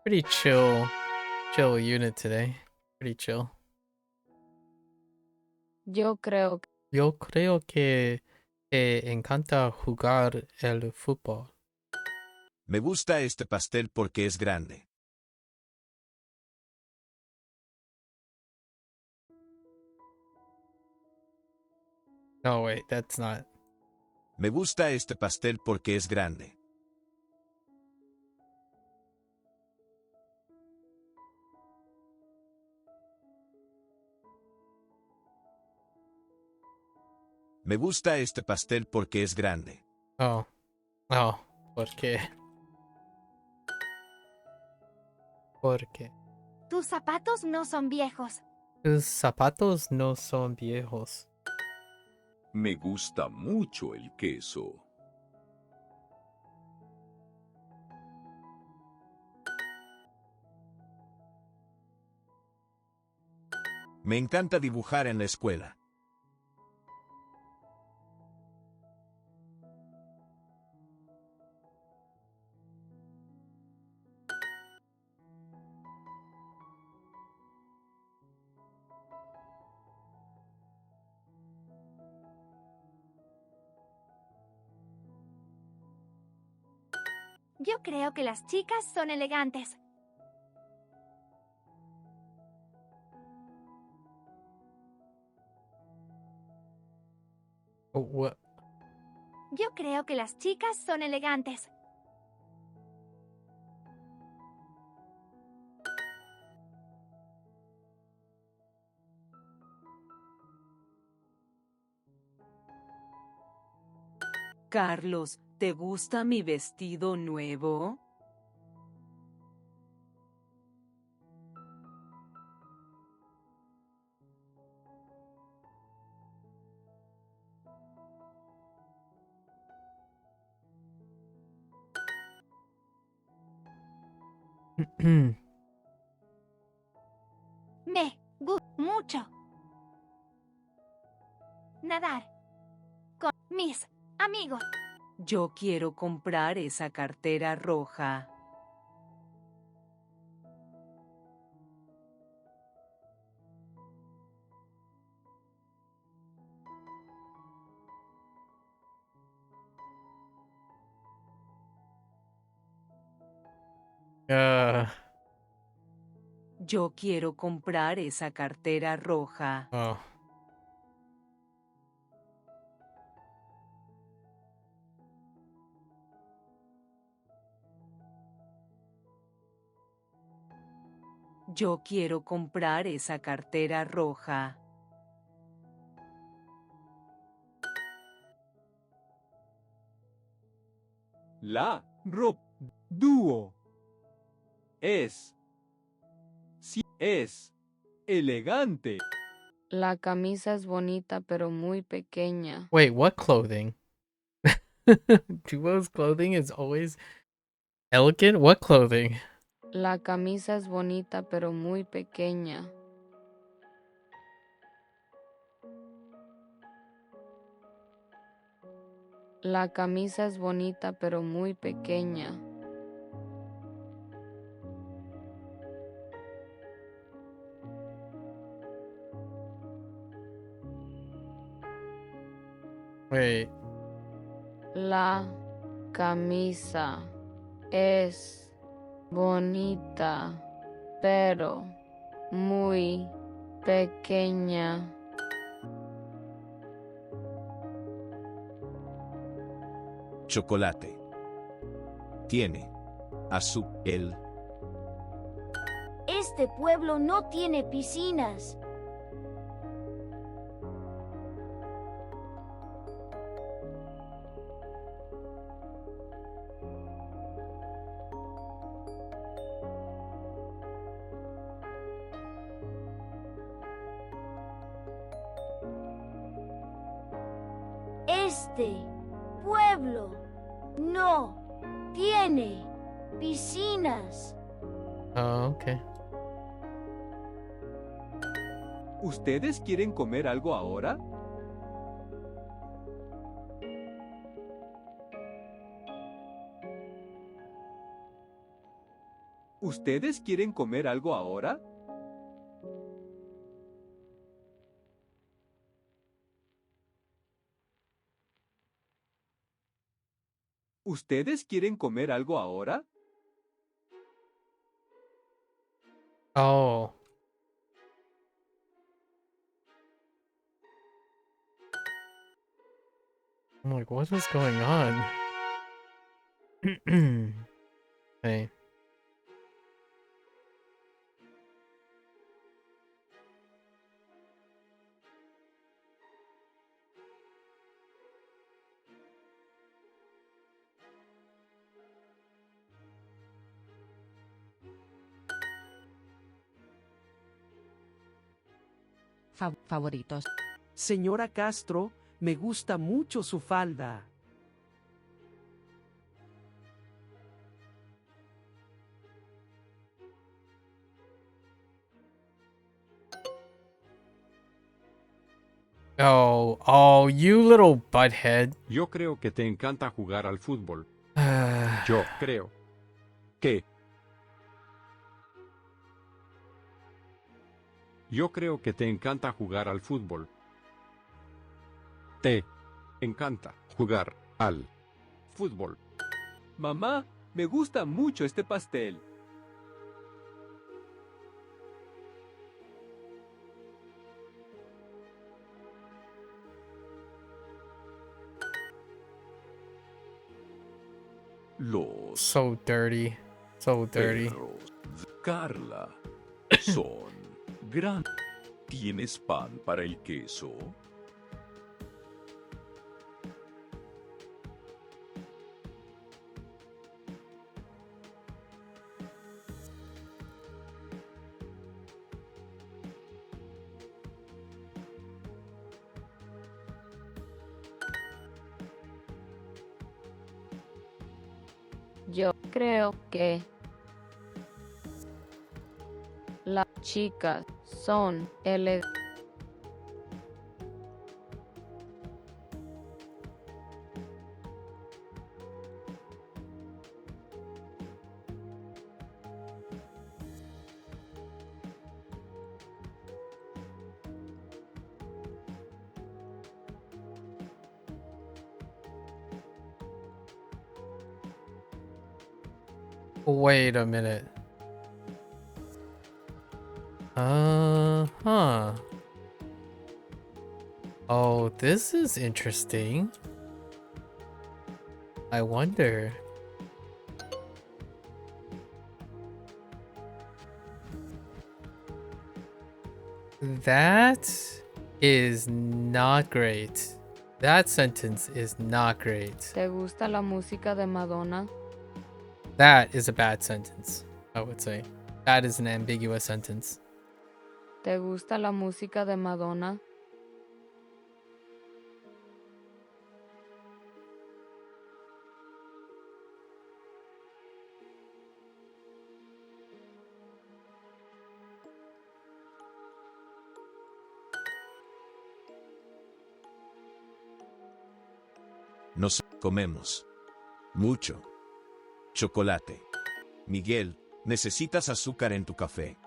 Pretty chill unit today. Pretty chill. Yo creo que te encanta jugar el fútbol. Me gusta este pastel porque es grande. No, wait, that's not. Me gusta este pastel porque es grande. Me gusta este pastel porque es grande. Oh, ¿por qué? ¿Por qué? Tus zapatos no son viejos. Tus zapatos no son viejos. Me gusta mucho el queso. Me encanta dibujar en la escuela. Yo creo que las chicas son elegantes. Oh, what? Yo creo que las chicas son elegantes. Carlos, ¿te gusta mi vestido nuevo? Me gusta mucho nadar con mis amigos. Yo quiero comprar esa cartera roja. Yo quiero comprar esa cartera roja. Oh. Yo quiero comprar esa cartera roja. La ropa dúo es elegante. La camisa es bonita pero muy pequeña. Wait, what clothing? Duo's clothing is always elegant? What clothing? La camisa es bonita pero muy pequeña. La camisa es bonita pero muy pequeña. Wait. La camisa es bonita, pero muy pequeña. Chocolate. Tiene. El. Este pueblo no tiene piscinas. Este pueblo no tiene piscinas. Oh, okay. ¿Ustedes quieren comer algo ahora? ¿Ustedes quieren comer algo ahora? ¿Ustedes quieren comer algo ahora? Oh. I'm like, what is going on? Hey. Favoritos. Señora Castro, me gusta mucho su falda. Oh, you little butthead. Yo creo que te encanta jugar al fútbol. Yo creo que te encanta jugar al fútbol. Te encanta jugar al fútbol. Mamá, me gusta mucho este pastel. Los So dirty. So dirty. perros de Carla son grandes. ¿Tienes pan para el queso? Yo creo que las chicas son elegantes. Wait a minute. Huh. Oh, this is interesting. I wonder. That is not great. That sentence is not great. ¿Te gusta la música de Madonna? That is a bad sentence, I would say. That is an ambiguous sentence. ¿Te gusta la música de Madonna? Nos comemos mucho chocolate. Miguel, necesitas azúcar en tu café.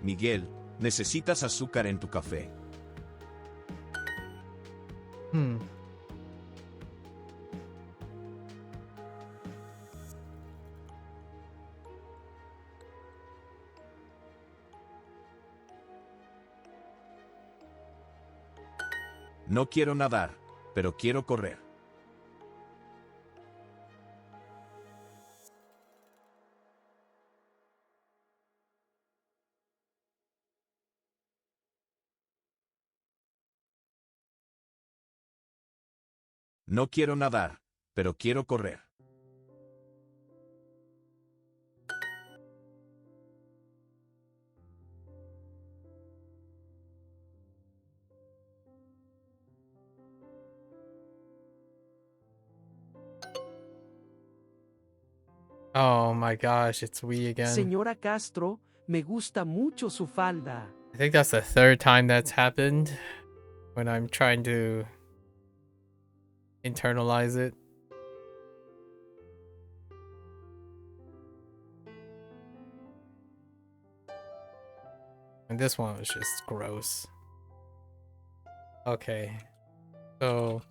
Miguel, necesitas azúcar en tu café. No quiero nadar, pero quiero correr. No quiero nadar, pero quiero correr. Oh my gosh, it's we again. Señora Castro, me gusta mucho su falda. I think that's the third time that's happened when I'm trying to internalize it. And this one was just gross. Okay. So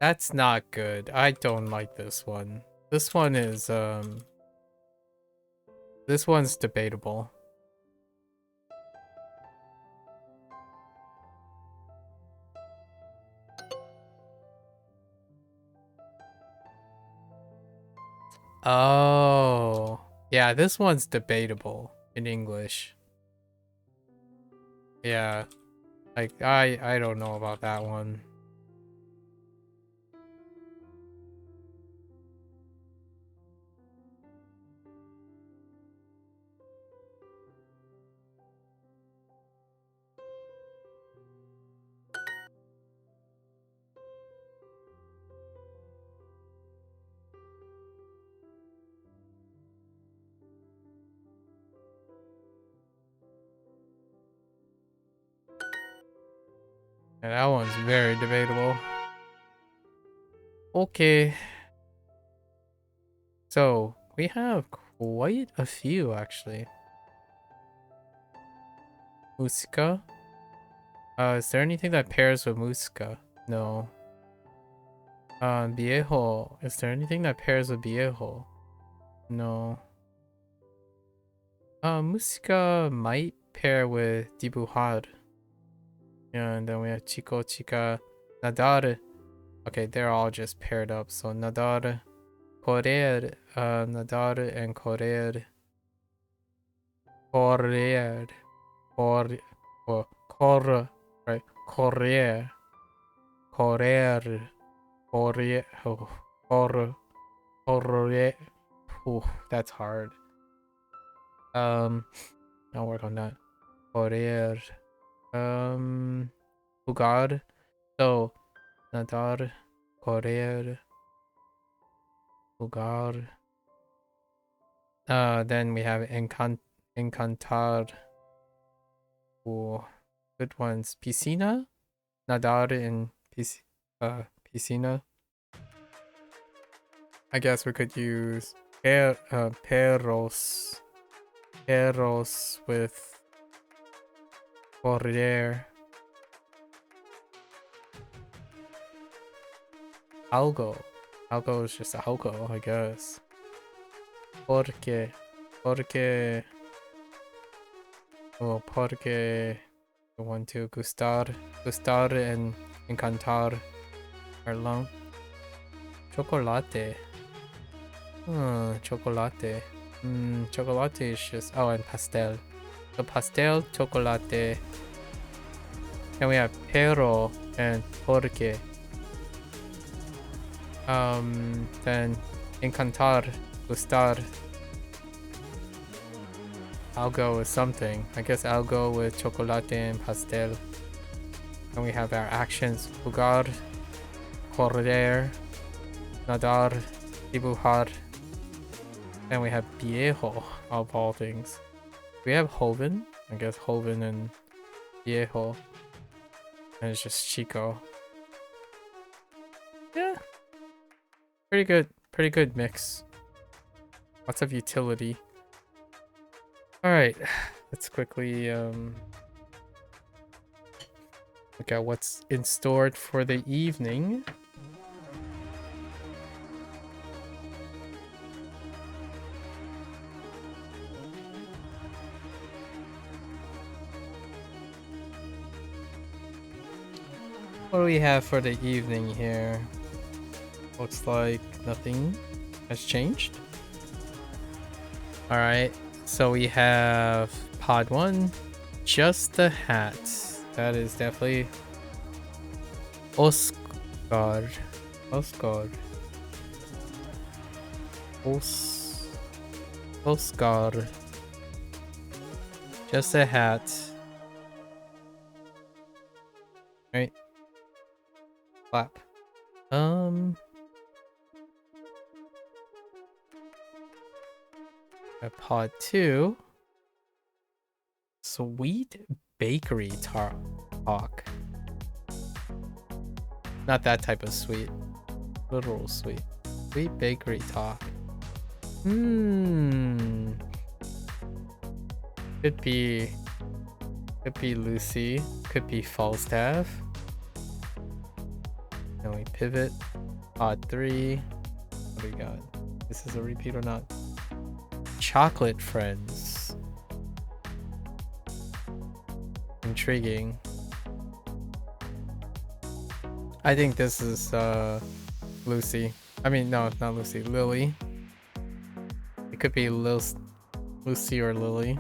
that's not good. I don't like this one. This one is this one's debatable. Oh. Yeah, this one's debatable in English. Yeah. Like I don't know about that one. Yeah, that one's very debatable. Okay. So, we have quite a few actually. Música. Is there anything that pairs with música? No. Viejo. Is there anything that pairs with viejo? No. Música might pair with dibujar. Yeah, and then we have chico, chica, nadar. Okay, they're all just paired up. So nadar, correr, nadar and correr. Correr. Correr, right? Correr. Correr. Correr. Oh, correr. Ooh, that's hard. I'll work on that. Correr. Jugar. So, nadar, correr, jugar. Then we have encantar. Ooh, good ones. Piscina, nadar in piscina. I guess we could use perros with correr. Algo is just algo, I guess. Porque. Oh, porque. 1, 2, gustar and encantar are long. Chocolate. Chocolate. Chocolate is just, oh, and pastel. So pastel, chocolate. Then we have pero and porque. Then encantar, gustar. I'll go with something. I guess I'll go with chocolate and pastel. Then we have our actions: jugar, correr, nadar, dibujar. Then we have viejo, of all things. We have joven. I guess joven and viejo. And it's just chico. Yeah. Pretty good mix. Lots of utility. Alright, let's quickly look at what's in store for the evening. What do we have for the evening here? Looks like nothing has changed. Alright, so we have pod 1, just the hat. That is definitely Oscar. Oscar. Just a hat. Right. Clap. Pod 2. Sweet bakery talk. Not that type of sweet. Literal sweet. Sweet bakery talk. Could be Lucy. Could be Falstaff. Then we pivot. Pod 3. What do we got? This is a repeat or not? Chocolate friends. Intriguing. I think this is Lucy. I mean, no, not Lucy. Lily. It could be Lucy or Lily.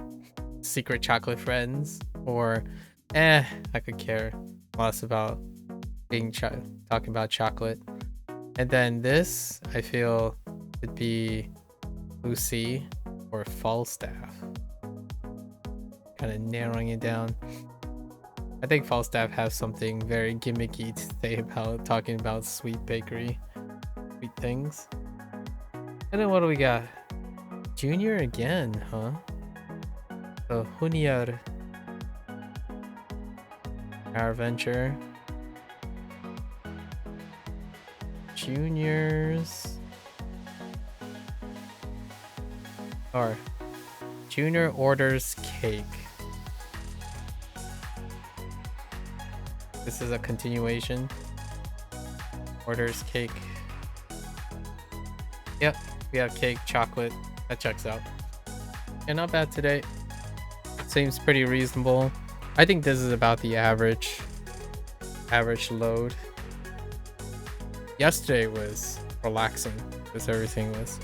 Secret chocolate friends. Or, I could care less about talking about chocolate. And then this, I feel, could be Lucy or Falstaff. Kind of narrowing it down. I think Falstaff has something very gimmicky to say about talking about sweet bakery, sweet things. And then what do we got? Junior again, huh? So Junior. Our venture. Juniors. Or Junior orders cake. This is a continuation. Orders cake. Yep, we have cake, chocolate. That checks out. Yeah, not bad today. Seems pretty reasonable. I think this is about the average load. Yesterday was relaxing because everything was.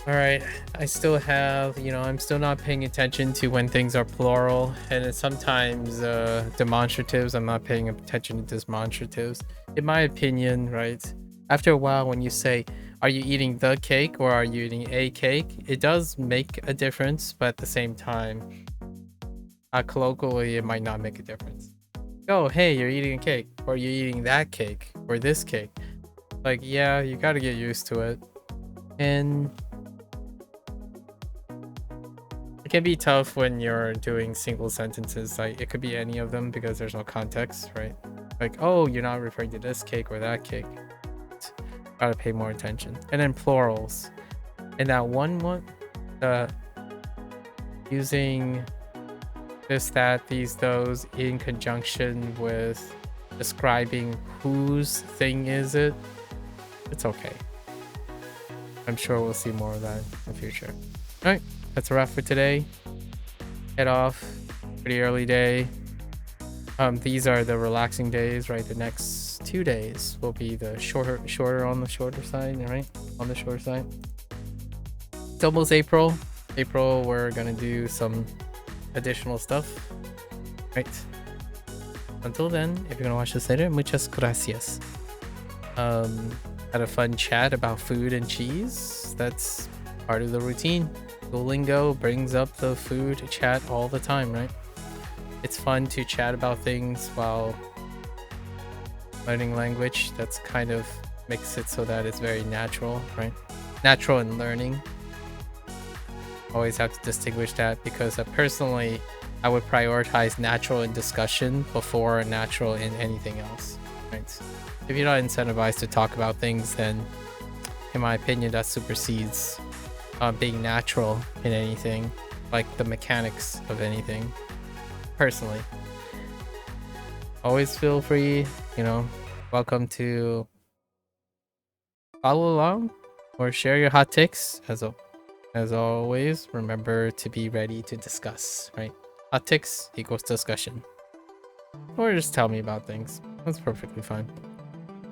Alright, I still have, I'm still not paying attention to when things are plural, and sometimes demonstratives, I'm not paying attention to demonstratives. In my opinion, right, after a while when you say, are you eating the cake or are you eating a cake, it does make a difference, but at the same time, colloquially, it might not make a difference. Oh, hey, you're eating a cake, or you're eating that cake, or this cake. Like, yeah, you gotta get used to it. And it can be tough when you're doing single sentences. Like, it could be any of them because there's no context, right? Like, oh, you're not referring to this cake or that cake. Gotta pay more attention. And then plurals. And that one, using this, that, these, those in conjunction with describing whose thing is it, it's okay. I'm sure we'll see more of that in the future. All right, that's a wrap for today. Head off. Pretty early day. These are the relaxing days, right? The next 2 days will be the shorter on the shorter side, right? On the shorter side. It's almost April. April, we're gonna do some additional stuff, right? Until then, if you're gonna watch this later, muchas gracias. Had a fun chat about food and cheese. That's part of the routine. Duolingo brings up the food chat all the time, right? It's fun to chat about things while learning language. That's kind of makes it so that it's very natural, right? Natural in learning. Always have to distinguish that because personally, I would prioritize natural in discussion before natural in anything else, right? If you're not incentivized to talk about things, then in my opinion, that supersedes being natural in anything. like the mechanics of anything, personally. Always feel free, welcome to follow along or share your hot takes. As always, remember to be ready to discuss, right? Hot takes equals discussion. Or just tell me about things. That's perfectly fine.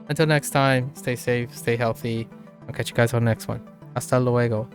Until next time, stay safe, stay healthy. I'll catch you guys on the next one. Hasta luego.